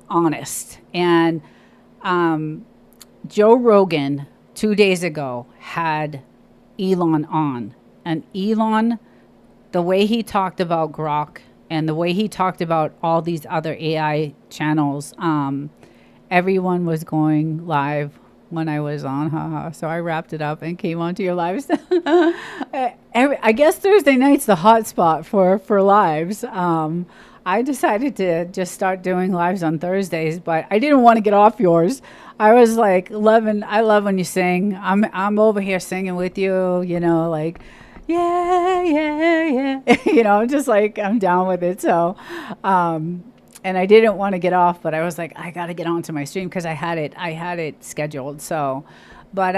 A: honest. And Joe Rogan 2 days ago had Elon on. And Elon, the way he talked about Grok and the way he talked about all these other AI channels, everyone was going live when I was on. Haha. So I wrapped it up and came onto your lives. I guess Thursday night's the hot spot for lives. I decided to just start doing lives on Thursdays, but I didn't want to get off yours. I was like, I love when you sing. I'm over here singing with you, you know, like, yeah, yeah, yeah. You know, just like I'm down with it. So, and I didn't want to get off, but I was like, I got to get onto my stream because I had it scheduled. So, but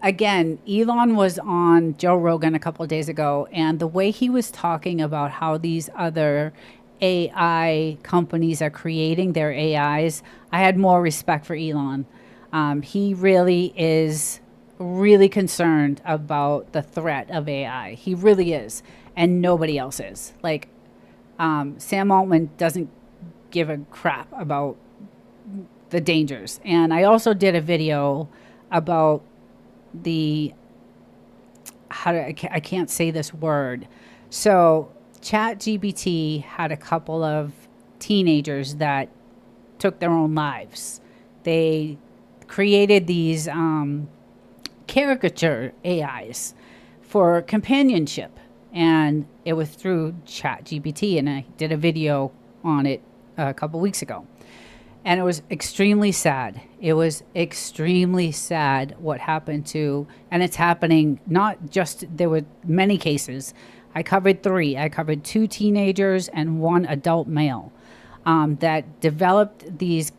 A: again, Elon was on Joe Rogan a couple of days ago, and the way he was talking about how these other AI companies are creating their AIs, I had more respect for Elon. He really is really concerned about the threat of AI. He really is, and nobody else is. Like, Sam Altman doesn't give a crap about the dangers. And I also did a video about the I can't say this word. So ChatGPT had a couple of teenagers that took their own lives. They created these caricature AIs for companionship, and it was through ChatGPT, and I did a video on it a couple weeks ago. And it was extremely sad. It was extremely sad what happened to, and it's happening not just, there were many cases. I covered 3. I covered 2 teenagers and 1 adult male that developed these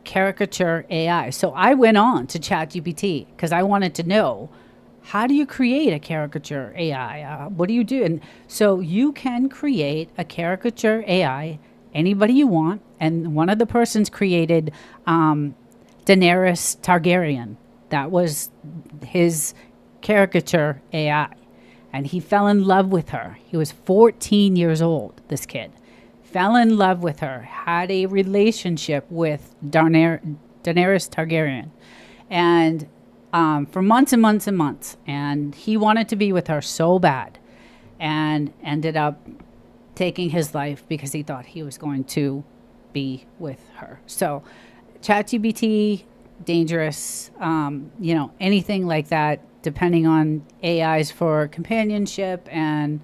A: caricature AI. So I went on to ChatGPT because I wanted to know, how do you create a caricature AI? What do you do? And so you can create a caricature AI, anybody you want. And one of the persons created Daenerys Targaryen. That was his caricature AI. And he fell in love with her. He was 14 years old, this kid. Fell in love with her, had a relationship with Daenerys Targaryen. And for months and months and months. And he wanted to be with her so bad. And ended up taking his life because he thought he was going to be with her. So ChatGPT, dangerous, you know, anything like that, depending on AIs for companionship, and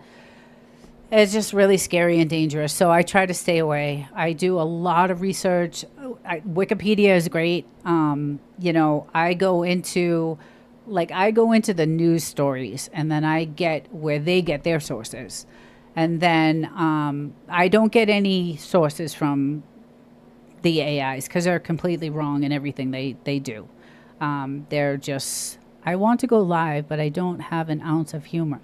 A: it's just really scary and dangerous. So I try to stay away. I do a lot of research. Wikipedia is great. You know, I go into the news stories, and then I get where they get their sources. And then I don't get any sources from the AIs because they're completely wrong in everything they do. They're just, I want to go live, but I don't have an ounce of humor.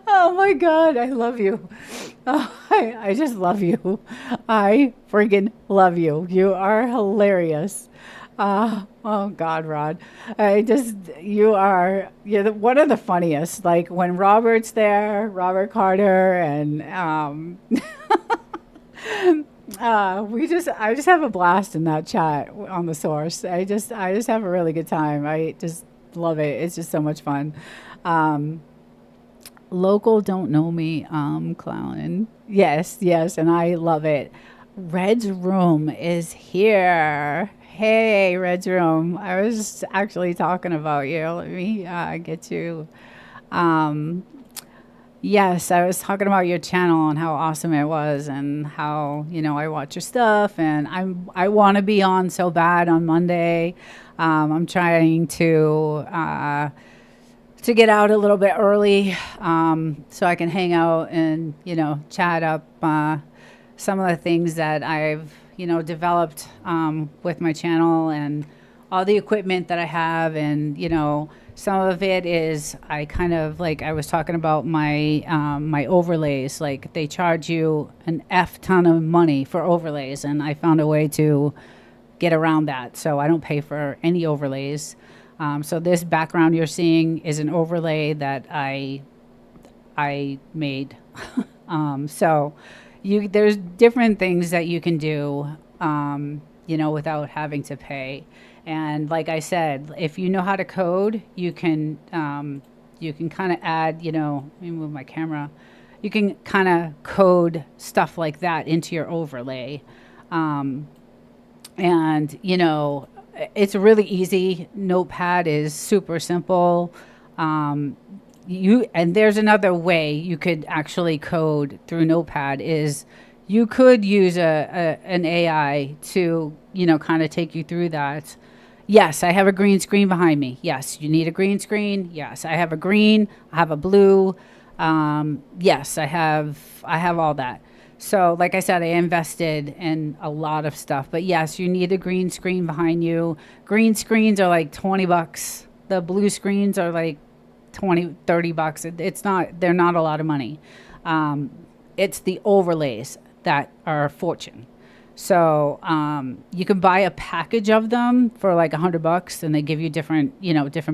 A: Oh my God, I love you. Oh, I just love you. I friggin' love you. You are hilarious. Oh God, Rod. You're one of the funniest. Like when Robert's there, Robert Carter, and I just have a blast in that chat on the source. I just have a really good time. I just love it. It's just so much fun. Local don't know me, clowning. Yes, and I love it. Red's Room is here. Hey, Red's Room. I was actually talking about you. Let me get you. Yes, I was talking about your channel and how awesome it was, and how, you know, I watch your stuff, and I want to be on so bad on Monday. I'm trying to get out a little bit early, so I can hang out and, you know, chat up some of the things that I've, you know, developed with my channel, and all the equipment that I have, and some of it is I kind of like I was talking about my overlays. Like they charge you an F ton of money for overlays, and I found a way to get around that, so I don't pay for any overlays. So this background you're seeing is an overlay that I made. So there's different things that you can do, without having to pay. And like I said, if you know how to code, you can kind of add, let me move my camera. You can kind of code stuff like that into your overlay. And it's really easy. Notepad is super simple. And there's another way you could actually code through Notepad is you could use an AI to kind of take you through that. Yes, I have a green screen behind me. Yes, you need a green screen. Yes, I have a green. I have a blue. Yes, I have all that. So, like I said, I invested in a lot of stuff. But yes, you need a green screen behind you. Green screens are like $20. The blue screens are like $20, $30. They're not a lot of money. It's the overlays that are a fortune. So you can buy a package of them for like $100, and they give you different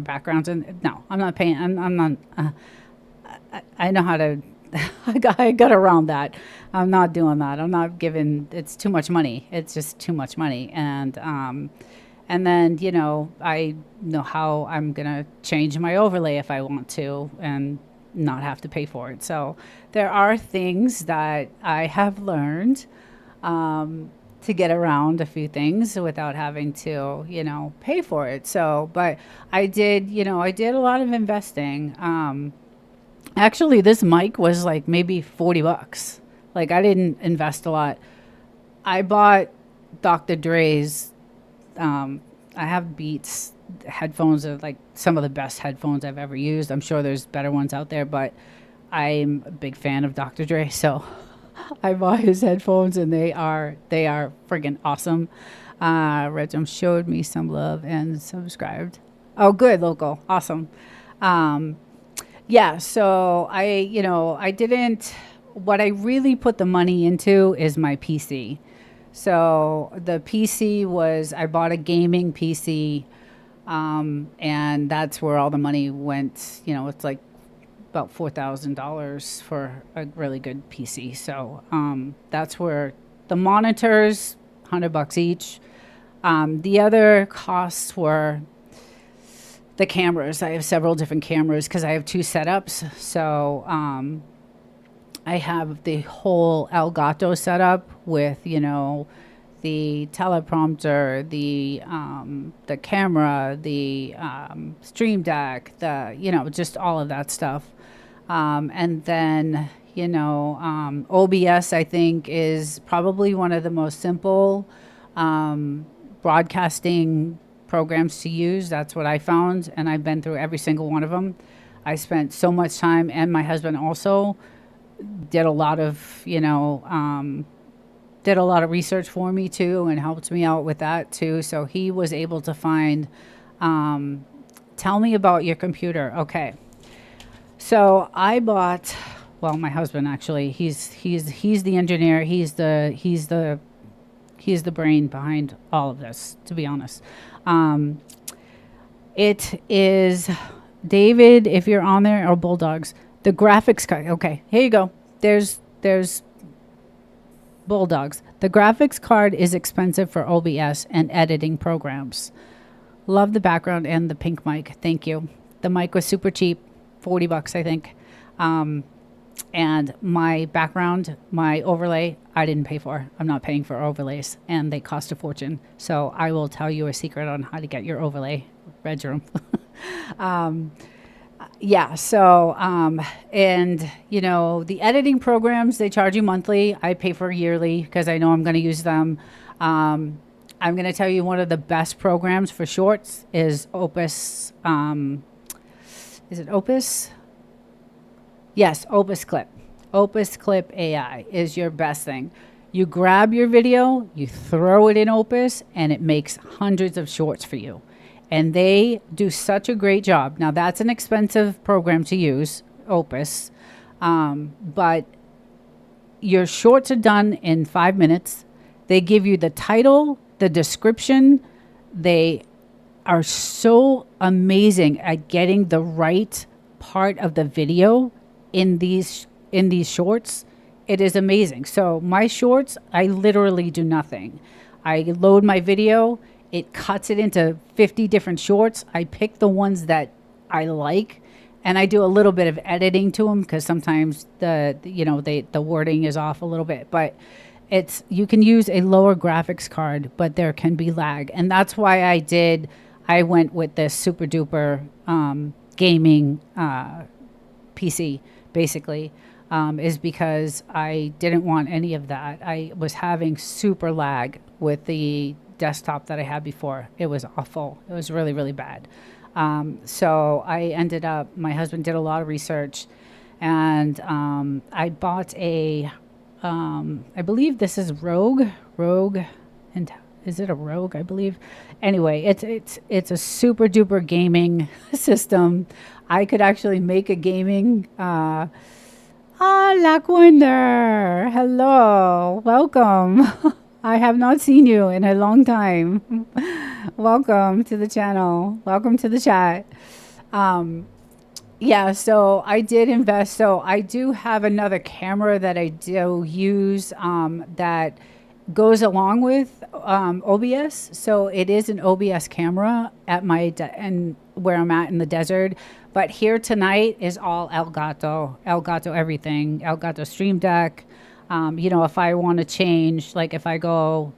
A: backgrounds. And no, I'm not paying. I'm not. I know how to. I got around that. I'm not doing that. I'm not giving. It's too much money. It's just too much money. And then I know how I'm gonna change my overlay if I want to, and not have to pay for it. So there are things that I have learned to get around a few things without having to, pay for it. So, but I did a lot of investing. Actually, this mic was like maybe $40. Like I didn't invest a lot. I bought Dr. Dre's. I have Beats headphones are like some of the best headphones I've ever used. I'm sure there's better ones out there, but I'm a big fan of Dr. Dre, so I bought his headphones, and they are friggin' awesome. Regum showed me some love and subscribed. Oh, good, local, awesome. Yeah, so I didn't. What I really put the money into is my PC. So the PC was I bought a gaming PC. And that's where all the money went. It's like about $4,000 for a really good PC. So that's where the monitors, $100 each. The other costs were the cameras. I have several different cameras because I have two setups. So I have the whole Elgato setup with the teleprompter, the camera, the stream deck, just all of that stuff. And then, OBS, I think, is probably one of the most simple broadcasting programs to use. That's what I found. And I've been through every single one of them. I spent so much time, and my husband also did a lot of, did a lot of research for me too, and helped me out with that too. So he was able to find, tell me about your computer. Okay. So I bought, my husband actually, he's the engineer. He's the brain behind all of this, to be honest. It is David, if you're on there, or Bulldogs, the graphics card. Okay, here you go. There's Bulldogs. The graphics card is expensive for OBS and editing programs. Love the background and the pink mic. Thank you. The mic was super cheap, $40, I think. And my background, my overlay, I didn't pay for. I'm not paying for overlays, and they cost a fortune. So I will tell you a secret on how to get your overlay. Red room. Yeah. So, and the editing programs, they charge you monthly. I pay for yearly because I know I'm going to use them. I'm going to tell you one of the best programs for shorts is Opus. Is it Opus? Yes, Opus Clip. Opus Clip AI is your best thing. You grab your video, you throw it in Opus, and it makes hundreds of shorts for you. And they do such a great job. Now, that's an expensive program to use, Opus, but your shorts are done in 5 minutes. They give you the title, the description. They are so amazing at getting the right part of the video in these shorts. It is amazing. So my shorts, I literally do nothing. I load my video, it cuts it into 50 different shorts. I pick the ones that I like, and I do a little bit of editing to them because sometimes the wording is off a little bit, but you can use a lower graphics card, but there can be lag. And that's why I went with this super duper gaming PC, basically, is because I didn't want any of that. I was having super lag with the desktop that I had before. It was awful. It was really, really bad. So I ended up, my husband did a lot of research, and I bought I believe this is Rogue, and is it a Rogue? I believe. Anyway, it's a super duper gaming system. I could actually make a gaming. Lackwinder, hello, welcome. I have not seen you in a long time. Welcome to the channel. Welcome to the chat. Yeah, so I did invest. So I do have another camera that I do use that goes along with OBS. So it is an OBS camera at and where I'm at in the desert. But here tonight is all Elgato everything, Elgato Stream Deck. If I want to change, like if I go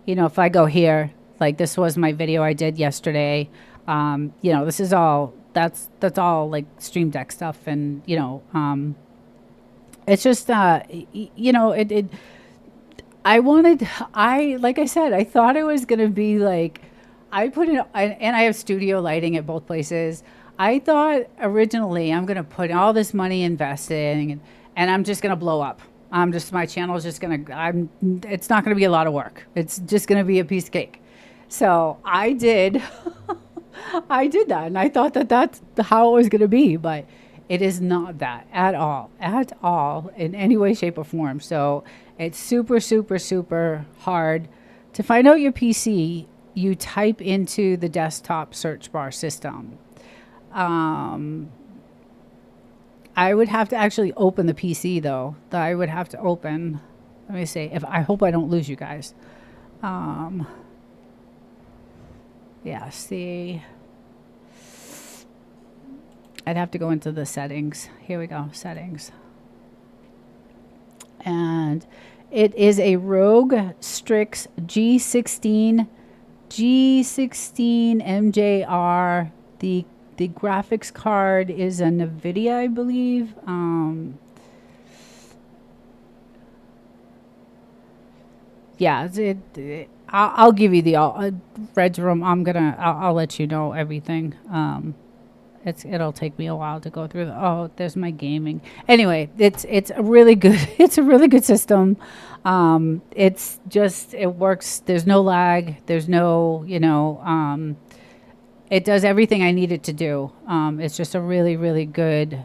A: here, like this was my video I did yesterday. This is all, that's all like Stream Deck stuff. And, it's just, like I said, I thought it was going to be like, and I have studio lighting at both places. I thought originally I'm going to put all this money investing and I'm just going to blow up. My channel is just going to, it's not going to be a lot of work. It's just going to be a piece of cake. So I did, I did that. And I thought that that's how it was going to be, but it is not that at all in any way, shape or form. So it's super, super, super hard to find out your PC. You type into the desktop search bar system. I would have to actually open the PC though. I would have to open, let me see, I hope I don't lose you guys. Yeah, see, I'd have to go into the settings. Here we go, settings. And it is a Rogue Strix G16 MJR. The graphics card is a NVIDIA, I believe. Yeah, I'll give you the Red's Room. I'll let you know everything. It'll take me a while to go through. There's my gaming. Anyway, it's a really good. It's a really good system. It works. There's no lag. There's no, it does everything I need it to do. It's just a really, really good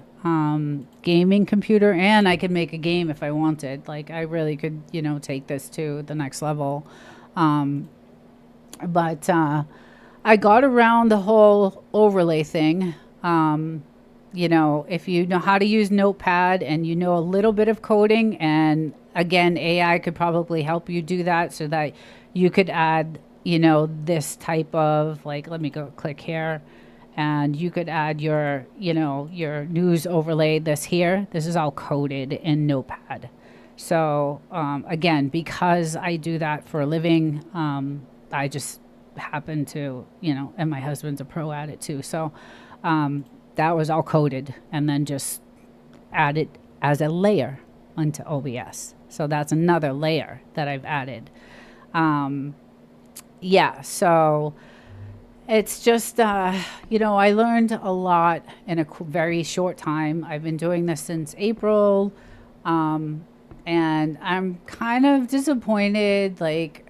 A: gaming computer, and I could make a game if I wanted. Like I really could, take this to the next level. But I got around the whole overlay thing. If you know how to use Notepad and you know a little bit of coding, and again, AI could probably help you do that so that you could add, this type of, like, let me go click here, and you could add your news overlay. This is all coded in Notepad. So again, because I do that for a living, I just happen to, and my husband's a pro at it too. So that was all coded and then just added as a layer onto OBS. So that's another layer that I've added. Yeah, so it's just, I learned a lot in a very short time. I've been doing this since April. and I'm kind of disappointed. Like,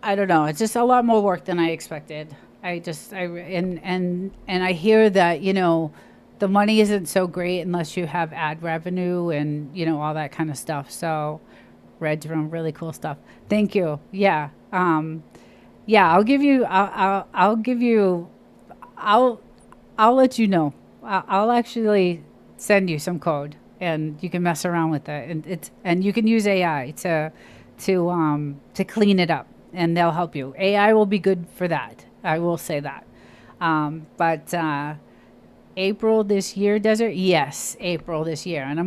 A: I don't know. It's just a lot more work than I expected. And I hear that, the money isn't so great unless you have ad revenue and, all that kind of stuff. So Red's Room, really cool stuff. Thank you. Yeah. Yeah, I'll give you, I'll, I'll let you know. I'll actually send you some code and you can mess around with it. And you can use AI to clean it up, and they'll help you. AI will be good for that. I will say that. But April this year, Desert? Yes, April this year. And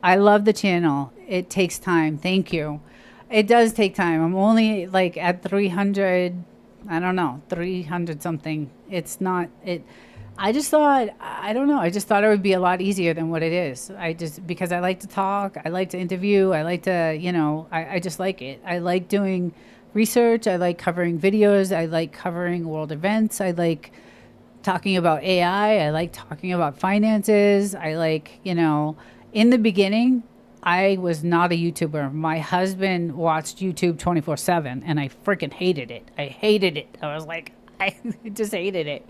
A: I love the channel. It takes time. Thank you. It does take time. I'm only like at 300, I don't know, 300 something. It's not, I just thought, I don't know. I just thought it would be a lot easier than what it is. Because I like to talk, I like to interview, I like to, I just like it. I like doing research. I like covering videos. I like covering world events. I like talking about AI. I like talking about finances. I like, in the beginning, I was not a YouTuber. My husband watched YouTube 24/7 and I freaking hated it. I hated it. I was like, I just hated it.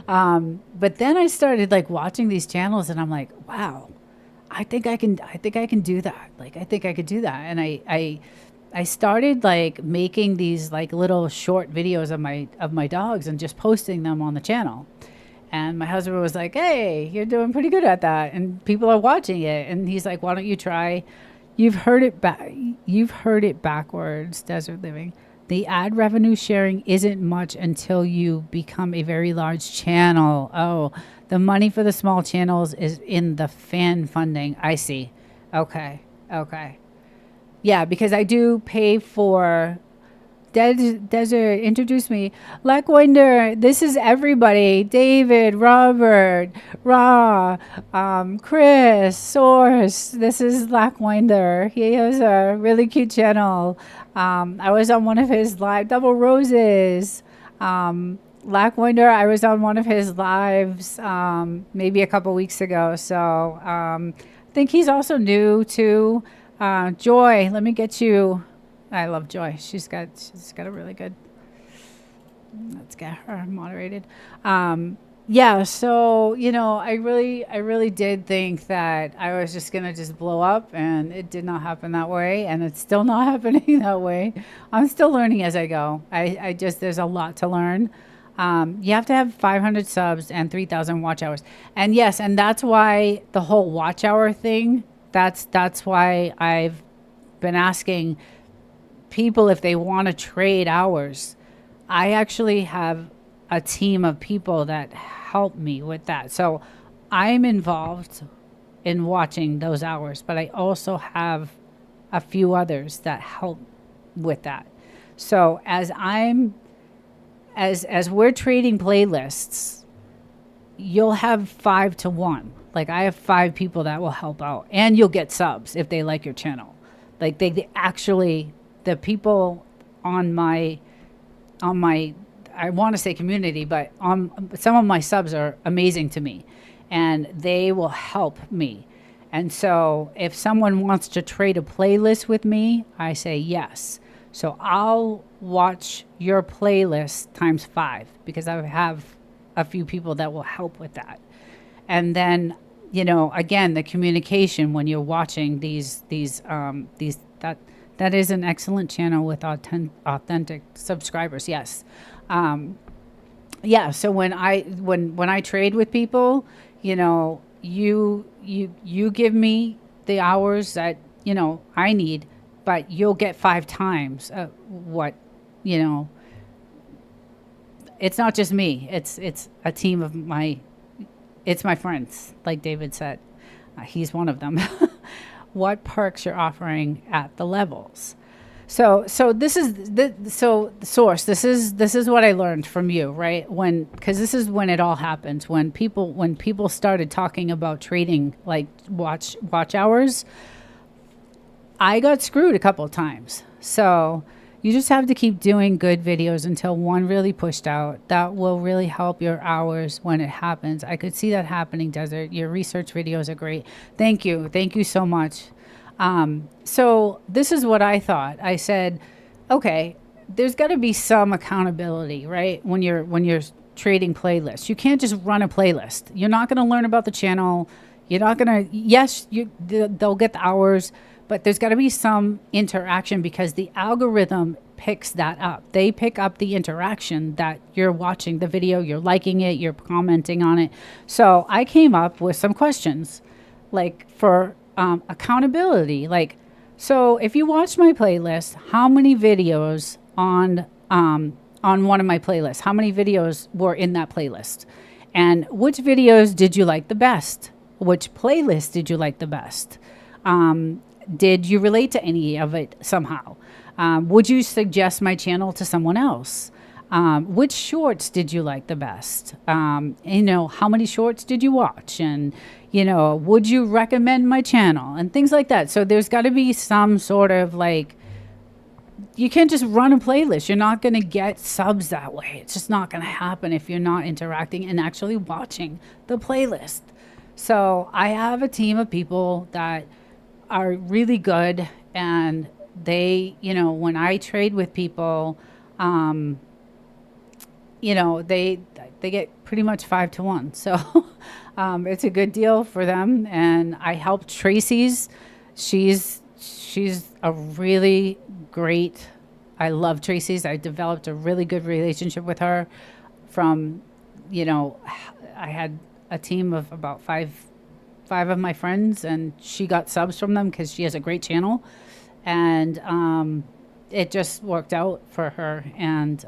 A: But then I started like watching these channels and I'm like, wow, I think I can do that. Like, I think I could do that. And I started like making these like little short videos of my dogs and just posting them on the channel. And my husband was like, hey, you're doing pretty good at that. And people are watching it. And he's like, why don't you try? You've heard it backwards, Desert-Livin. The ad revenue sharing isn't much until you become a very large channel. Oh, the money for the small channels is in the fan funding. I see. Okay. Yeah, because I do pay for Desert, introduce me. Lackwinder, this is everybody. David, Robert, Ra, Chris, Source. This is Lackwinder. He has a really cute channel. I was on one of his live, Double Roses. Lackwinder, I was on one of his lives maybe a couple weeks ago. So I think he's also new to Joy. Let me get you. I love Joy. She's got a really good. Let's get her moderated. Yeah. So I really did think that I was just gonna just blow up, and it did not happen that way, and it's still not happening that way. I'm still learning as I go. I just there's a lot to learn. You have to have 500 subs and 3,000 watch hours, and yes, and that's why the whole watch hour thing. That's why I've been asking people if they want to trade hours. I actually have a team of people that help me with that. So I'm involved in watching those hours, but I also have a few others that help with that. So as we're trading playlists, you'll have 5 to 1. Like, I have 5 people that will help out, and you'll get subs if they like your channel. Like, they actually, the people on my I want to say community, but some of my subs are amazing to me, and they will help me. And so if someone wants to trade a playlist with me, I say yes. So I'll watch your playlist times 5 because I have a few people that will help with that. And then, again, the communication when you're watching these that is an excellent channel with authentic subscribers. Yes. Yeah. So when I trade with people, you give me the hours that, I need, but you'll get 5 times what, it's not just me. It's a team of it's my friends. Like David said, he's one of them. What perks you're offering at the levels. So this is so Source. This is what I learned from you, right? Because this is when it all happens. When people started talking about trading like watch hours, I got screwed a couple of times. So You just have to keep doing good videos until one really pushed out. That will really help your hours when it happens. I could see that happening, Desert. Your research videos are great. Thank you. Thank you so much. So this is what I thought. I said, okay, there's got to be some accountability, right? When you're trading playlists, you can't just run a playlist. You're not going to learn about the channel. You're not going to, yes, they'll get the hours, but there's got to be some interaction because the algorithm picks that up. They pick up the interaction that you're watching the video, you're liking it, you're commenting on it. So I came up with some questions like for accountability. Like, so if you watch my playlist, how many videos on one of my playlists, how many videos were in that playlist? And which videos did you like the best? Which playlist did you like the best? Did you relate to any of it somehow? Would you suggest my channel to someone else? Which shorts did you like the best? How many shorts did you watch? And, would you recommend my channel? And things like that. So there's got to be some sort of like, you can't just run a playlist. You're not going to get subs that way. It's just not going to happen if you're not interacting and actually watching the playlist. So I have a team of people that are really good, and they, when I trade with people, they get pretty much 5-to-1. So it's a good deal for them. And I helped Tracy's. She's a really great, I love Tracy's. I developed a really good relationship with her from, I had a team of about five of my friends, and she got subs from them because she has a great channel, and it just worked out for her. And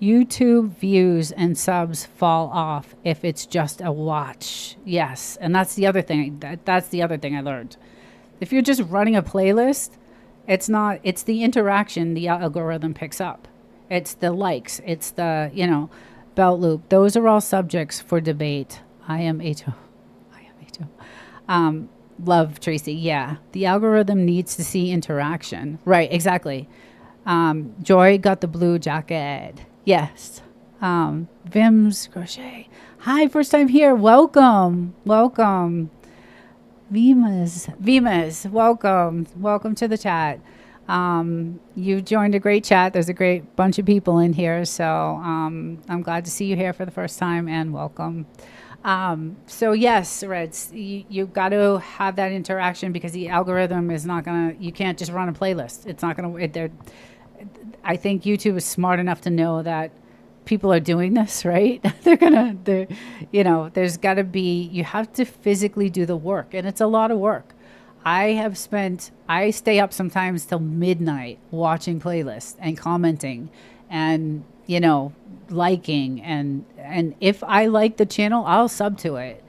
A: YouTube views and subs fall off if it's just a watch. Yes, and that's the other thing. That's the other thing I learned. If you're just running a playlist, it's the interaction the algorithm picks up. It's the likes. It's the, belt loop. Those are all subjects for debate. I am H.O. Love Tracy. Yeah. The algorithm needs to see interaction. Right. Exactly. Joy got the blue jacket. Yes. Vim's Crochet. Hi. First time here. Welcome. Vimas. Welcome to the chat. You joined a great chat. There's a great bunch of people in here. So, I'm glad to see you here for the first time, and welcome. So yes, Reds, you got to have that interaction because the algorithm is not going to, you can't just run a playlist. It's not going to, I think YouTube is smart enough to know that people are doing this, right? There's got to be, you have to physically do the work, and it's a lot of work. I stay up sometimes till midnight watching playlists and commenting and, liking, and if I like the channel, I'll sub to it.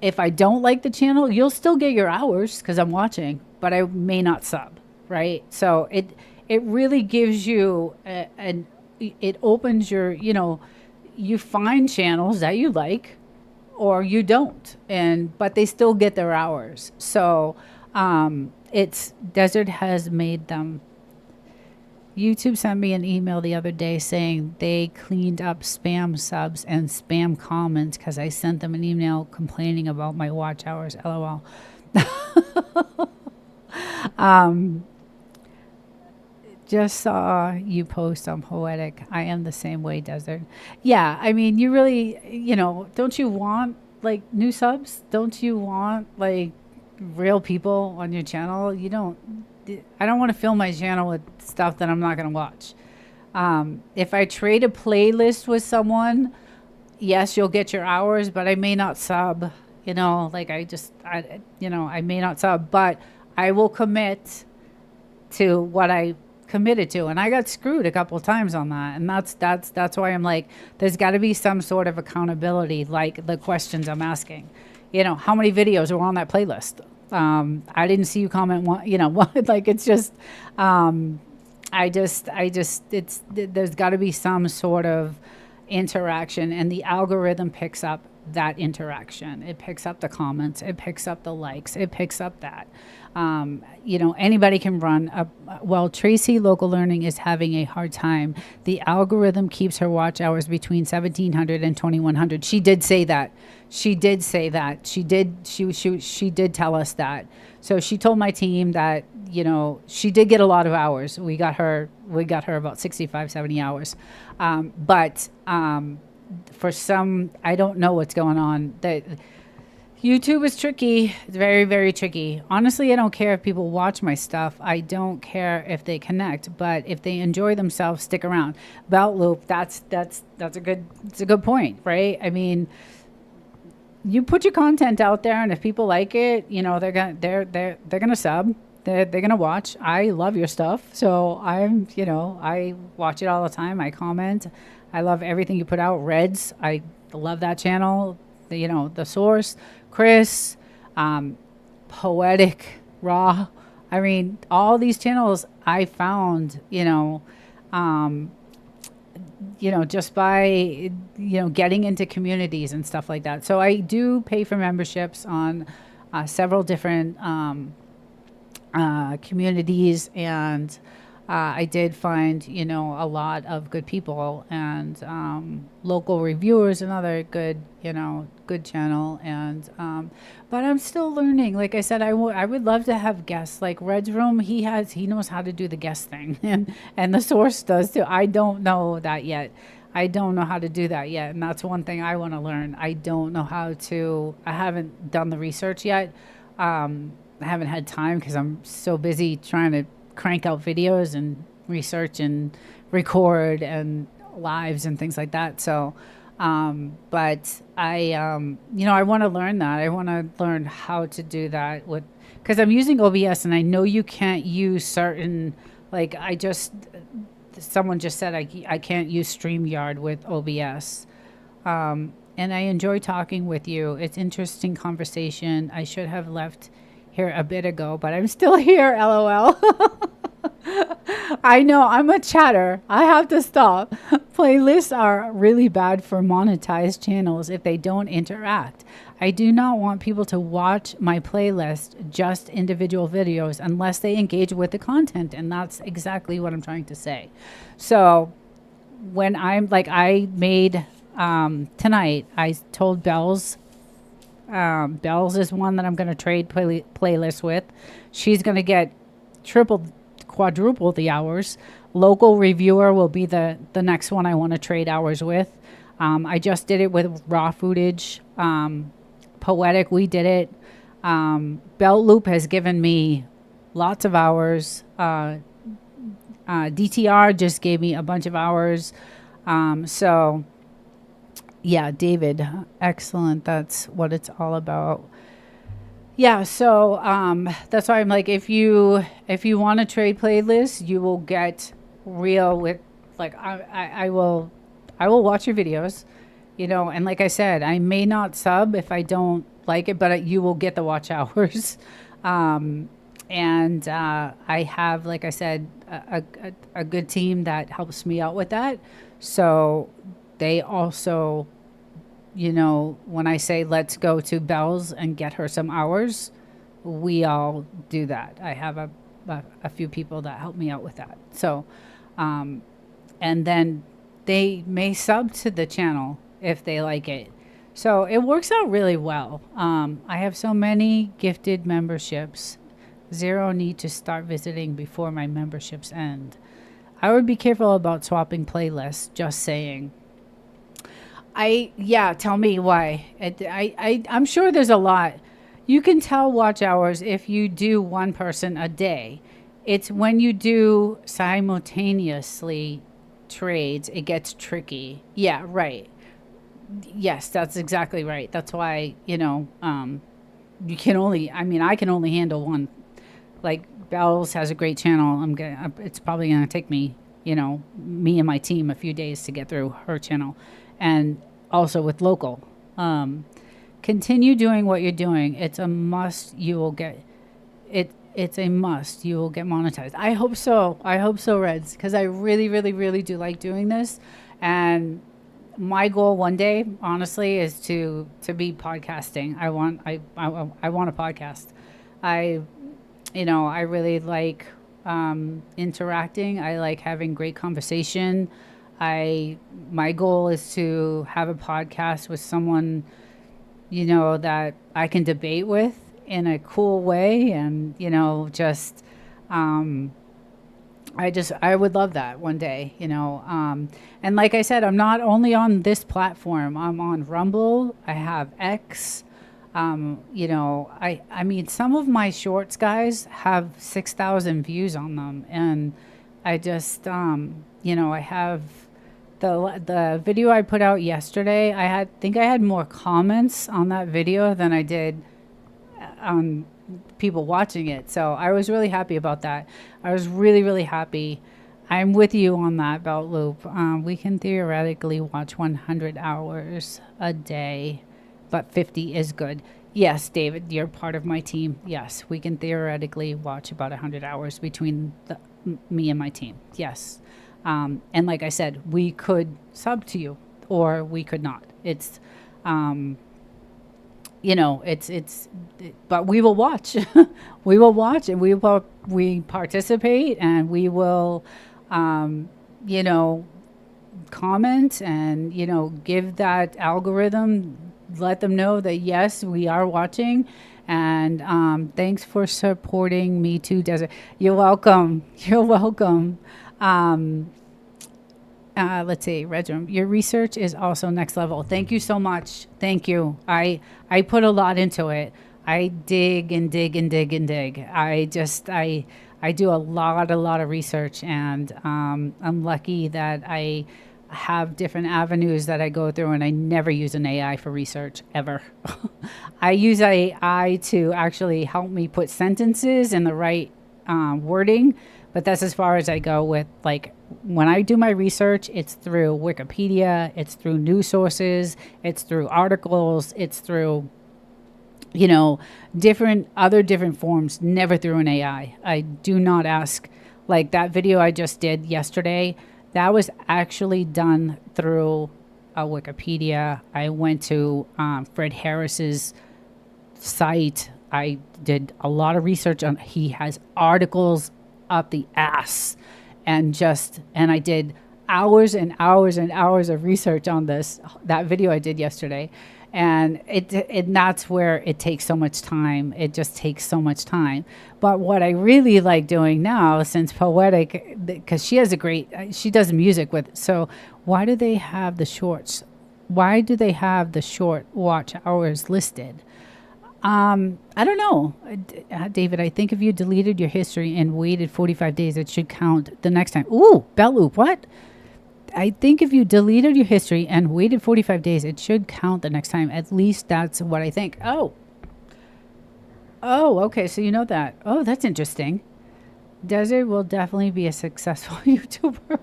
A: If I don't like the channel, you'll still get your hours because I'm watching, but I may not sub, right? So it really gives you it opens your, you find channels that you like or you don't, but they still get their hours. So it's Desert has made them. YouTube sent me an email the other day saying they cleaned up spam subs and spam comments because I sent them an email complaining about my watch hours. LOL. Just saw you post on Poetic. I am the same way, Desert. Yeah, I mean, you really, don't you want like new subs? Don't you want like real people on your channel? I don't want to fill my channel with stuff that I'm not going to watch. If I trade a playlist with someone, yes, you'll get your hours, but I may not sub, I may not sub, but I will commit to what I committed to. And I got screwed a couple of times on that. And that's why I'm like, there's got to be some sort of accountability, like the questions I'm asking. How many videos are on that playlist? I didn't see you comment one, like it's just, there's got to be some sort of interaction, and the algorithm picks up that interaction. It picks up the comments. It picks up the likes. It picks up that. Anybody can run well, Tracy Local Learning is having a hard time. The algorithm keeps her watch hours between 1700 and 2100. She did say that. She did say that. She did tell us that. So she told my team that, she did get a lot of hours. We got her about 65, 70 hours. But for some, I don't know what's going on. That YouTube is tricky. It's very, very tricky. Honestly, I don't care if people watch my stuff. I don't care if they connect, but if they enjoy themselves, stick around. Belt loop, that's a good point, right? I mean, you put your content out there, and if people like it, they're gonna sub. They're gonna watch. I love your stuff, so I watch it all the time. I comment. I love everything you put out. Reds, I love that channel. The Source, Chris, Poetic, Raw. I mean, all these channels I found, just by, getting into communities and stuff like that. So I do pay for memberships on several different communities, and I did find, a lot of good people, and local reviewers, another good, good channel. And but I'm still learning. Like I said, I would love to have guests. Like Red's Room, he knows how to do the guest thing, and the Source does too. I don't know that yet. I don't know how to do that yet, and that's one thing I want to learn. I don't know how to. I haven't done the research yet. I haven't had time because I'm so busy trying to crank out videos and research and record and lives and things like that. So, but I want to learn that. I want to learn how to do that because I'm using OBS, and I know you can't use certain, someone just said I can't use StreamYard with OBS. And I enjoy talking with you. It's interesting conversation. I should have left here a bit ago, but I'm still here, LOL. I know, I'm a chatter. I have to stop. Playlists are really bad for monetized channels if they don't interact. I do not want people to watch my playlist, just individual videos, unless they engage with the content. And that's exactly what I'm trying to say. So when I made, tonight, I told Bells, Bells is one that I'm going to trade playlists with. She's going to get quadruple the hours. Local reviewer will be the next one I want to trade hours with. I just did it with raw footage. Poetic, we did it. Belt Loop has given me lots of hours. DTR just gave me a bunch of hours. So yeah, David, excellent. That's what it's all about. Yeah, so that's why I'm like, if you want to trade playlists, you will get real with, like, I will watch your videos, and like I said, I may not sub if I don't like it, but you will get the watch hours. And I have, like I said, a good team that helps me out with that. So they also, when I say let's go to Bells and get her some hours, we all do that. I have a few people that help me out with that. So, and then they may sub to the channel if they like it. So it works out really well. I have so many gifted memberships. Zero need to start visiting before my memberships end. I would be careful about swapping playlists, just saying. Tell me why. I'm sure there's a lot. You can tell watch hours if you do one person a day. It's when you do simultaneously trades, it gets tricky. Yeah, right. Yes, that's exactly right. That's why, you can only, I can only handle one. Like Bells has a great channel. It's probably going to take me, me and my team a few days to get through her channel. And also with local. Continue doing what you're doing. It's a must. You will get it. It's a must. You will get monetized. I hope so. I hope so, Reds, because I really, really, really do like doing this. And my goal one day, honestly, is to be podcasting. I want a podcast. I really like interacting. I like having great conversation. My goal is to have a podcast with someone, that I can debate with in a cool way, and um, I would love that one day, and like I said, I'm not only on this platform. I'm on Rumble. I have X. I mean, some of my shorts, guys, have 6,000 views on them, and I just, I have the video I put out yesterday. Think I had more comments on that video than I did on people watching it. So I was really happy about that. I was really, really happy. I'm with you on that, Belt Loop. We can theoretically watch 100 hours a day, but 50 is good. Yes, David, you're part of my team. Yes, we can theoretically watch about 100 hours between me and my team. Yes. And like I said, we could sub to you or we could not. It's, but we will watch. We will watch, and we participate, and we will, you know, comment, and give that algorithm, let them know that yes, we are watching. And thanks for supporting Me Too Desert. You're welcome. You're welcome. Let's see, Regum, your research is also next level. Thank you so much. Thank you. I put a lot into it. I dig and dig and dig and dig. I do a lot of research, and I'm lucky that I have different avenues that I go through, and I never use an AI for research ever. I use AI to actually help me put sentences in the right wording, but that's as far as I go with, like, when I do my research, it's through Wikipedia, it's through news sources, it's through articles, it's through, different forms, never through an AI. I do not ask, like that video I just did yesterday, that was actually done through a Wikipedia. I went to Fred Harris's site. I did a lot of research on, he has articles up the ass, and I did hours and hours and hours of research on that video I did yesterday. And that's where it takes so much time. It just takes so much time. But what I really like doing now, since Poetic, because she does music with, so why do they have the shorts? Why do they have the short watch hours listed? I don't know, David. I think if you deleted your history and waited 45 days, it should count the next time. Ooh, Bell Loop, what? I think if you deleted your history and waited 45 days, it should count the next time. At least that's what I think. Oh, okay. So you know that. Oh, that's interesting. Desert will definitely be a successful YouTuber.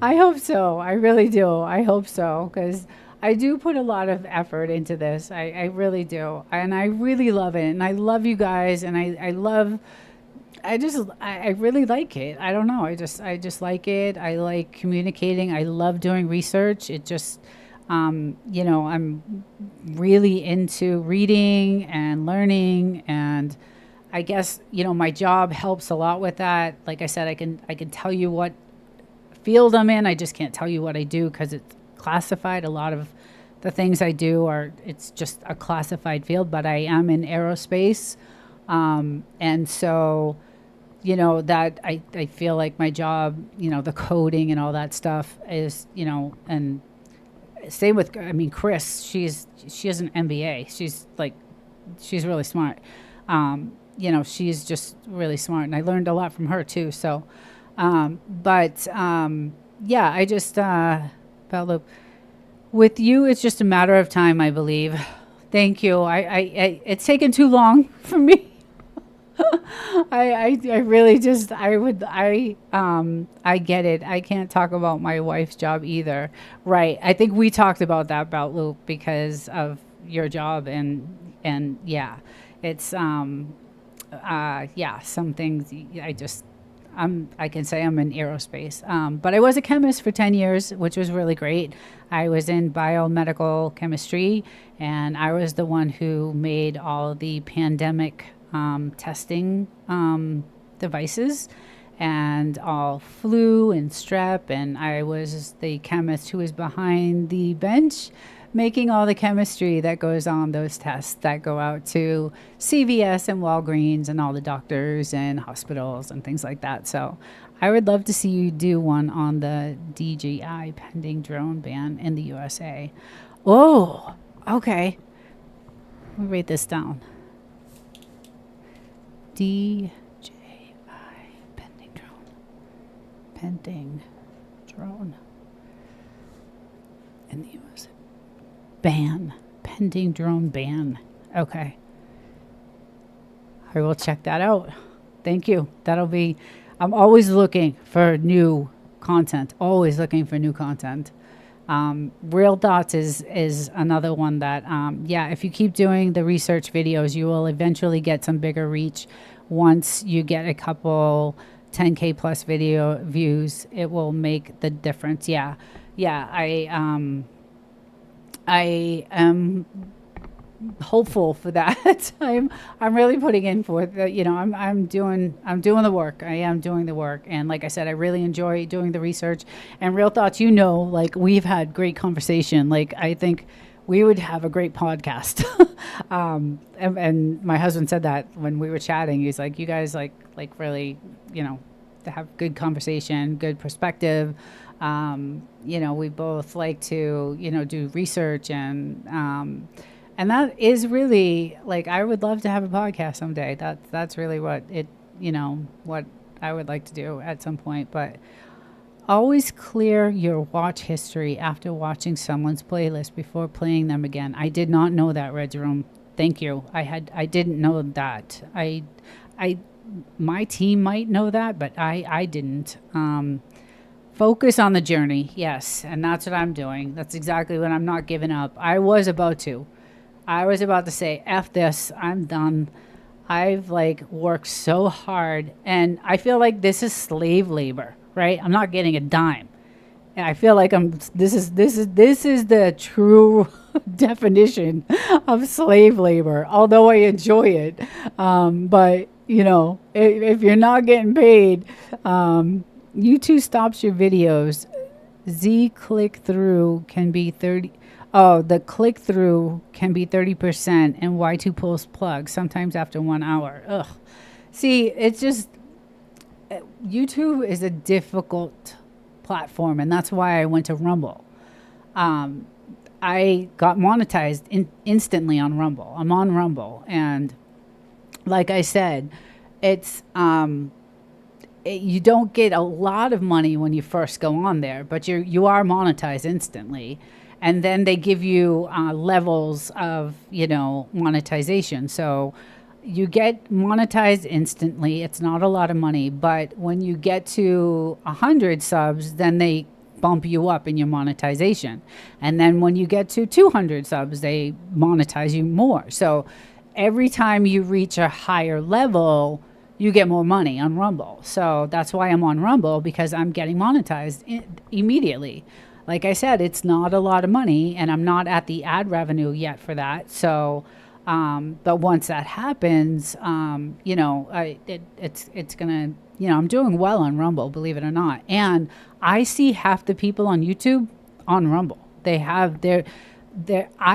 A: I hope so. I really do. I hope so, because I do put a lot of effort into this. I really do. And I really love it. And I love you guys. And I really like it. I don't know. I just like it. I like communicating. I love doing research. It just, I'm really into reading and learning. And I guess, my job helps a lot with that. Like I said, I can tell you what field I'm in. I just can't tell you what I do because it's classified. A lot of the things I do it's just a classified field, but I am in aerospace. And so, that I feel like my job, the coding and all that stuff is, and same with, Chris, she has an MBA. She's really smart. She's just really smart, and I learned a lot from her too. So, yeah, I just, Bello, with you, it's just a matter of time, I believe. Thank you. It's taken too long for me. I really just, I get it. I can't talk about my wife's job either. Right. I think we talked about that about Luke because of your job, and yeah, it's, some things I can say I'm in aerospace. But I was a chemist for 10 years, which was really great. I was in biomedical chemistry, and I was the one who made all the pandemic testing devices, and all flu and strep. And I was the chemist who was behind the bench making all the chemistry that goes on those tests that go out to CVS and Walgreens and all the doctors and hospitals and things like that. So I would love to see you do one on the DJI pending drone ban in the USA. Oh, okay. Let me write this down. DJI pending drone. Pending drone in the USA. Ban. Pending drone ban. Okay. I will check that out. Thank you. I'm always looking for new content. Always looking for new content. Real Thoughts is another one that, if you keep doing the research videos, you will eventually get some bigger reach. Once you get a couple 10K plus video views, it will make the difference. I am hopeful for that. I'm really putting in for it. I'm doing the work. I am doing the work, and like I said, I really enjoy doing the research. And Real Thoughts, like we've had great conversation. Like I think we would have a great podcast. And my husband said that when we were chatting. He's like, you guys like really, to have good conversation, good perspective. We both like to, do research, and that is really like, I would love to have a podcast someday. That's really what I would like to do at some point. But always clear your watch history after watching someone's playlist before playing them again. I did not know that, Red Room. Thank you. I didn't know that. My team might know that, but I didn't. Focus on the journey. Yes. And that's what I'm doing. That's exactly what I'm not giving up. I was about to say, F this, I'm done. I've worked so hard, and I feel like this is slave labor, right? I'm not getting a dime. And I feel like this is the true definition of slave labor, although I enjoy it. But if you're not getting paid, YouTube stops your videos. The click-through can be 30%, and Y2 pulls plug, sometimes after 1 hour. Ugh. See, it's just, YouTube is a difficult platform, and that's why I went to Rumble. I got monetized instantly on Rumble. I'm on Rumble, and like I said, it's... you don't get a lot of money when you first go on there, but you are monetized instantly. And then they give you levels of, monetization. So you get monetized instantly. It's not a lot of money, but when you get to 100 subs, then they bump you up in your monetization. And then when you get to 200 subs, they monetize you more. So every time you reach a higher level, you get more money on Rumble. So that's why I'm on Rumble, because I'm getting monetized immediately. Like I said, it's not a lot of money, and I'm not at the ad revenue yet for that. So, but once that happens, it's gonna, I'm doing well on Rumble, believe it or not. And I see half the people on YouTube on Rumble. They have I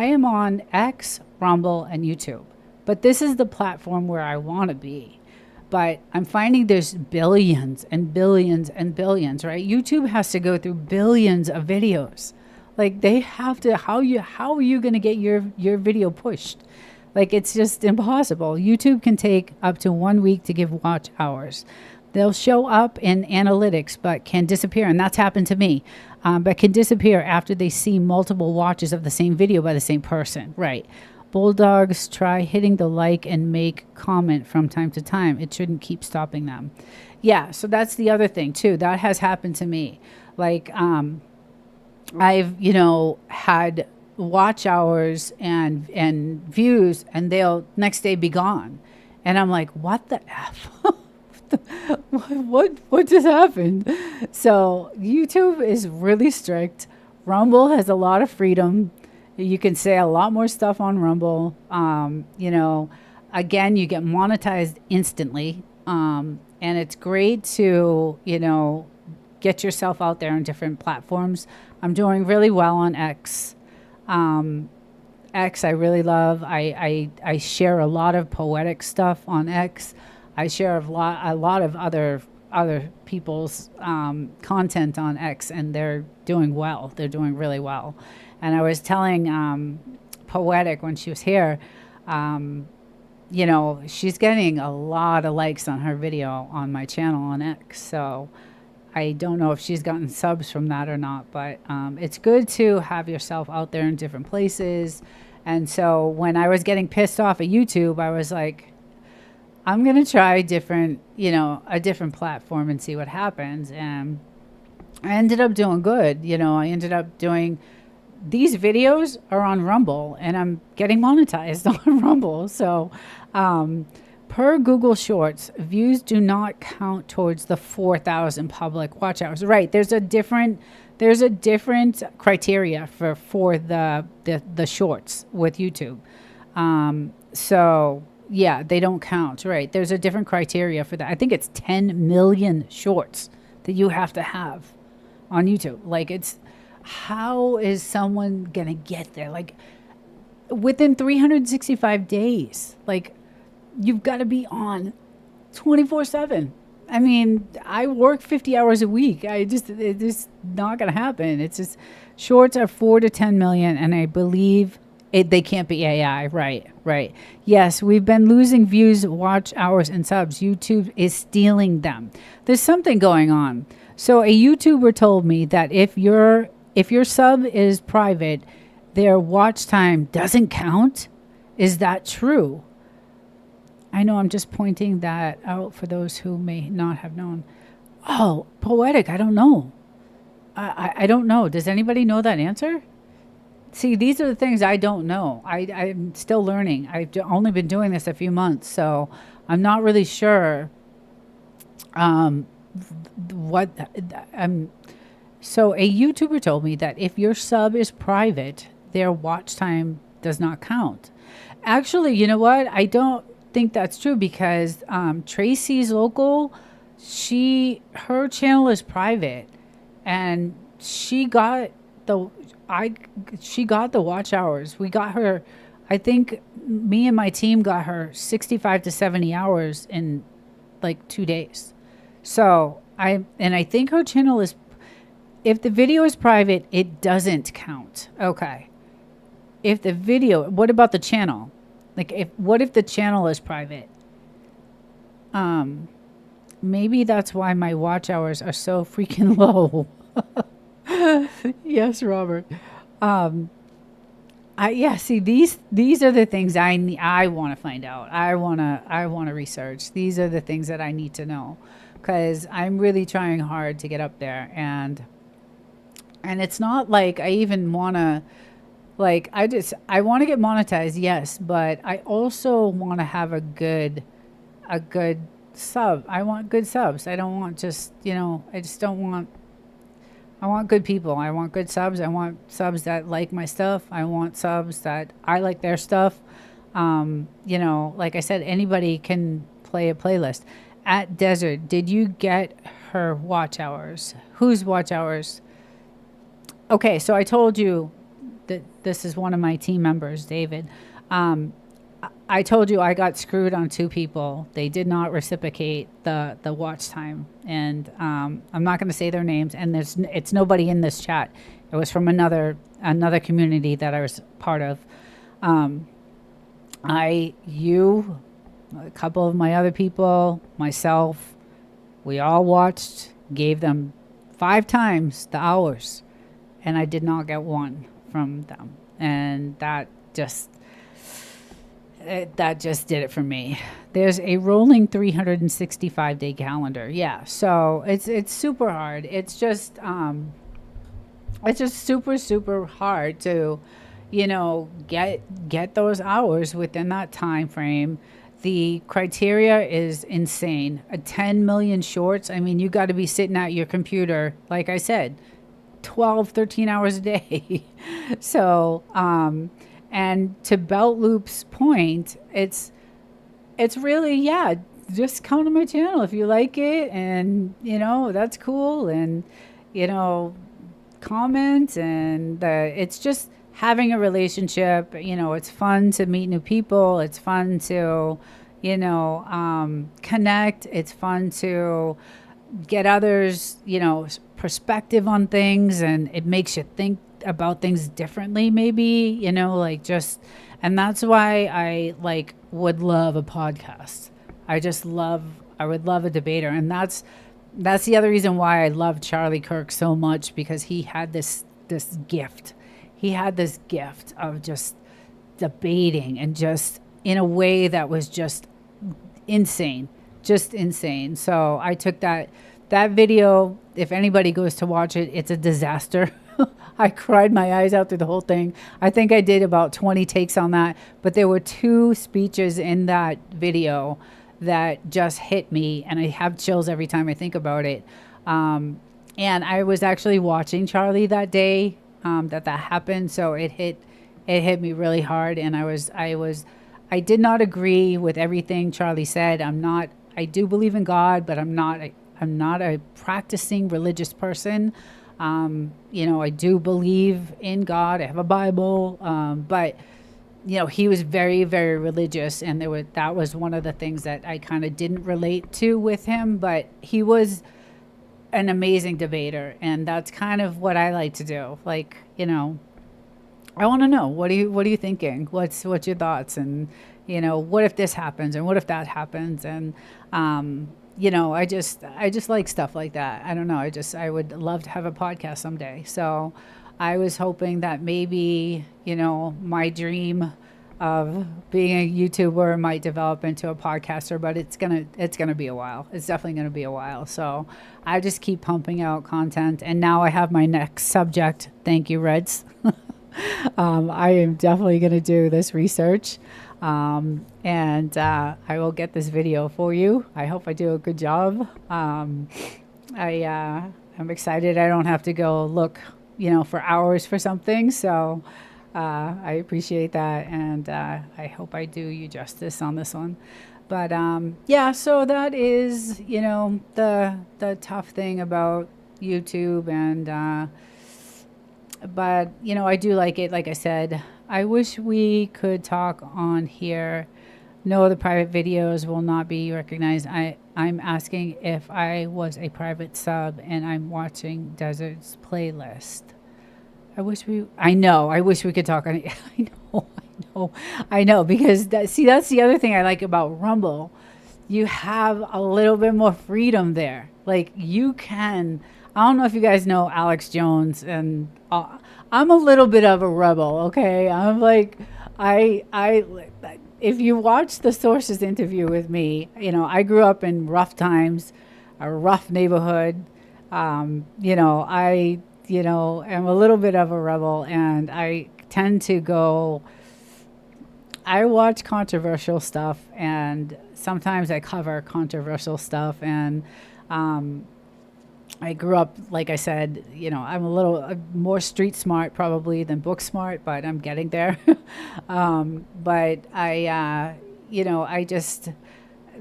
A: am on X, Rumble, and YouTube. But this is the platform where I want to be. But I'm finding there's billions and billions and billions, right? YouTube has to go through billions of videos. Like they have to, how are you going to get your video pushed? Like it's just impossible. YouTube can take up to 1 week to give watch hours. They'll show up in analytics, but can disappear. And that's happened to me. But can disappear after they see multiple watches of the same video by the same person, right? Bulldogs try hitting the like and make comment from time to time. It shouldn't keep stopping them. Yeah, so that's the other thing too. That has happened to me. Like I've, had watch hours and views, and they'll next day be gone. And I'm like, what the F? what just happened? So YouTube is really strict. Rumble has a lot of freedom. You can say a lot more stuff on Rumble. again, you get monetized instantly. And it's great to, get yourself out there on different platforms. I'm doing really well on X. X I really love. I share a lot of poetic stuff on X. I share a lot of other people's content on X, and they're doing well. They're doing really well. And I was telling Poetic when she was here, she's getting a lot of likes on her video on my channel on X. So I don't know if she's gotten subs from that or not, but it's good to have yourself out there in different places. And so when I was getting pissed off at YouTube, I was like, I'm going to try a different platform and see what happens. And I ended up doing good. I ended up doing, these videos are on Rumble, and I'm getting monetized on Rumble. So, per Google Shorts, views do not count towards the 4,000 public watch hours. Right. There's a different criteria for the shorts with YouTube. So yeah, they don't count. Right. There's a different criteria for that. I think it's 10 million shorts that you have to have on YouTube. Like, how is someone going to get there? Like, within 365 days, like, you've got to be on 24/7. I mean, I work 50 hours a week. It's just not going to happen. It's just, shorts are 4 to 10 million, and I believe they can't be AI. Right. Yes, we've been losing views, watch hours, and subs. YouTube is stealing them. There's something going on. So a YouTuber told me that if your sub is private, their watch time doesn't count. Is that true? I know I'm just pointing that out for those who may not have known. Oh, Poetic, I don't know. I don't know. Does anybody know that answer? See, these are the things I don't know. I'm still learning. I've only been doing this a few months, so I'm not really sure what. So a YouTuber told me that if your sub is private, their watch time does not count. Actually, you know what? I don't think that's true, because Tracy's local, her channel is private, and she got the watch hours. We got her, I think me and my team got her 65 to 70 hours in like 2 days. So I think her channel is, if the video is private, it doesn't count. Okay. If the video, what about the channel? Like, what if the channel is private? Maybe that's why my watch hours are so freaking low. Yes, Robert. See, these are the things I want to find out. I want to research. These are the things that I need to know, because I'm really trying hard to get up there, and it's not like I even want to, like, I want to get monetized, yes, but I also want to have a good sub. I want good subs. I don't want just, I want good people. I want good subs. I want subs that like my stuff. I want subs that I like their stuff. Like I said, anybody can play a playlist. At Desert, did you get her watch hours? Whose watch hours? Okay, so I told you that this is one of my team members, David. I told you I got screwed on 2 people. They did not reciprocate the watch time, and I'm not going to say their names. And it's nobody in this chat. It was from another community that I was part of. A couple of my other people, myself, we all watched, gave them 5 times the hours, and I did not get 1 from them, and that just did it for me. There's a rolling 365-day calendar. Yeah, so it's super hard. It's just super hard to, get those hours within that time frame. The criteria is insane. 10 million shorts. I mean, you got to be sitting at your computer, like I said, 12, 13 hours a day. So, and to Belt Loop's point, it's it's really, yeah, just come to my channel if you like it, and that's cool, and you know comment, and it's just having a relationship. It's fun to meet new people. It's fun to connect. It's fun to get others perspective on things, and it makes you think about things differently, maybe, like, just, and that's why I would love a podcast. I would love a debater, and that's the other reason why I love Charlie Kirk so much, because he had this gift. He had this gift of just debating, and just in a way that was just insane. So I took that video. If anybody goes to watch it, it's a disaster. I cried my eyes out through the whole thing. I think I did about 20 takes on that, but there were 2 speeches in that video that just hit me, and I have chills every time I think about it. And I was actually watching Charlie that day that happened, so it hit me really hard. And I did not agree with everything Charlie said. I do believe in God, but I'm not a practicing religious person. I do believe in God. I have a Bible, but he was very, very religious, and that was one of the things that I kind of didn't relate to with him. But he was an amazing debater, and that's kind of what I like to do. I want to know, what are you thinking? What's your thoughts? And what if this happens, and what if that happens? And I just like stuff like that. I don't know. I would love to have a podcast someday. So I was hoping that maybe, my dream of being a YouTuber might develop into a podcaster, but it's gonna be a while. It's definitely gonna be a while. So I just keep pumping out content, and now I have my next subject. Thank you, Reds. I am definitely gonna do this research. And I will get this video for you. I hope I do a good job. I'm excited. I don't have to go look, for hours for something. So I appreciate that, and I hope I do you justice on this one. But yeah, so that is, the tough thing about YouTube, and but I do like it. Like I said, I wish we could talk on here. No, the private videos will not be recognized. I'm asking if I was a private sub and I'm watching Desert's playlist. I wish we could talk on it. I know, because that's the other thing I like about Rumble. You have a little bit more freedom there. Like, you can, I don't know if you guys know Alex Jones, and I'm a little bit of a rebel, okay? I'm like, if you watch the Sources interview with me, I grew up in rough times, a rough neighborhood. I am a little bit of a rebel, and I tend to I watch controversial stuff, and sometimes I cover controversial stuff, and I grew up, like I said, I'm a little more street smart probably than book smart, but I'm getting there. But I just,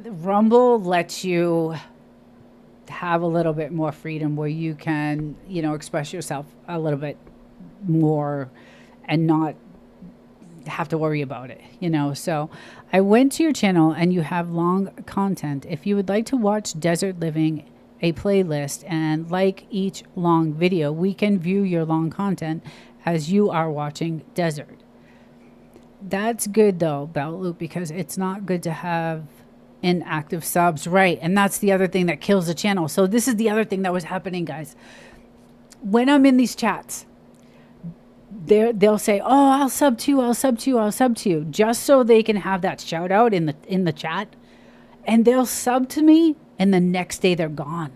A: Rumble lets you have a little bit more freedom, where you can, express yourself a little bit more and not have to worry about it, So I went to your channel, and you have long content. If you would like to watch Desert-Livin, a playlist, and like each long video, we can view your long content as you are watching Desert. That's good though, Belt, because it's not good to have inactive subs, right? And that's the other thing that kills the channel. So this is the other thing that was happening, guys. When I'm in these chats, they'll say, "Oh, I'll sub to you, I'll sub to you, I'll sub to you," just so they can have that shout out in the chat, and they'll sub to me, and the next day they're gone,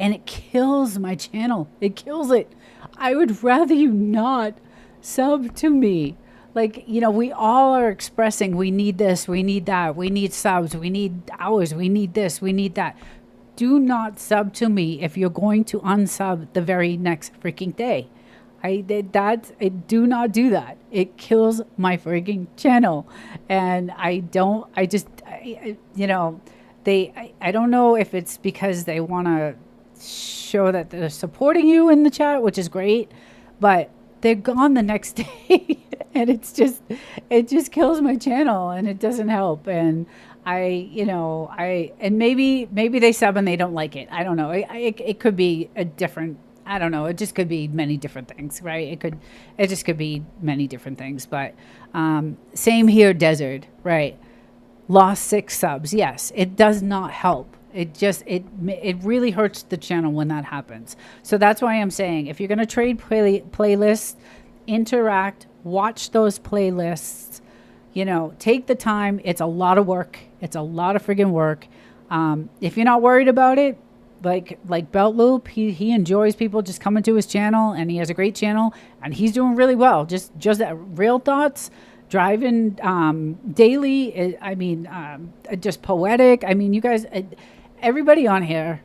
A: and it kills my channel. It kills it. I would rather you not sub to me. Like, we all are expressing, we need this, we need that, we need subs, we need hours, we need this, we need that. Do not sub to me if you're going to unsub the very next freaking day. I do not do that. It kills my freaking channel. And you know, I don't know if it's because they want to show that they're supporting you in the chat, which is great, but they're gone the next day, and it just kills my channel, and it doesn't help. And and maybe they sub and they don't like it. I don't know. It could be a different. I don't know. It just could be many different things, right? It just could be many different things. But same here, Desert, right? Lost 6 subs. Yes, it does not help. It really hurts the channel when that happens. So that's why I'm saying, if you're going to trade playlists, interact, watch those playlists, take the time. It's a lot of work. It's a lot of friggin' work. If you're not worried about it, like Belt Loop, he enjoys people just coming to his channel, and he has a great channel, and he's doing really well. Just that Real Thoughts, driving daily. Just poetic. I mean, you guys, everybody on here,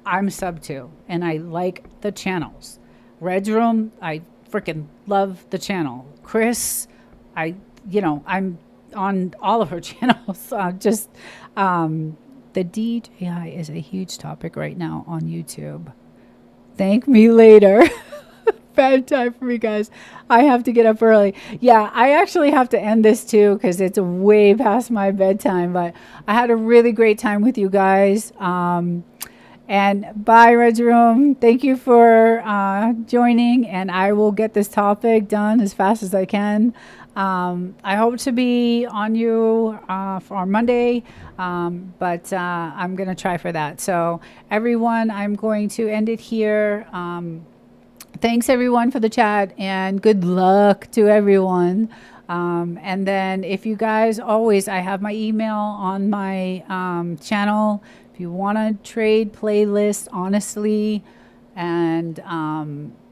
A: I'm sub to, and I like the channels. Red's Room, I freaking love the channel. Chris, I'm on all of her channels. The DJI is a huge topic right now on YouTube. Thank me later. Bad time for me, guys. I have to get up early. Yeah, I actually have to end this too because it's way past my bedtime. But I had a really great time with you guys. And bye, Red's Room. Thank you for joining. And I will get this topic done as fast as I can. I hope to be on you for Monday, but I'm going to try for that. So everyone, I'm going to end it here. Thanks everyone for the chat, and good luck to everyone. And then if you guys I have my email on my channel. If you want to trade playlists honestly, and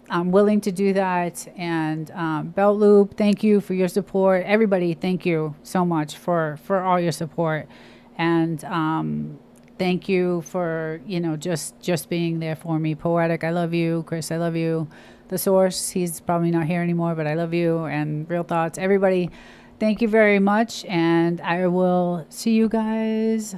A: I'm willing to do that. And Belt Loop, thank you for your support. Everybody, thank you so much for all your support. And thank you for just being there for me. Poetic, I love you. Chris, I love you. The Source, he's probably not here anymore, but I love you. And Real Thoughts, everybody, thank you very much. And I will see you guys